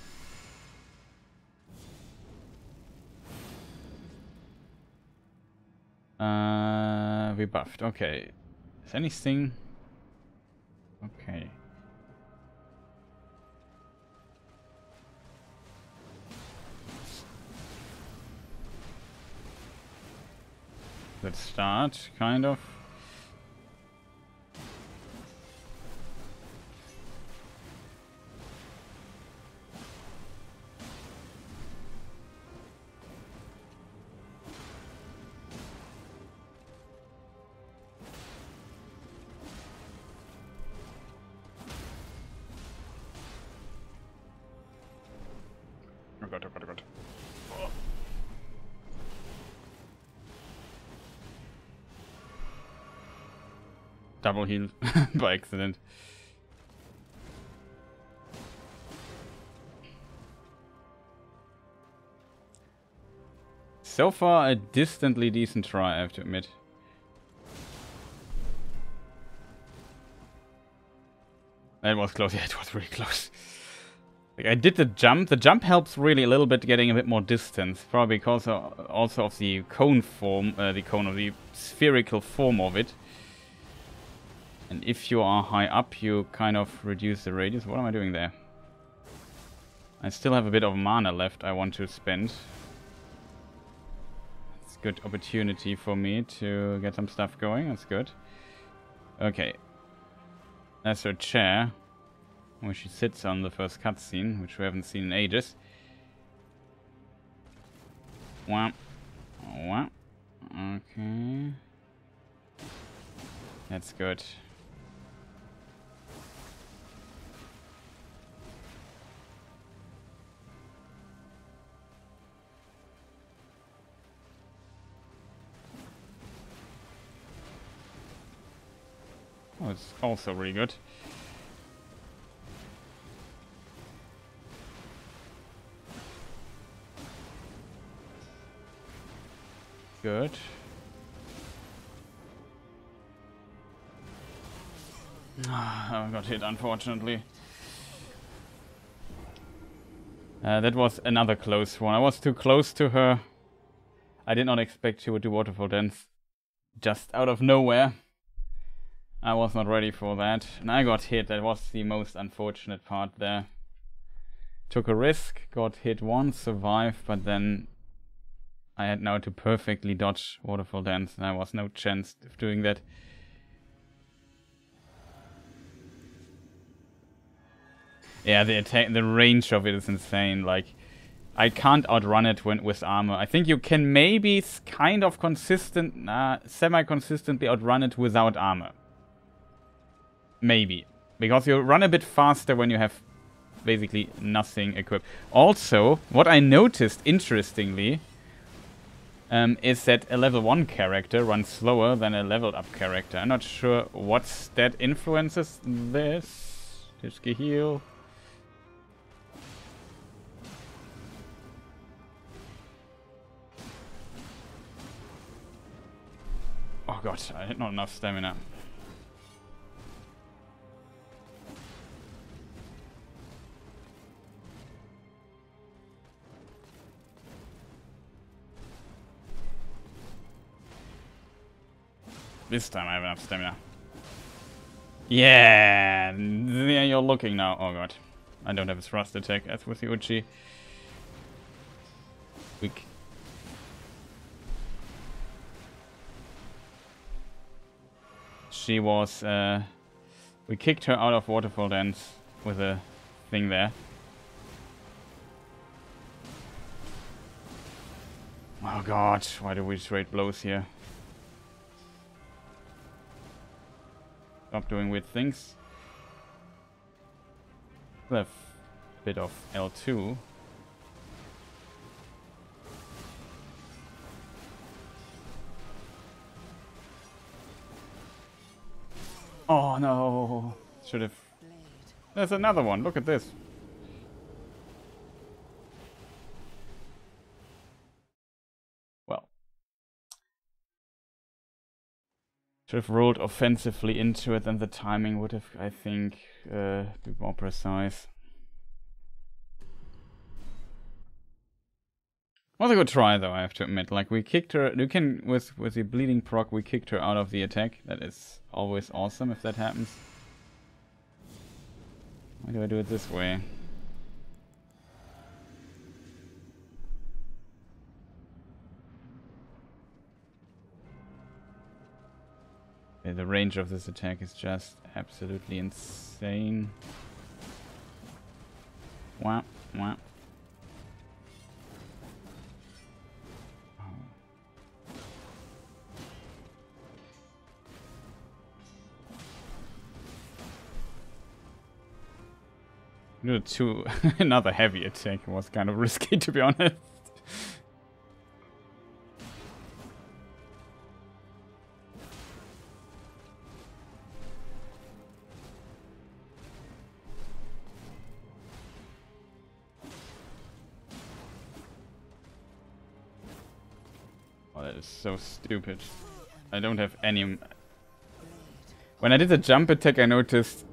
A: We buffed. Okay. Is anything... Okay. Let's start, kind of. Oh god, oh god, oh god. Oh. Double heal by accident. So far, a distantly decent try, I have to admit. That was close. Yeah, it was really close. Like, I did the jump. The jump helps really a little bit getting a bit more distance. Probably because also of the cone form, the spherical form of it. And if you are high up, you kind of reduce the radius. What am I doing there? I still have a bit of mana left I want to spend. It's a good opportunity for me to get some stuff going. That's good. Okay. That's her chair, where she sits on the first cutscene, which we haven't seen in ages. Wow. Wow. Okay. That's good. Oh, it's also really good. Good. I got hit, unfortunately. That was another close one. I was too close to her. I did not expect she would do Waterfall Dance just out of nowhere. I was not ready for that. And I got hit. That was the most unfortunate part there. Took a risk, got hit once, survived, but then I had now to perfectly dodge Waterfall Dance, and there was no chance of doing that. Yeah, the range of it is insane. Like, I can't outrun it with armor. I think you can maybe kind of semi-consistently outrun it without armor. Maybe. Because you run a bit faster when you have basically nothing equipped. Also, what I noticed, interestingly, is that a level 1 character runs slower than a leveled up character. I'm not sure what stat influences this. Disky heal. Oh god, I had not enough stamina. This time I have enough stamina. Yeah, there you're looking now. Oh god, I don't have a thrust attack as with the Uchi. Weak. She was, we kicked her out of Waterfall Dance with a thing there. Oh god, why do we trade blows here? Stop doing weird things. A bit of L2. Oh no! Should have. There's another one. Look at this. Well, should have rolled offensively into it, and the timing would have, I think, be more precise. Was a good try though, I have to admit. Like we kicked her. You can with the bleeding proc, we kicked her out of the attack. That is always awesome if that happens. Why do I do it this way? Okay, the range of this attack is just absolutely insane. Wow, wow. Another heavy attack was kind of risky, to be honest. Oh, that is so stupid. I don't have any... When I did the jump attack, I noticed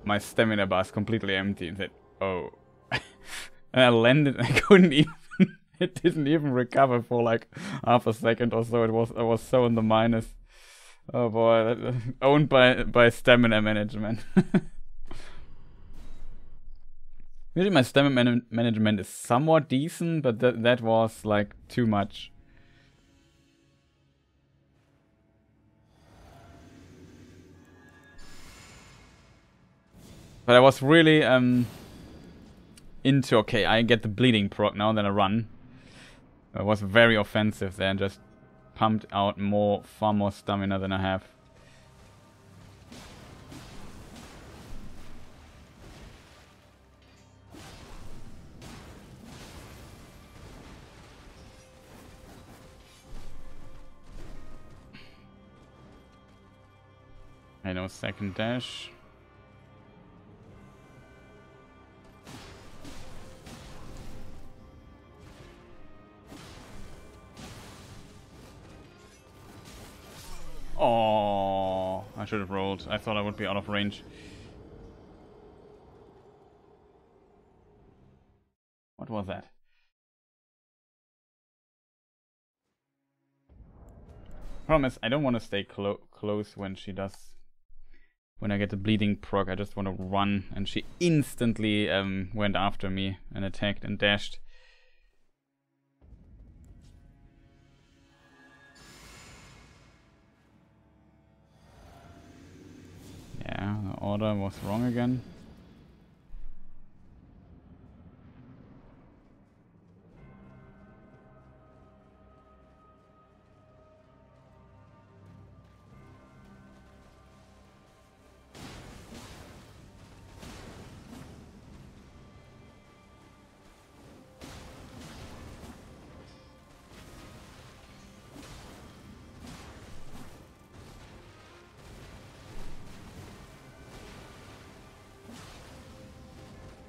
A: my stamina bar is completely empty and said, oh. And I landed and I couldn't even, it didn't even recover for like half a second or so. I was so in the minus. Oh boy, owned by stamina management. Usually my stamina management is somewhat decent, but that was like too much. But I was really into, okay, I get the bleeding proc now, then I run. I was very offensive there and just pumped out far more stamina than I have. I know, second dash. Oh, I should have rolled. I thought I would be out of range. What was that? Problem is, I don't want to stay close when she does. When I get the bleeding proc, I just want to run, and she instantly went after me and attacked and dashed. Yeah, the order was wrong again.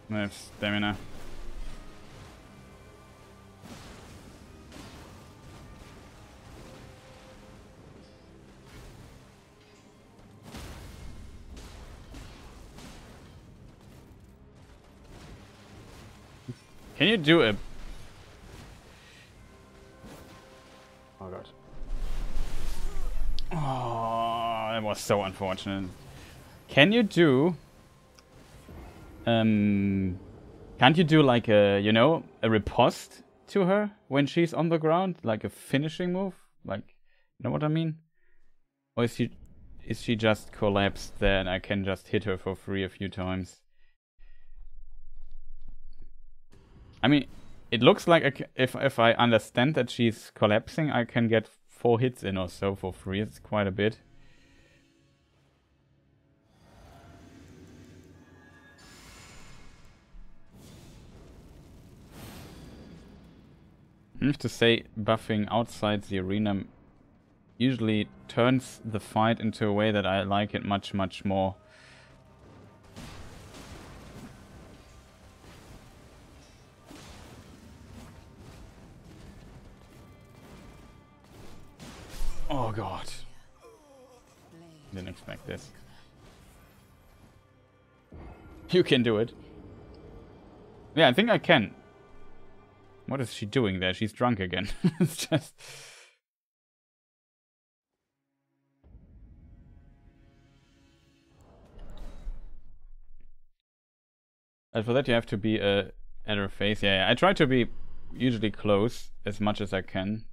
A: I have stamina. Can you do a... Oh god. Oh, that was so unfortunate. Can you do... can't you do like a, you know, a riposte to her when she's on the ground? Like a finishing move? Like, you know what I mean? Or is she just collapsed there and I can just hit her for free a few times? I mean, it looks like if I understand that she's collapsing, I can get 4 hits in or so for free. It's quite a bit. I have to say, buffing outside the arena usually turns the fight into a way that I like it much, much more. Oh god. Didn't expect this. You can do it. Yeah, I think I can. What is she doing there? She's drunk again. It's just... And for that you have to be at her face. Yeah, I try to be usually close as much as I can.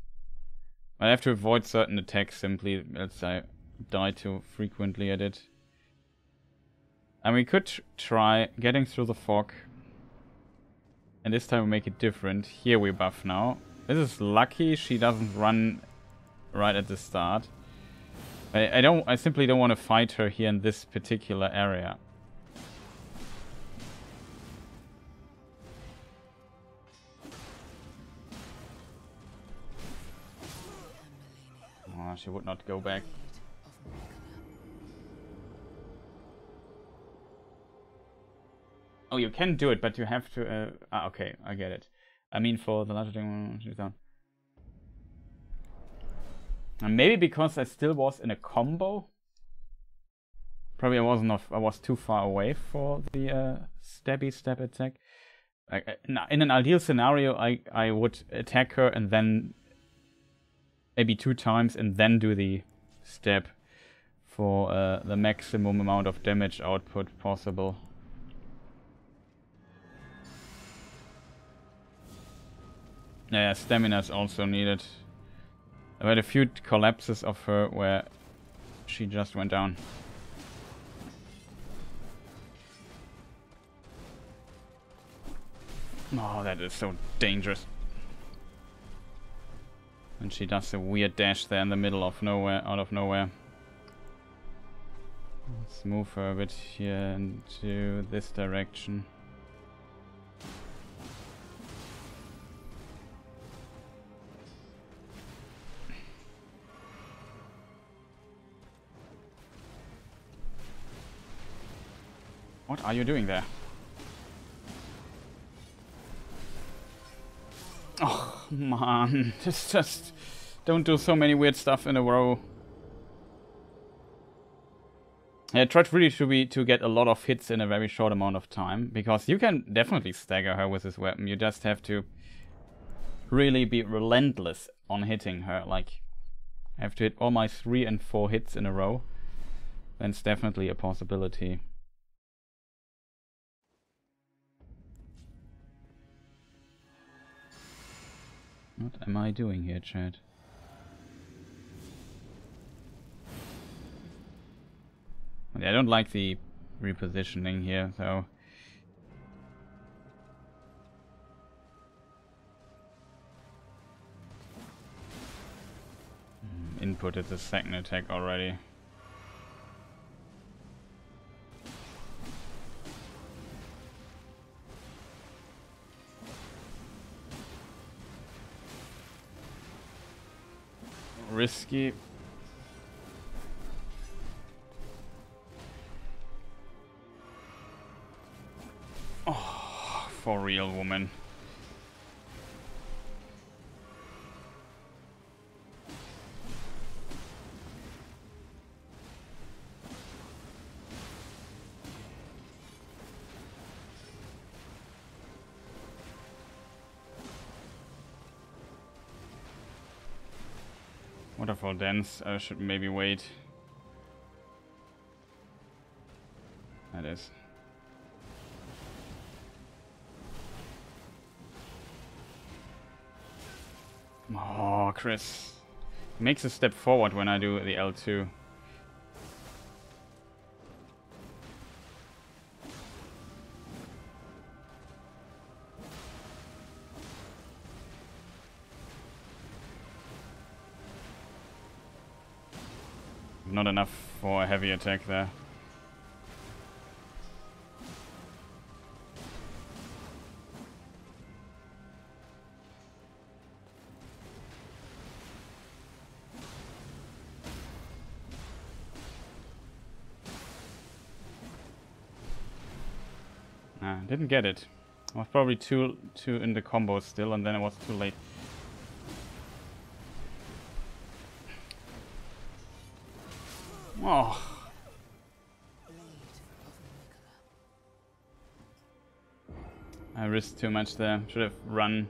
A: I have to avoid certain attacks simply, else I die too frequently at it. And we could try getting through the fog. And this time we make it different. Here we buff now. This is lucky she doesn't run right at the start. I simply don't want to fight her here in this particular area. Oh, she would not go back. Oh, you can do it, but you have to... okay, I get it. I mean, for the larger thing, she's down. And maybe because I still was in a combo. Probably I was too far away for the stabby stab attack. In an ideal scenario, I would attack her and then maybe 2 times and then do the stab for the maximum amount of damage output possible. Yeah, stamina is also needed. I had a few collapses of her where she just went down. Oh, that is so dangerous. And she does a weird dash there in the middle of nowhere, out of nowhere. Let's move her a bit here into this direction. What are you doing there? Oh, man. Just don't do so many weird stuff in a row. I tried really to get a lot of hits in a very short amount of time, because you can definitely stagger her with this weapon. You just have to really be relentless on hitting her. Like, I have to hit all my 3 and 4 hits in a row. Then it's definitely a possibility. What am I doing here, chat? I don't like the repositioning here, so... Inputted the second attack already. Risky. Oh, for real, woman. Waterfall dance. I should maybe wait. That is. Oh, Chris. He makes a step forward when I do the L2. Not enough for a heavy attack there. Didn't get it. I was probably too in the combo still, and then it was too late. Oh. I risked too much there. Should have run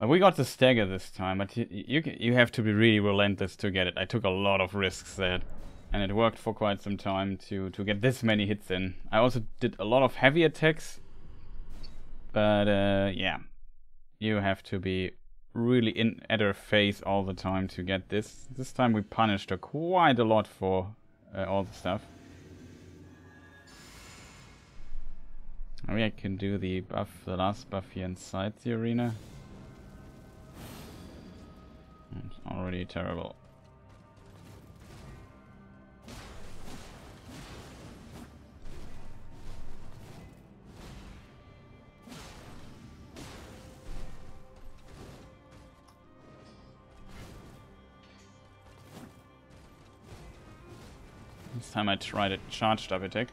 A: We got the stagger this time, but you have to be really relentless to get it. I took a lot of risks there, and it worked for quite some time to get this many hits in. I also did a lot of heavy attacks, but yeah, you have to be really in at her face all the time to get this. This time we punished her quite a lot for all the stuff. Maybe I can do the last buff here inside the arena. It's already terrible. This time I tried a charged up attack.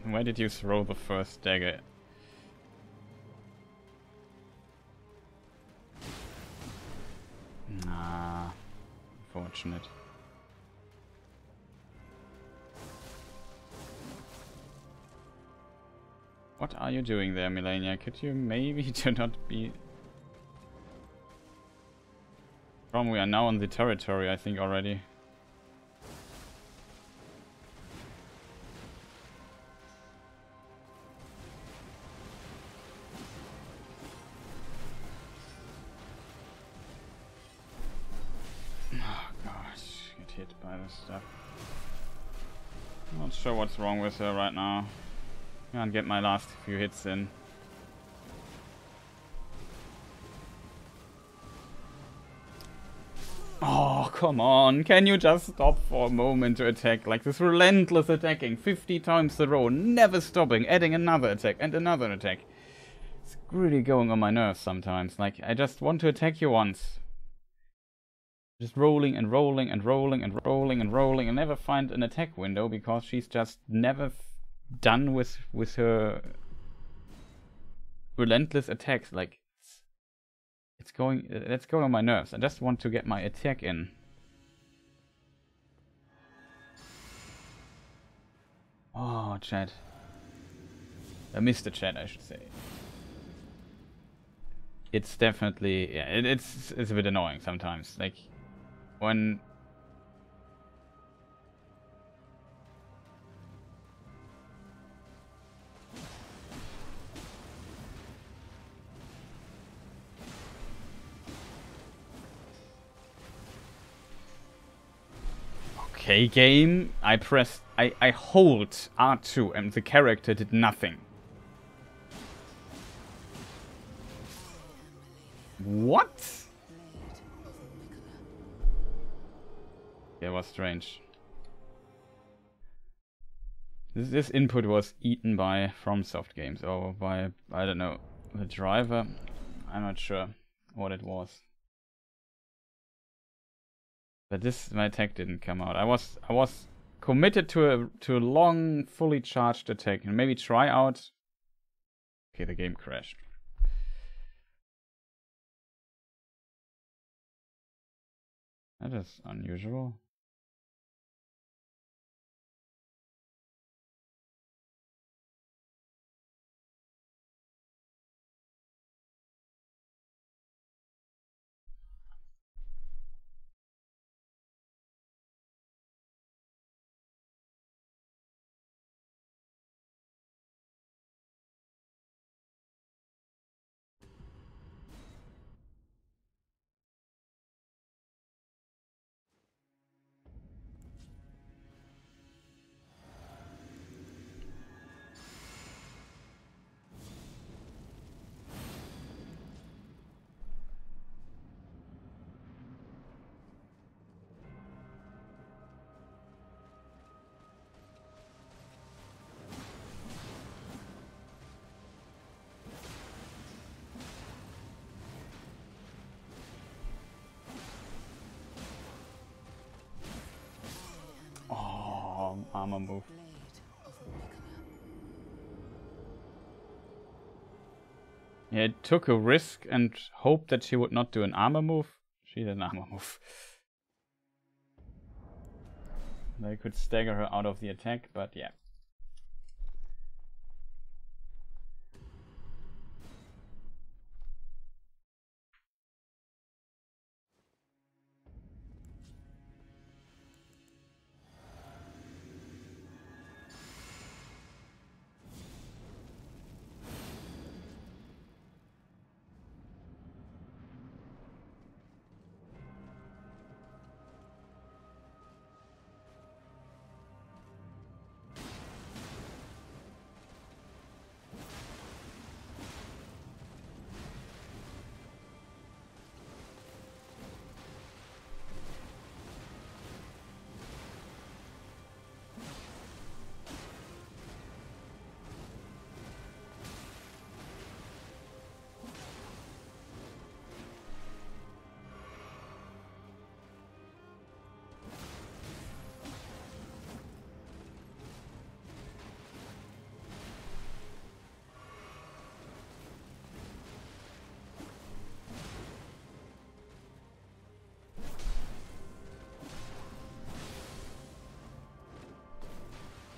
A: Where did you throw the first dagger? Nah, unfortunate. What are you doing there, Malenia? Could you maybe do not be... Problem, we are now on the territory, I think, already. Stuff. Not sure what's wrong with her right now. Can't get my last few hits in. Oh, come on. Can you just stop for a moment to attack? Like this relentless attacking 50 times a row, never stopping, adding another attack and another attack. It's really going on my nerves sometimes. Like, I just want to attack you once. Just rolling and rolling and rolling and rolling and rolling and never find an attack window because she's just never done with her relentless attacks. Like, that's going on my nerves. I just want to get my attack in. Oh, chat. Mr. Chat, I should say. It's definitely, yeah, it's a bit annoying sometimes. Like, when okay, game, I hold R2 and the character did nothing. What? It was strange. This input was eaten by FromSoft Games or by, I don't know, the driver. I'm not sure what it was. But my attack didn't come out. I was committed to a long, fully charged attack and maybe try out. Okay, the game crashed. That is unusual. Armor move. Yeah, it took a risk and hoped that she would not do an armor move. She did an armor move. They could stagger her out of the attack, but yeah.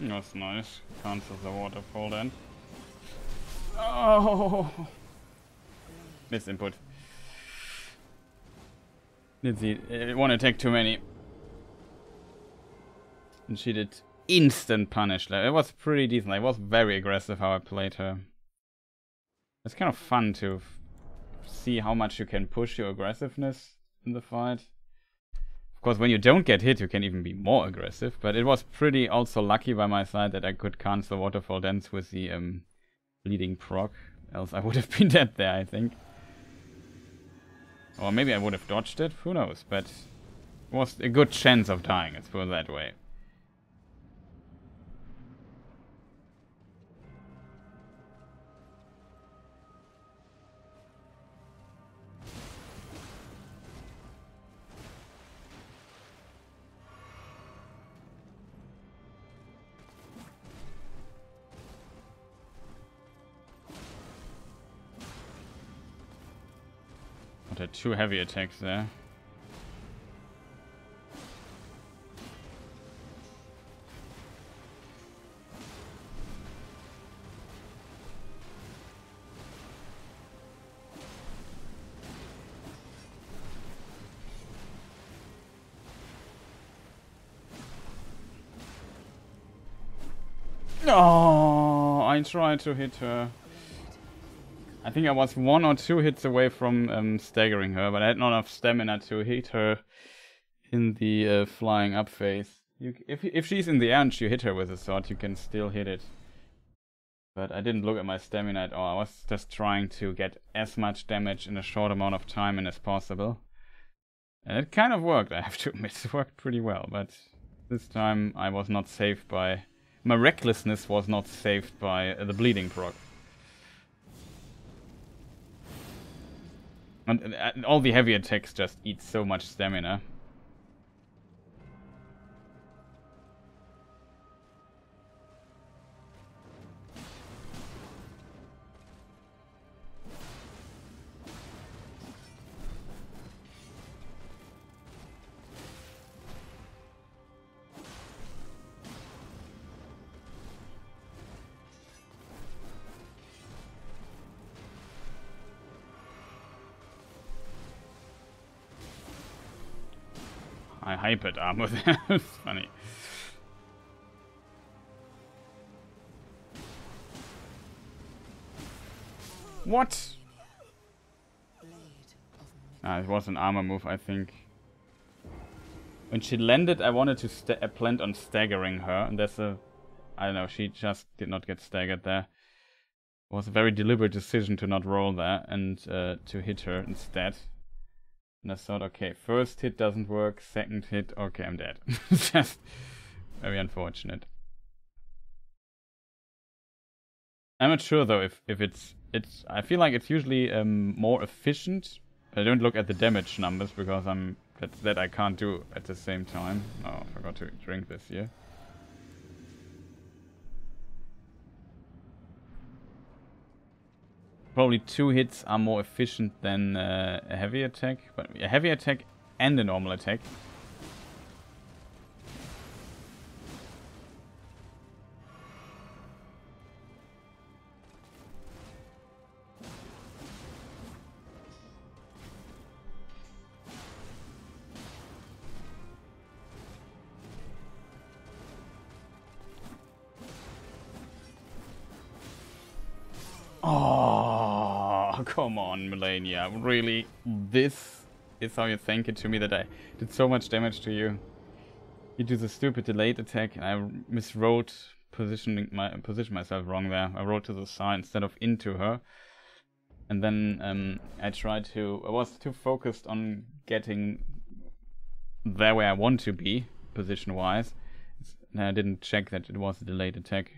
A: That's nice. Cancels the waterfall then. Oh! Missed input. Did see one attack too many. And she did instant punish. It was pretty decent. It was very aggressive how I played her. It's kind of fun to see how much you can push your aggressiveness in the fight. Of course, when you don't get hit, you can even be more aggressive. But it was pretty also lucky by my side that I could cancel Waterfall Dance with the bleeding proc. Else I would have been dead there, I think. Or maybe I would have dodged it. Who knows? But it was a good chance of dying, let's put it that way. Had 2 heavy attacks there. Oh, I tried to hit her. I think I was 1 or 2 hits away from staggering her, but I had not enough stamina to hit her in the flying up phase. If she's in the air and you hit her with a sword, you can still hit it. But I didn't look at my stamina at all. I was just trying to get as much damage in a short amount of time as possible. And it kind of worked, I have to admit. It worked pretty well, but this time I was not saved by... My recklessness was not saved by the bleeding proc. And all the heavy attacks just eat so much stamina. I hypered armor there. It's funny. What? It was an armor move, I think. When she landed, I wanted to plan on staggering her, and there's a... I don't know, she just did not get staggered there. It was a very deliberate decision to not roll there and to hit her instead. And I thought, okay, first hit doesn't work, second hit, okay, I'm dead. Just very unfortunate. I'm not sure though if it's I feel like it's usually more efficient. I don't look at the damage numbers because that I can't do at the same time. Oh, I forgot to drink this here. Probably 2 hits are more efficient than a heavy attack, but a heavy attack and a normal attack. Oh, come on, Malenia. Really? This is how you thank it to me that I did so much damage to you? You do the stupid delayed attack, and I miswrote position myself wrong there. I wrote to the side instead of into her. And then I was too focused on getting there where I want to be, position-wise. And I didn't check that it was a delayed attack.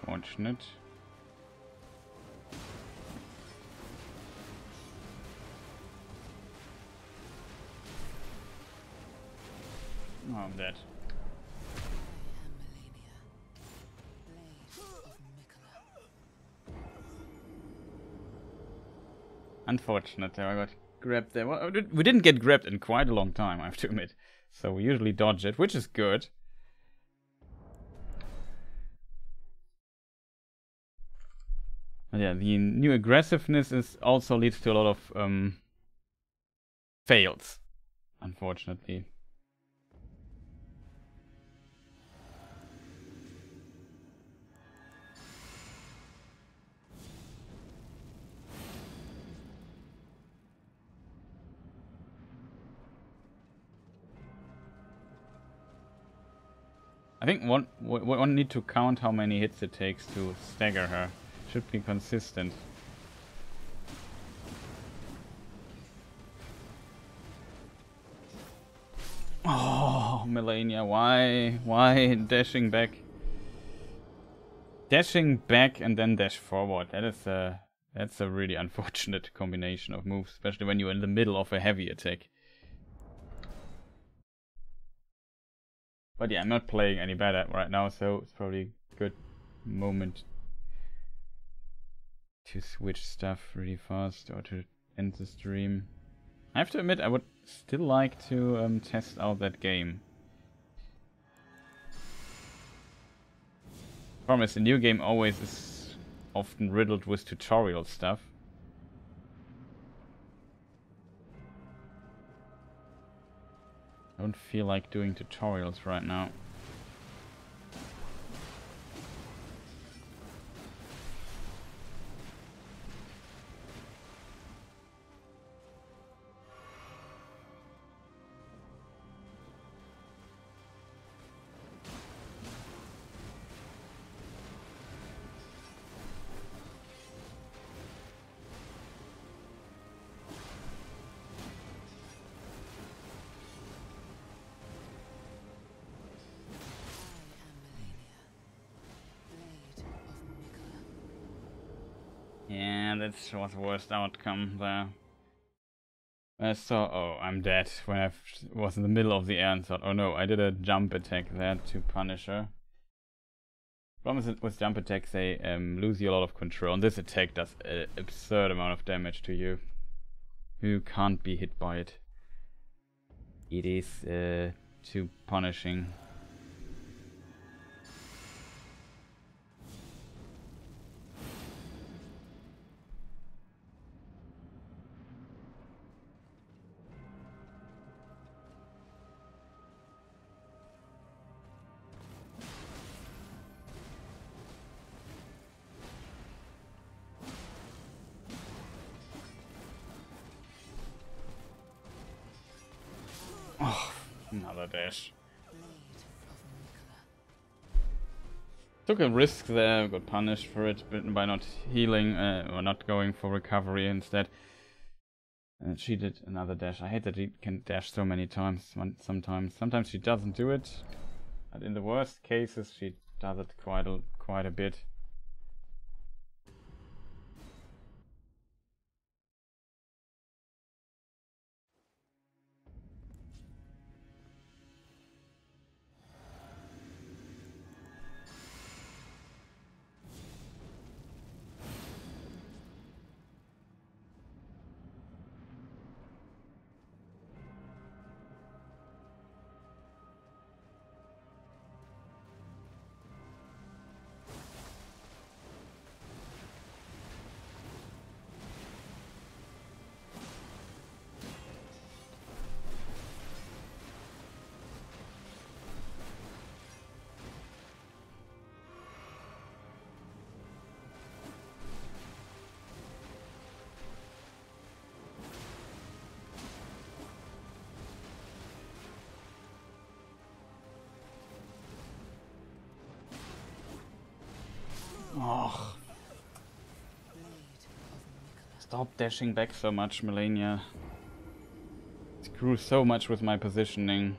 A: Fortunate. Oh, I'm dead. Unfortunate, I got grabbed there. Well, we didn't get grabbed in quite a long time, I have to admit. So we usually dodge it, which is good. But yeah, the new aggressiveness also leads to a lot of fails, unfortunately. I think one need to count how many hits it takes to stagger her. Should be consistent. Oh, Malenia, why dashing back? Dashing back and then dash forward. That's a really unfortunate combination of moves, especially when you're in the middle of a heavy attack. But yeah, I'm not playing any better right now, so it's probably a good moment to switch stuff really fast or to end the stream. I have to admit, I would still like to test out that game. Problem is, the new game always is often riddled with tutorial stuff. I don't feel like doing tutorials right now. Yeah, that was the worst outcome there. I saw, oh, I'm dead, when I was in the middle of the air and thought, oh no, I did a jump attack there to punish her. Problem is with jump attacks, they lose you a lot of control, and this attack does an absurd amount of damage to you. You can't be hit by it. It is too punishing. Oh, another dash. Took a risk there, got punished for it by not healing or not going for recovery instead. And she did another dash. I hate that she can dash so many times. Sometimes she doesn't do it, but in the worst cases she does it quite a bit. Oh. Stop dashing back so much, Malenia. Screw so much with my positioning.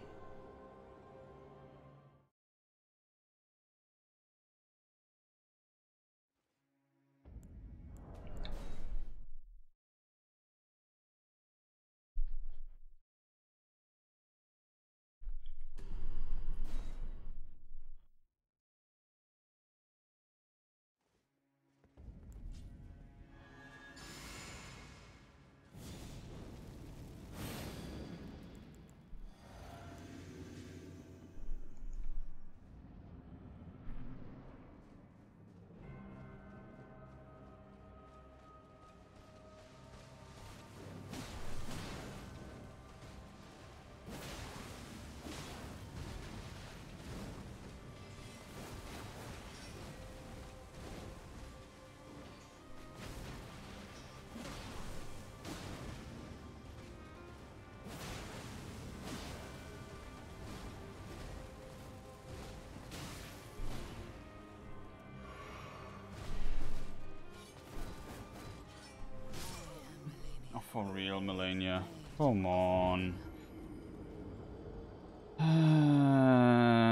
A: For real, Malenia. Come on.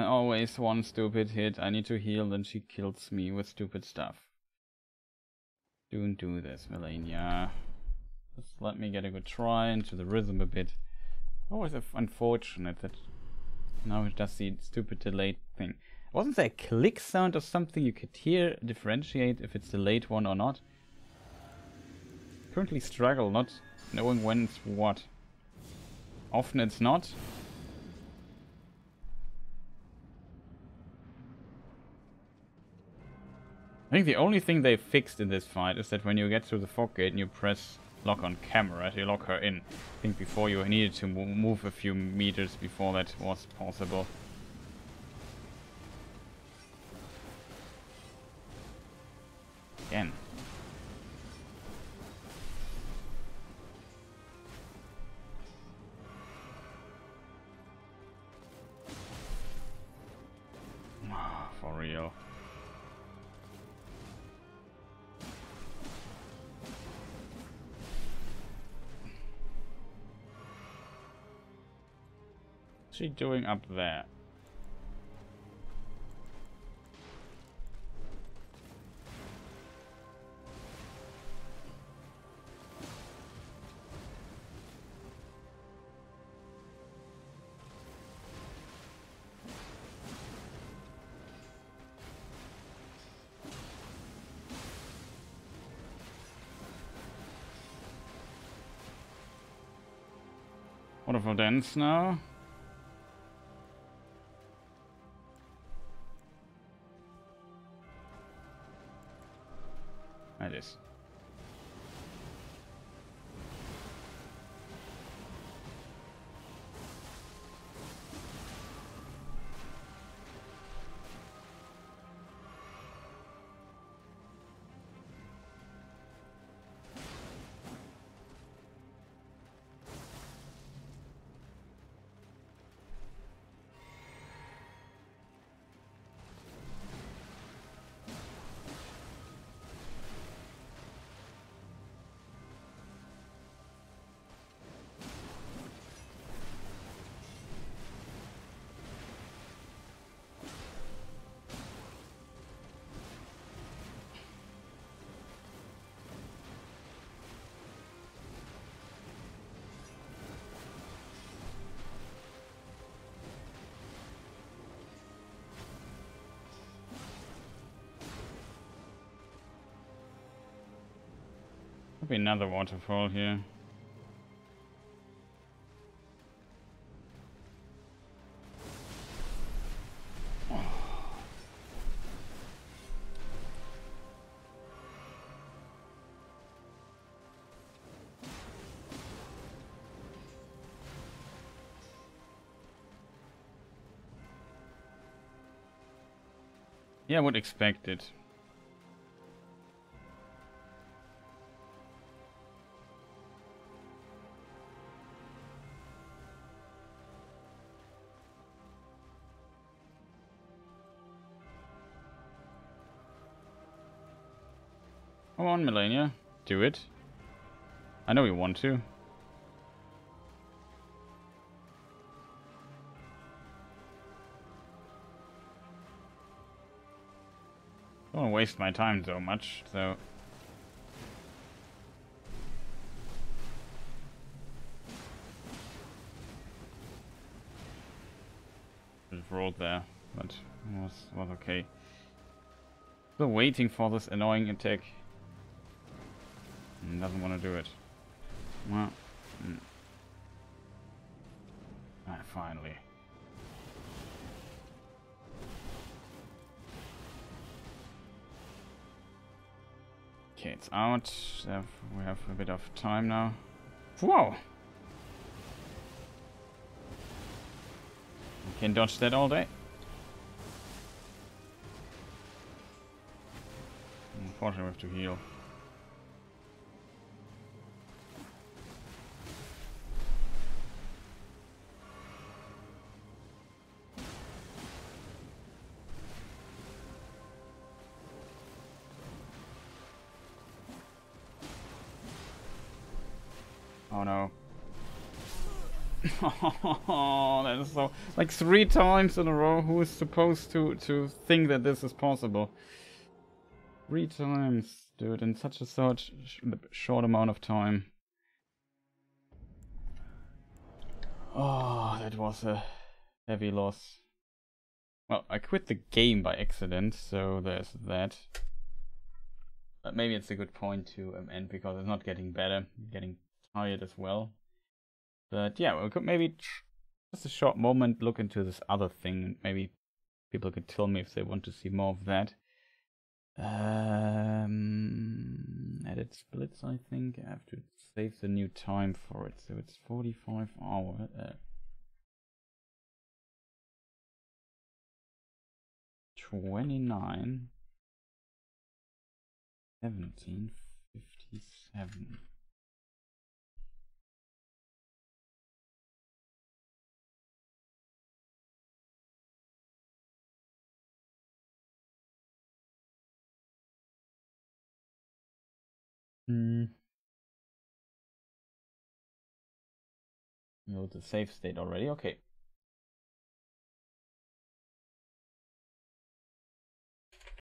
A: Always one stupid hit. I need to heal, then she kills me with stupid stuff. Don't do this, Malenia. Just let me get a good try into the rhythm a bit. Always unfortunate that now it does the stupid delayed thing. Wasn't there a click sound or something you could hear, differentiate if it's delayed one or not? Currently struggle not knowing when it's what. Often it's not. I think the only thing they fixed in this fight is that when you get through the fog gate and you press lock on camera, you lock her in. I think before you needed to move a few meters before that was possible. Again. For real. What's she doing up there? Wonderful dance now. That is. Could be another waterfall here. Yeah, I would expect it. Come on, Malenia. Do it. I know you want to. Don't want to waste my time so much, so... Just rolled there, but it was okay. Still waiting for this annoying attack. Doesn't want to do it. Well... finally. Okay, it's out. We have a bit of time now. Whoa! You can dodge that all day. Unfortunately, we have to heal. Oh no. Oh, that is so... Like 3 times in a row, who is supposed to think that this is possible? 3 times, dude, in such a short amount of time. Oh, that was a heavy loss. Well, I quit the game by accident, so there's that. But maybe it's a good point to end because it's not getting better. I'm getting tired as well. But yeah, we could maybe just a short moment look into this other thing, and maybe people could tell me if they want to see more of that. Edit splits, I think. I have to save the new time for it, so it's 45 hours. 29 1757. No, the save state already. Okay,